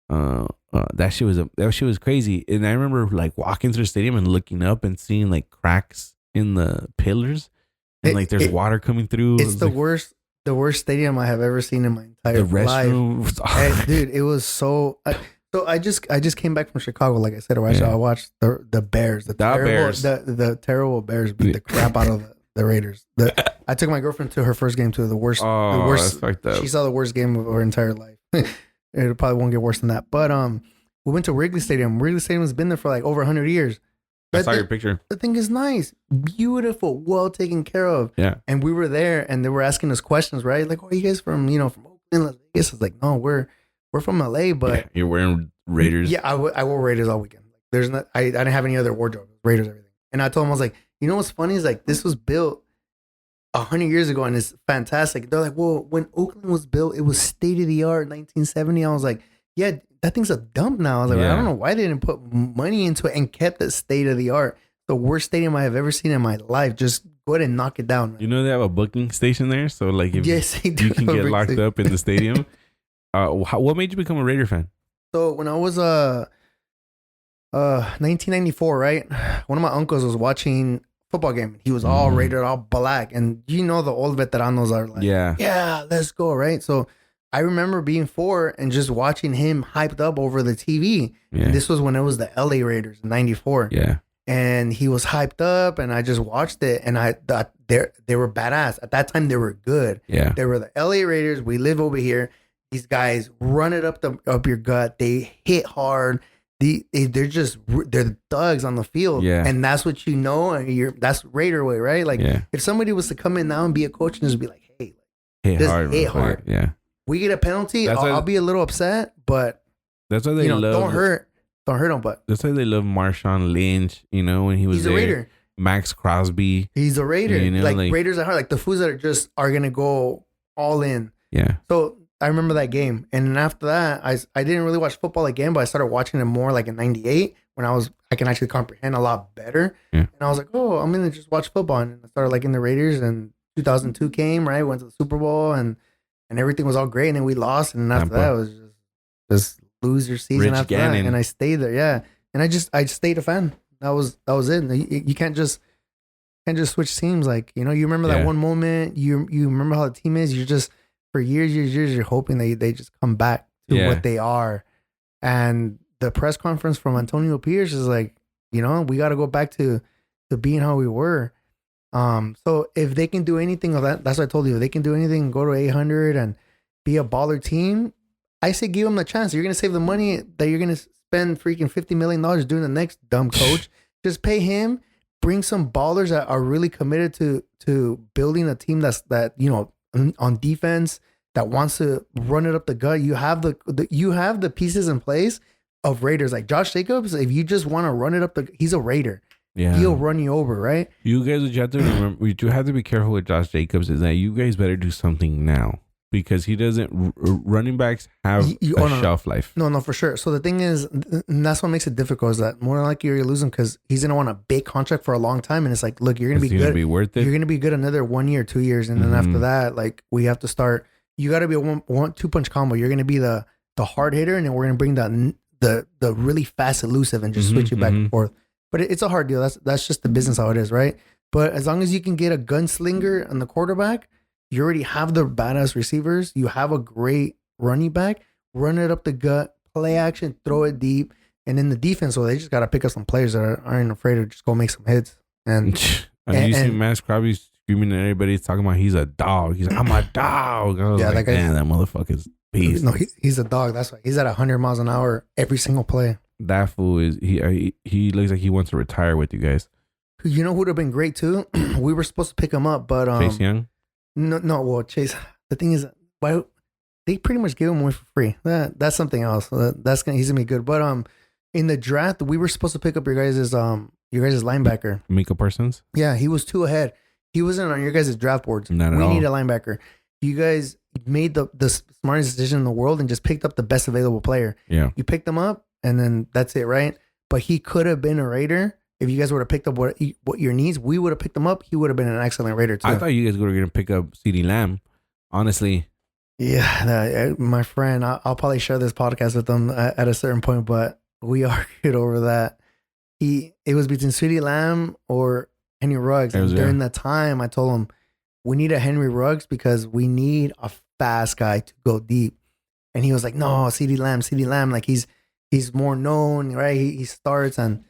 And that shit was crazy. And I remember like walking through the stadium and looking up and seeing like cracks in the pillars, and like there's water coming through. It's the worst stadium I have ever seen in my entire life. Dude, it was so. So I just came back from Chicago, like I said. I watched the Bears, the terrible Bears beat the crap out of the Raiders. I took my girlfriend to her first game, to the worst. She saw the worst game of her entire life. It probably won't get worse than that. But we went to Wrigley Stadium. Wrigley Stadium has been there for like over 100 years. I saw your picture. The thing is nice, beautiful, well taken care of. Yeah. And we were there, and they were asking us questions, right? Like, "Are you guys from Oakland, Las Vegas?" It's like, no, we're from LA, but you're wearing Raiders. Yeah, I wore Raiders all weekend. There's not, I didn't have any other wardrobe. Raiders, everything. And I told them, I was like, you know what's funny is like this was built 100 years ago, and it's fantastic. They're like, well, when Oakland was built, it was state of the art, 1970. I was like, yeah, that thing's a dump now. I was like, I don't know why they didn't put money into it and kept it state of the art. The worst stadium I have ever seen in my life. Just go ahead and knock it down. Man. You know they have a booking station there, so like if you can get locked up in the stadium. What made you become a Raider fan? So when I was 1994, right? One of my uncles was watching football game. He was all Raider, all black, and the old veteranos are like, yeah, let's go, right? So I remember being 4 and just watching him hyped up over the TV. Yeah. And this was when it was the LA Raiders in '94. Yeah. And he was hyped up, and I just watched it, and I thought they were badass. At that time, they were good. Yeah. They were the LA Raiders. We live over here. These guys run it up your gut. They hit hard. They're the thugs on the field. Yeah. And that's what and that's Raider way, right? Like if somebody was to come in now and be a coach and just be like, hey, hit hard. Yeah. We get a penalty, I'll be a little upset, but that's why they love. Don't hurt them. But that's why they love Marshawn Lynch. When he was he's a Raider. Max Crosby. He's a Raider. You know, like Raiders at heart. Like the fools that are gonna go all in. Yeah. So I remember that game, and then after that, I didn't really watch football again, but I started watching it more like in '98 when I can actually comprehend a lot better. Yeah. And I was like, oh, I'm gonna just watch football, and I started liking the Raiders. And 2002 came, right? Went to the Super Bowl, and everything was all great, and then we lost, and after that, it was just lose your season Rich after Gannon. that, and I stayed there, yeah, and I stayed a fan. That was it. You can't just switch teams, like, you know. You remember that one moment. You remember how the team is. You're just for years, you're hoping they just come back to what they are. And the press conference from Antonio Pierce is like, you know, we got to go back to being how we were. So if they can do anything of that, that's what I told you. If they can do anything, go to 800 and be a baller team, I say give them the chance. You're going to save the money that you're going to spend freaking $50 million doing the next dumb coach. Just pay him, bring some ballers that are really committed to building a team that, you know, on defense, that wants to run it up the gut. You have the pieces in place of Raiders. Like Josh Jacobs, if you just want to run it up he's a Raider. Yeah. He'll run you over, right? You guys, what you have to remember, you do have to be careful with Josh Jacobs, is that you guys better do something now, because he doesn't. Running backs have shelf life. No, for sure. So the thing is, and that's what makes it difficult, is that more likely you're losing because he's gonna want a big contract for a long time, and it's like, look, you're gonna be good. Gonna be worth it. You're gonna be good another 1 year, 2 years, and then after that, like, we have to start. You got to be a one two punch combo. You're gonna be the hard hitter, and then we're gonna bring the really fast elusive and just switch you back and forth. But it's a hard deal. That's just the business how it is, right? But as long as you can get a gunslinger on the quarterback, you already have the badass receivers. You have a great running back. Run it up the gut, play action, throw it deep. And in the defense, well, they just got to pick up some players that aren't afraid to just go make some hits. And you see Max Crosby screaming at everybody, talking about he's a dog. He's like, I'm a dog. I was like, man, that motherfucker's beast. No, he's a dog. That's why he's at 100 miles an hour every single play. That fool is he looks like he wants to retire with you guys. You know who would have been great too? We were supposed to pick him up, but Chase Young. No. Well, Chase. The thing is, why they pretty much gave him away for free. That's something else. He's gonna be good. But in the draft, we were supposed to pick up your guys' linebacker, Micah Parsons. Yeah, he was 2 ahead. He wasn't on your guys' draft boards. Not at all. We need a linebacker. You guys made the smartest decision in the world and just picked up the best available player. Yeah, you picked him up. And then that's it, right? But he could have been a Raider if you guys would have picked up what your needs. We would have picked him up. He would have been an excellent Raider too. I thought you guys were going to pick up CeeDee Lamb. Honestly, yeah, my friend. I'll probably share this podcast with him at a certain point, but we argued over that. It was between CeeDee Lamb or Henry Ruggs. And during that time, I told him we need a Henry Ruggs because we need a fast guy to go deep. And he was like, "No, CeeDee Lamb. Like he's more known, right? He starts, and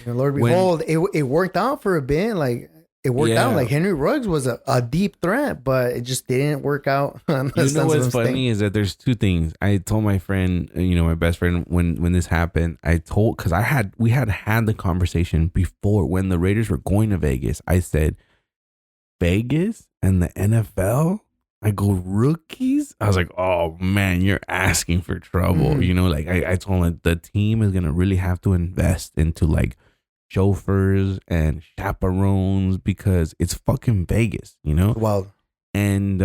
Lord behold, it worked out for a bit. Like it worked out. Like Henry Ruggs was a deep threat, but it just didn't work out. You know what's funny is that there's 2 things. I told my friend, my best friend, when this happened, because we had the conversation before when the Raiders were going to Vegas. I said, Vegas and the NFL. I go, rookies? I was like, oh, man, you're asking for trouble. Like I told him the team is going to really have to invest into like chauffeurs and chaperones because it's fucking Vegas, Wow. And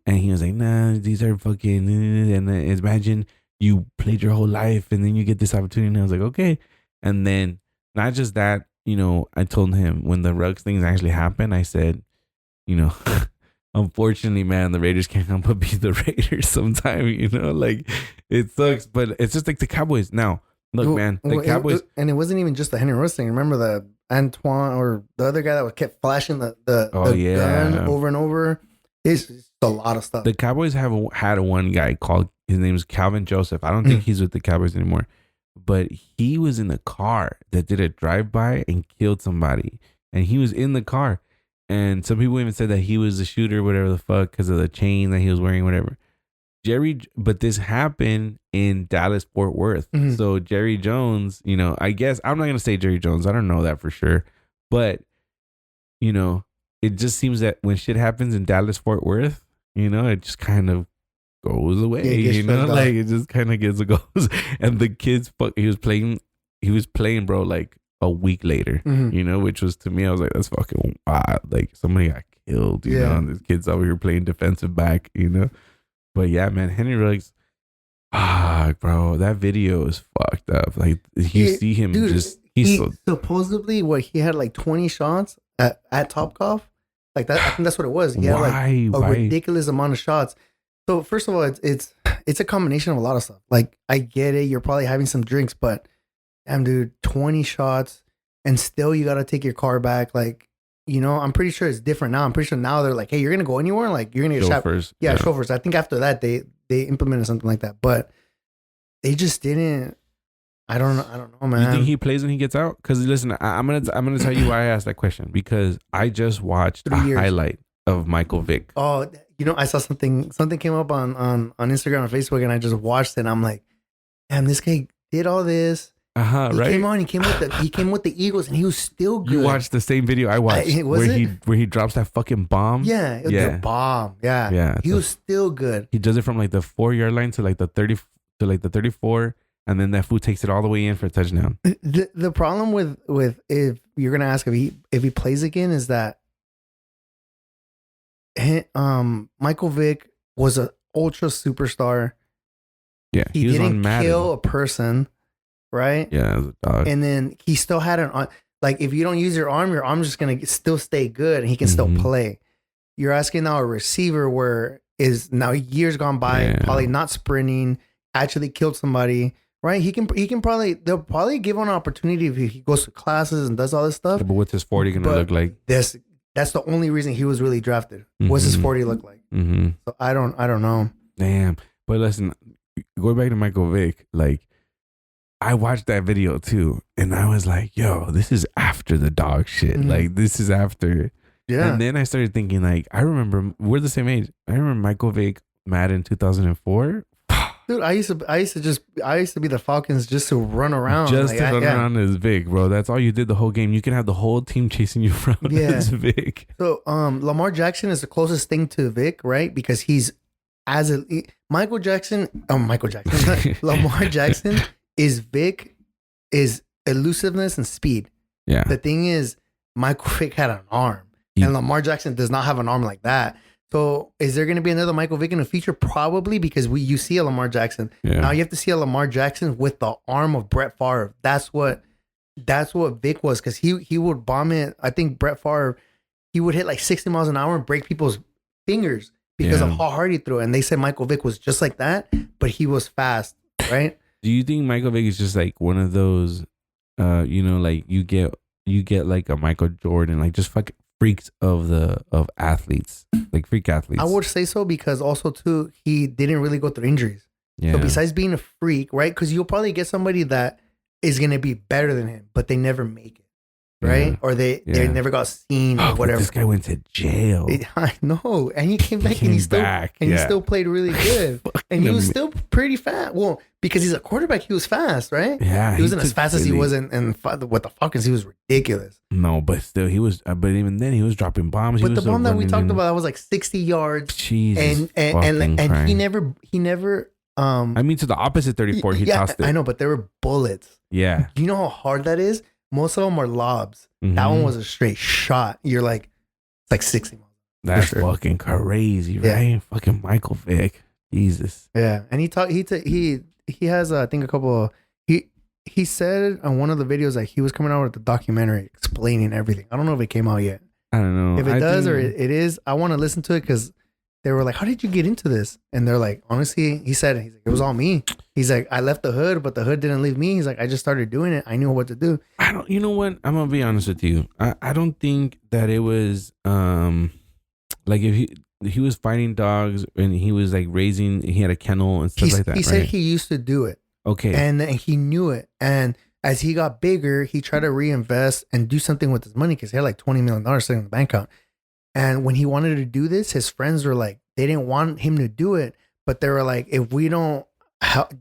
he was like, nah, these are fucking, and imagine you played your whole life and then you get this opportunity. And I was like, okay. And then not just that, I told him when the Ruggs things actually happened, I said, unfortunately, man, the Raiders can't help but be the Raiders sometime, like it sucks, but it's just like the Cowboys. Now, look, man, the Cowboys. And it wasn't even just the Henry Ruggs thing. Remember the Antoine or the other guy that kept flashing the gun over and over? It's a lot of stuff. The Cowboys have had one guy called, his name is Calvin Joseph. I don't think he's with the Cowboys anymore, but he was in the car that did a drive-by and killed somebody. And he was in the car. And some people even said that he was the shooter, whatever the fuck, because of the chain that he was wearing, whatever. But this happened in Dallas, Fort Worth. So Jerry Jones, I guess, I'm not going to say Jerry Jones. I don't know that for sure. But, it just seems that when shit happens in Dallas, Fort Worth, it just kind of goes away, like it just kind of goes. And the kids, he was playing, bro, like a week later, you know, which was to me, I was like, that's fucking wild. Like somebody got killed, you know, and this kid's over here playing defensive back, you know. But yeah, man, Henry Ruggs, bro, that video is fucked up. Like you see him just, he supposedly he had like 20 shots at Topgolf. Like that, I think that's what it was. He had like a ridiculous amount of shots. So first of all, it's a combination of a lot of stuff. Like I get it, you're probably having some drinks, but damn, dude, 20 shots and still you got to take your car back. Like, you know, I'm pretty sure it's different now. I'm pretty sure now they're like, hey, you're gonna go anywhere, like you're gonna get chauffeurs. Yeah, chauffeurs. I think after that they implemented something like that, but they just didn't. I don't know, man. You think he plays when he gets out? Because listen, I'm gonna tell you why I asked that question, because I just watched a highlight of Michael Vick. Oh, you know, I saw something came up on Instagram or Facebook, and I just watched it. And I'm like, damn, this guy did all this. Right. He came with the Eagles, and he was still good. You watched the same video I watched, where he drops that fucking bomb. Yeah, it was the bomb. Yeah. He was still good. He does it from like the 4-yard line to like the 30 to like the 34. And then that fool takes it all the way in for a touchdown. The problem with if you're gonna ask if he plays again is that Michael Vick was an ultra superstar. Yeah, he didn't kill a person, right? Yeah, as a dog. And then he still had an like if you don't use your arm's just gonna still stay good, and he can still play. You're asking now a receiver where is now years gone by, probably not sprinting, actually killed somebody. Right, they'll probably give him an opportunity if he goes to classes and does all this stuff. Yeah, but what's his 40 gonna look like? That's the only reason he was really drafted. What's his 40 look like? So I don't know. Damn. But listen, going back to Michael Vick, like I watched that video too, and I was like, yo, this is after the dog shit. Like this is after. Yeah. And then I started thinking, like, I remember we're the same age. I remember Michael Vick Madden 2004. Dude, I used to be the Falcons just to run around. Around as Vic, bro. That's all you did the whole game. You can have the whole team chasing you around as Vic. So, Lamar Jackson is the closest thing to Vic, right? Because he's Lamar Jackson is Vic is elusiveness and speed. Yeah. The thing is, Michael Vick had an arm, and Lamar Jackson does not have an arm like that. So is there going to be another Michael Vick in the future? Probably, because you see a Lamar Jackson. Yeah. Now you have to see a Lamar Jackson with the arm of Brett Favre. That's what Vick was, because he would bomb it. I think Brett Favre, he would hit like 60 miles an hour and break people's fingers because of how hard he threw it. And they said Michael Vick was just like that, but he was fast, right? Do you think Michael Vick is just like one of those, you know, like you get like a Michael Jordan, like just fucking freaks of athletes, like freak athletes? I would say so, because also too, he didn't really go through injuries. Yeah. So besides being a freak, right? Because you'll probably get somebody that is going to be better than him, but they never make it, right? Or they never got seen or whatever. This guy went to jail. I know, and he came back, and he still played really good, and he was still pretty fast. Well, because he's a quarterback, he was fast, right? Yeah, he wasn't as fast as he was in with the Falcons. He was ridiculous. No, but still, he was. But even then, he was dropping bombs. But the bomb that we talked about, that was like 60 yards. Jesus, and he never. I mean, to the opposite 34, he tossed it. I know, but there were bullets. Yeah. Do you know how hard that is? Most of them are lobs. That one was a straight shot. You're like, it's like 60 miles. That's fucking crazy, right? Yeah. Fucking Michael Vick. Jesus. Yeah. And he has, I think, a couple. He said on one of the videos that he was coming out with the documentary explaining everything. I don't know if it came out yet. I don't know. If it does or it is, I want to listen to it, because they were like, how did you get into this? And they're like, honestly, he's like, it was all me. He's like, I left the hood, but the hood didn't leave me. He's like, I just started doing it. I knew what to do. You know what? I'm going to be honest with you. I don't think that it was, like if he was fighting dogs and he was like he had a kennel and stuff like that. He said he used to do it. Okay. And he knew it. And as he got bigger, he tried to reinvest and do something with his money, because he had like $20 million sitting in the bank account. And when he wanted to do this, his friends were like, they didn't want him to do it, but they were like, if we don't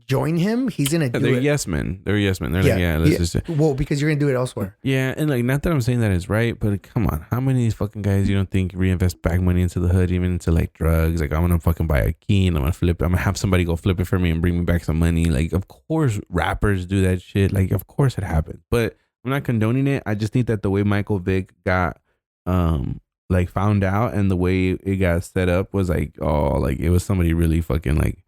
join him, he's gonna do it. They're yes men. They're like, let's just. Well, because you're gonna do it elsewhere. Yeah, and like, not that I'm saying that is right, but come on, how many of these fucking guys you don't think reinvest back money into the hood, even into like drugs? Like, I'm gonna fucking buy a key and I'm gonna flip it. I'm gonna have somebody go flip it for me and bring me back some money. Like, of course, rappers do that shit. Like, of course it happens, but I'm not condoning it. I just think that the way Michael Vick got like found out and the way it got set up was like, oh, like it was somebody really fucking like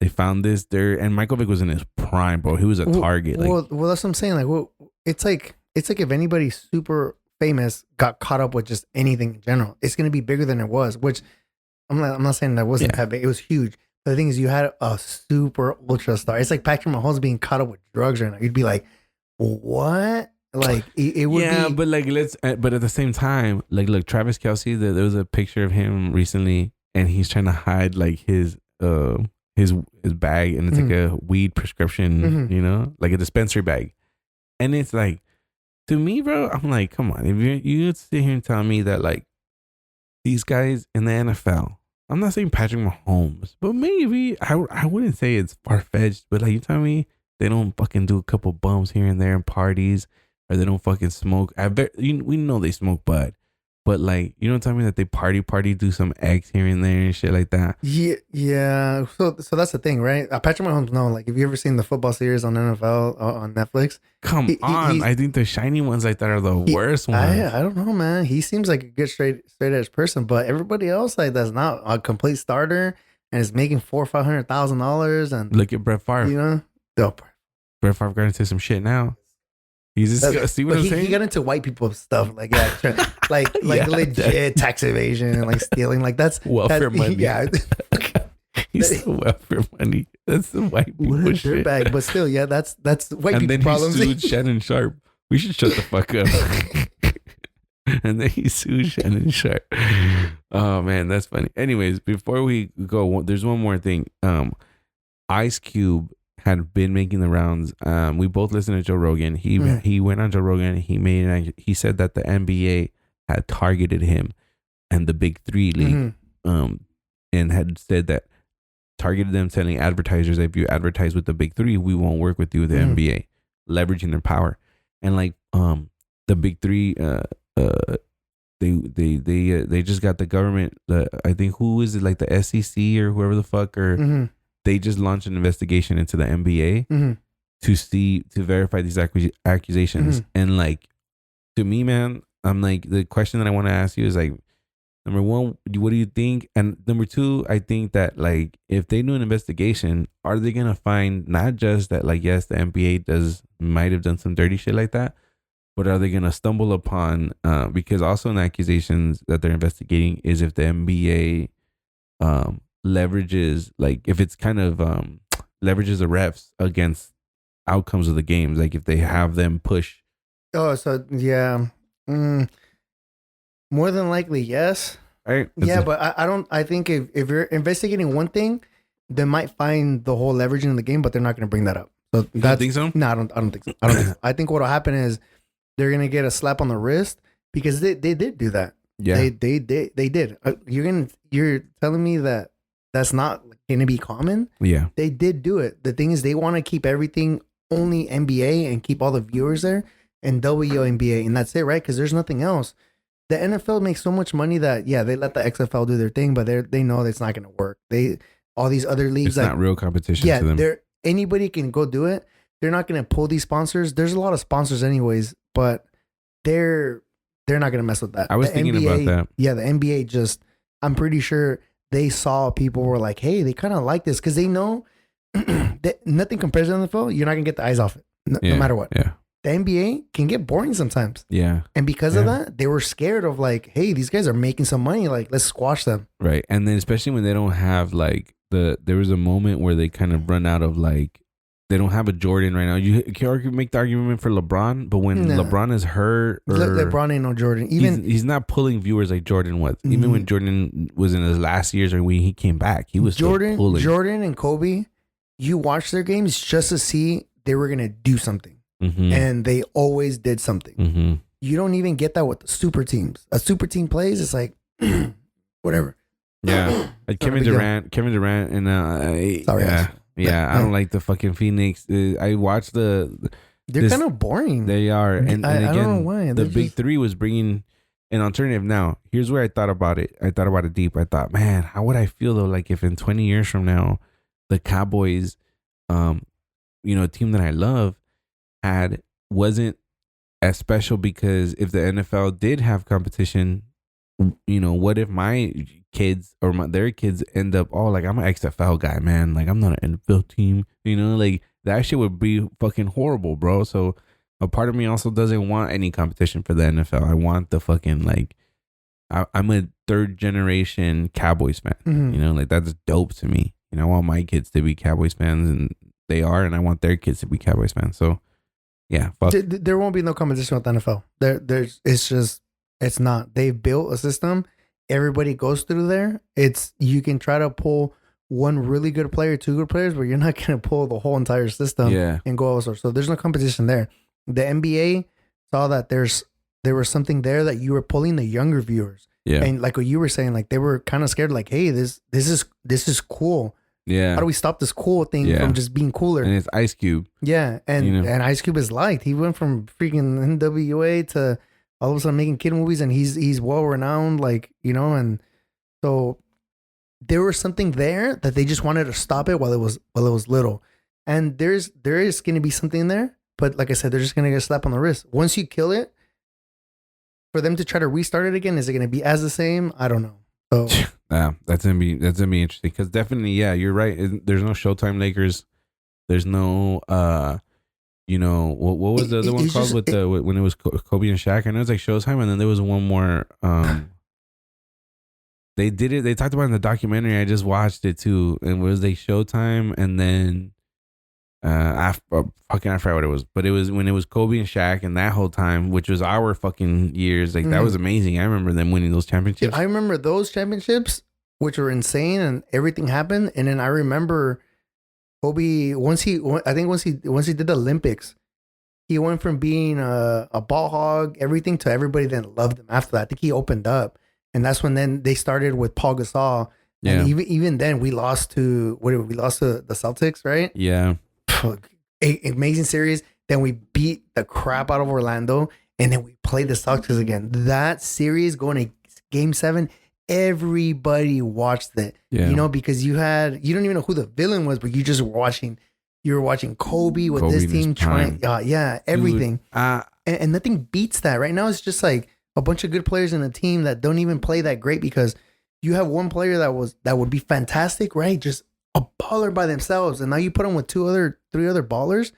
they found this there, and Michael Vick was in his prime, bro. He was a target. Like, well, that's what I'm saying. Like, well, it's like if anybody super famous got caught up with just anything in general, it's gonna be bigger than it was. Which I'm not saying that wasn't that big. It was huge. But the thing is, you had a super ultra star. It's like Patrick Mahomes being caught up with drugs right now. You'd be like, what? Like it would be. But like but at the same time, like look, Travis Kelce. There was a picture of him recently, and he's trying to hide like his bag, and it's like a weed prescription, you know, like a dispensary bag, and it's like, to me, bro, I'm like, come on, if you sit here and tell me that like these guys in the NFL, I'm not saying Patrick Mahomes, but maybe I wouldn't say it's far fetched, but like you tell me they don't fucking do a couple bumps here and there in parties, or they don't fucking smoke. We know they smoke bud. But like, you don't tell me that they party, do some eggs here and there and shit like that. Yeah. So that's the thing, right? Patrick Mahomes, no. Like, have you ever seen the football series on NFL on Netflix? Come on, I think the shiny ones like that are the worst ones. I don't know, man. He seems like a good straight edge person, but everybody else like that's not a complete starter and is making $400,000-$500,000. And look at Brett Favre. You know, Brett Favre got into some shit now. He's just see what I'm saying. He got into white people stuff, like like legit tax evasion and like stealing, like that's welfare money. Yeah, he's still welfare money. That's the white people shit. Bag, but still, yeah, that's white people problems. And then he sued Shannon Sharp. We should shut the fuck up. And then he sued Shannon Sharp. Oh man, that's funny. Anyways, before we go, there's one more thing. Ice Cube had been making the rounds. We both listened to Joe Rogan. He went on Joe Rogan. He said that the NBA had targeted him and the Big Three league, and had said that targeted them, telling advertisers, if you advertise with the Big Three, we won't work with you with the NBA, leveraging their power. And like the Big Three, they just got the government. I think who is it, like the SEC or whoever the fuck or. They just launched an investigation into the NBA to verify these accusations. And like, to me, man, I'm like, the question that I want to ask you is like, number one, what do you think? And number two, I think that like, if they do an investigation, are they going to find not just that like, yes, the NBA might have done some dirty shit like that, but are they going to stumble upon, because also in the accusations that they're investigating is if the NBA, leverages, like if it's kind of leverages the refs against outcomes of the games, like if they have them push. Oh, so yeah, more than likely yes. Right. Yeah, but I think if you're investigating one thing, they might find the whole leveraging in the game, but they're not going to bring that up. So you don't think so? No, I don't think so. I don't think so. I think what'll happen is they're going to get a slap on the wrist because they did do that. Yeah, they did. You're telling me that that's not going to be common? Yeah. They did do it. The thing is, they want to keep everything only NBA and keep all the viewers there and WNBA, and that's it, right? Because there's nothing else. The NFL makes so much money that, yeah, they let the XFL do their thing, but they know that it's not going to work. All these other leagues, it's not real competition to them. Anybody can go do it. They're not going to pull these sponsors. There's a lot of sponsors anyways, but they're not going to mess with that. I was thinking about that. Yeah, the NBA just, I'm pretty sure they saw people were like, hey, they kind of like this because they know that nothing compares to the NFL. You're not going to get the eyes off it, no matter what. Yeah. The NBA can get boring sometimes. Yeah. And because of that, they were scared of like, hey, these guys are making some money. Like, let's squash them. Right. And then especially when they don't have like there was a moment where they kind of run out of like, they don't have a Jordan right now. You can make the argument for LeBron, but when LeBron is hurt, LeBron ain't no Jordan. Even he's not pulling viewers like Jordan was. Even when Jordan was in his last years or when he came back, he was Jordan. Still pulling. Jordan and Kobe, you watch their games just to see they were gonna do something, and they always did something. You don't even get that with the super teams. A super team plays, it's like whatever. Yeah, like Kevin Durant, and sorry. Yeah, I don't like the fucking Phoenix. I watched They're kind of boring. They are, and again, I don't know why. The Big Three was bringing an alternative. Now, here's where I thought about it. I thought about it deep. I thought, man, how would I feel though? Like if in 20 years from now, the Cowboys, a team that I love, wasn't as special because if the NFL did have competition, what if my kids or their kids end up all like, I'm an XFL guy, man. Like, I'm not an NFL team, like that shit would be fucking horrible, bro. So a part of me also doesn't want any competition for the NFL. I want the fucking like, I'm a third generation Cowboys fan, like that's dope to me. I want my kids to be Cowboys fans and they are, and I want their kids to be Cowboys fans. So yeah, fuck. There won't be no competition with the NFL. It's not. They've built a system. Everybody goes through there. You can try to pull one really good player, two good players, but you're not going to pull the whole entire system and go elsewhere. So there's no competition there. The NBA saw that there was something there that you were pulling the younger viewers. Yeah. And like what you were saying, like they were kind of scared, like, hey, this is cool. Yeah. How do we stop this cool thing from just being cooler? And it's Ice Cube. Yeah. And Ice Cube is liked. He went from freaking NWA to all of a sudden making kid movies, and he's well renowned, like, and so there was something there that they just wanted to stop it while it was little. And there is going to be something there, but like I said, they're just going to get a slap on the wrist. Once you kill it, for them to try to restart it again, is it going to be as the same? I don't know. So yeah, that's gonna be interesting because definitely, yeah, you're right. There's no Showtime Lakers. There's no what was the other one called when it was Kobe and Shaq? I know it's like Showtime, and then there was one more. They did it. They talked about it in the documentary. I just watched it too, and it was like Showtime, and then I forgot what it was, but it was when it was Kobe and Shaq, and that whole time, which was our fucking years, like that was amazing. I remember them winning those championships. I remember those championships, which were insane, and everything happened. And then I remember Kobe once he did the Olympics, he went from being a ball hog, everything, to everybody then loved him after that. I think he opened up, and that's when then they started with Paul Gasol. Yeah. And even then we lost to the Celtics, right? Yeah. Amazing series. Then we beat the crap out of Orlando, and then we played the Celtics again. That series going to Game 7, everybody watched it. Yeah. Because you don't even know who the villain was, but you were watching Kobe with this team trying, everything. Dude, and nothing beats that. Right now, it's just like a bunch of good players in a team that don't even play that great because you have one player that would be fantastic, right? Just a baller by themselves, and now you put them with three other ballers,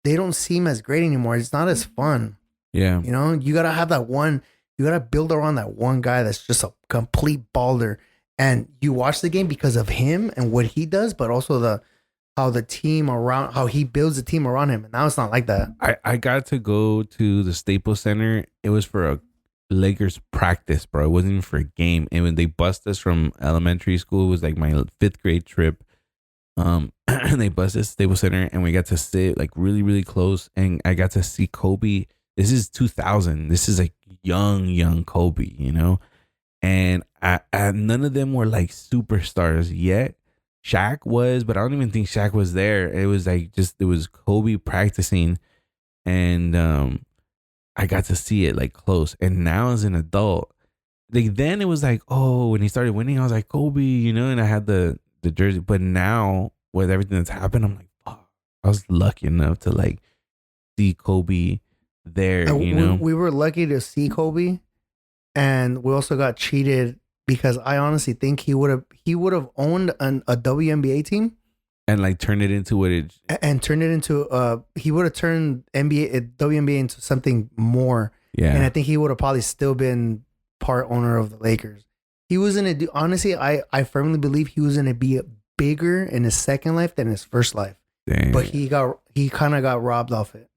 they don't seem as great anymore. It's not as fun. Yeah. You gotta have that one. You gotta build around that one guy that's just a complete baller, and you watch the game because of him and what he does, but also how he builds the team around him. And now it's not like that. I got to go to the Staples Center. It was for a Lakers practice, bro. It wasn't even for a game. And when they bust us from elementary school, it was like my 5th grade trip. And they bust us Staples Center, and we got to sit like really, really close. And I got to see Kobe. This is 2000. This is like young Kobe, And I none of them were like superstars yet. Shaq was, but I don't even think Shaq was there. It was like it was Kobe practicing, and I got to see it like close. And now as an adult, like then it was like, oh, when he started winning, I was like Kobe, and I had the jersey. But now with everything that's happened, I'm like, fuck, I was lucky enough to like see Kobe there. We were lucky to see Kobe, and we also got cheated because I honestly think he would have owned a WNBA team and like turned it into what it and turned it into he would have turned WNBA into something more. Yeah, and I think he would have probably still been part owner of the Lakers. He was gonna do, honestly, I firmly believe he was gonna be bigger in his second life than his first life. Dang. But he kind of got robbed off it,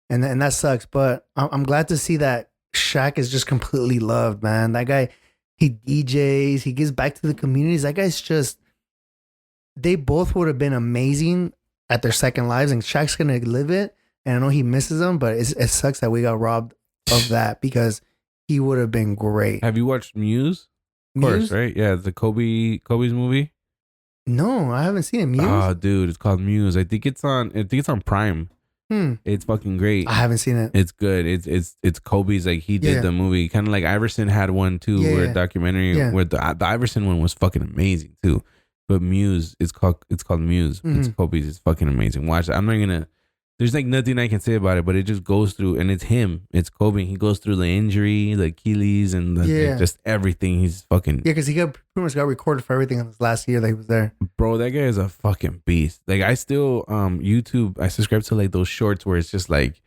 and that sucks. But I'm glad to see that Shaq is just completely loved, man. That guy, he DJs, he gives back to the communities. That guy's just, they both would have been amazing at their second lives, and Shaq's gonna live it. And I know he misses them, but it sucks that we got robbed of that because he would have been great. Have you watched Muse? Of course, right? Yeah, the Kobe's movie. No, I haven't seen it. Muse? Oh, dude, it's called Muse. I think it's on Prime. It's fucking great. I haven't seen it. It's good. It's Kobe's, like he did the movie. Kind of like Iverson had one too, where a documentary where the Iverson one was fucking amazing too. But Muse, it's called Muse. It's Kobe's. It's fucking amazing. Watch it. I'm not gonna there's like nothing I can say about it, but it just goes through, and it's him. It's Kobe. He goes through the injury, the Achilles, and just everything. He's fucking because he pretty much got recorded for everything in his last year that he was there. Bro, that guy is a fucking beast. Like I still YouTube. I subscribe to like those shorts where it's just like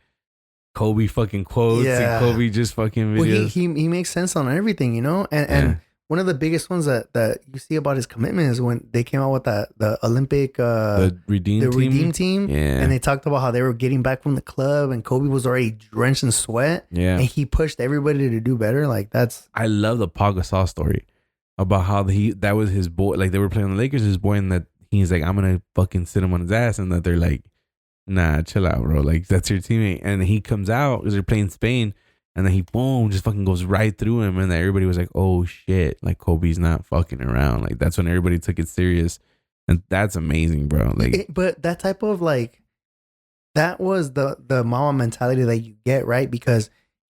Kobe fucking quotes and Kobe just fucking videos. Well, he makes sense on everything, you know, and one of the biggest ones that you see about his commitment is when they came out with the Olympic the Redeem team, and they talked about how they were getting back from the club, and Kobe was already drenched in sweat, and he pushed everybody to do better. Like I love the Pau Gasol story about how that was his boy. Like they were playing the Lakers, his boy, and that he's like, I'm gonna fucking sit him on his ass, and that they're like, nah, chill out, bro. Like that's your teammate, and he comes out because they're playing Spain. And then he boom just fucking goes right through him, and then everybody was like, "Oh shit!" Like Kobe's not fucking around. Like that's when everybody took it serious, and that's amazing, bro. Like, but that type of like, that was the mama mentality that you get, right? Because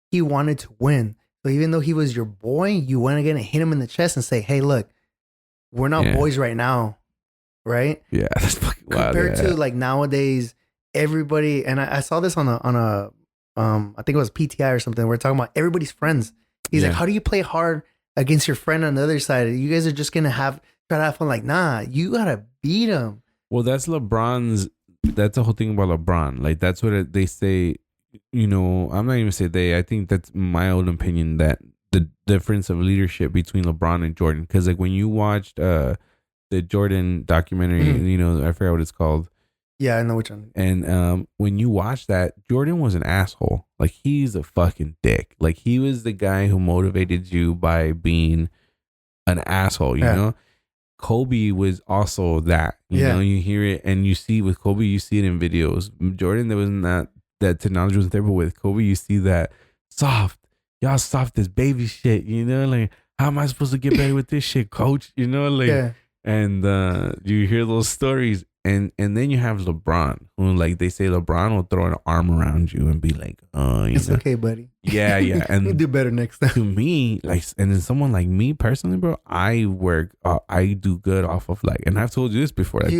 he wanted to win. So even though he was your boy, you went again and hit him in the chest and say, "Hey, look, we're not boys right now, right?" Yeah, that's fucking wild. Compared to like nowadays, everybody, and I saw this on a I think it was PTI or something. We're talking about everybody's friends. He's like, how do you play hard against your friend on the other side? You guys are just gonna try to have fun. Like, nah, you gotta beat him. Well, that's LeBron's. That's the whole thing about LeBron. Like, that's what they say. You know, I'm not even say they. I think that's my own opinion, that the difference of leadership between LeBron and Jordan. Because like when you watched the Jordan documentary, you know, I forgot what it's called. Yeah, I know which one. And when you watch that, Jordan was an asshole. Like, he's a fucking dick. Like, he was the guy who motivated you by being an asshole, you know? Kobe was also that. You know, you hear it and you see with Kobe, you see it in videos. Jordan, there wasn't that technology wasn't there, but with Kobe, you see that soft. Y'all soft as baby shit, you know? Like, how am I supposed to get better with this shit, coach? You know, like, and you hear those stories. And then you have LeBron, who, like, they say LeBron will throw an arm around you and be like, it's okay, buddy. Yeah. And you do better next time. To me, like, and then someone like me personally, bro, I do good off of, like, and I've told you this before, like,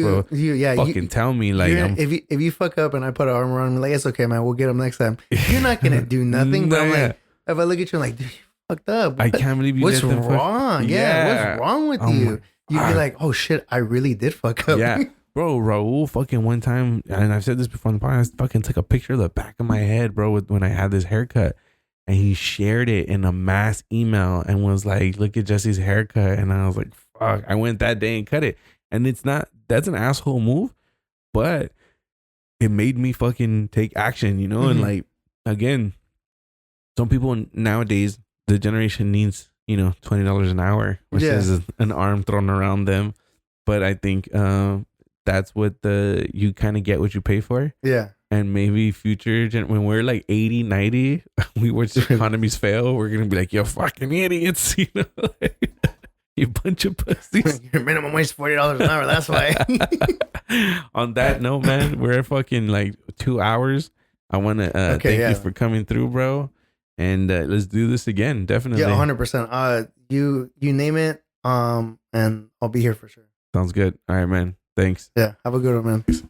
tell me, like, if you fuck up and I put an arm around me, like, it's okay, man, we'll get him next time. You're not gonna do nothing. But I'm like, if I look at you, I'm like, dude, you fucked up. I can't believe you. What's wrong? What's wrong with you? You'd be like, oh shit, I really did fuck up. Yeah. Bro, Raul fucking one time, and I've said this before on the podcast, fucking took a picture of the back of my head, bro, when I had this haircut. And he shared it in a mass email and was like, look at Jesse's haircut. And I was like, fuck. I went that day and cut it. And that's an asshole move, but it made me fucking take action, you know? And like, again, some people nowadays, the generation needs, you know, $20 an hour, which is an arm thrown around them. But I think, that's what you kind of get what you pay for. Yeah. And maybe when we're like 80, 90, we watch the economies fail, we're going to be like, you fucking idiots. You know, like, you bunch of pussies. Your minimum wage is $40 an hour. That's why. On that note, man, we're fucking like 2 hours. I want to thank you for coming through, bro. And let's do this again. Definitely. Yeah, 100%. You name it. And I'll be here for sure. Sounds good. All right, man. Thanks. Yeah. Have a good one, man.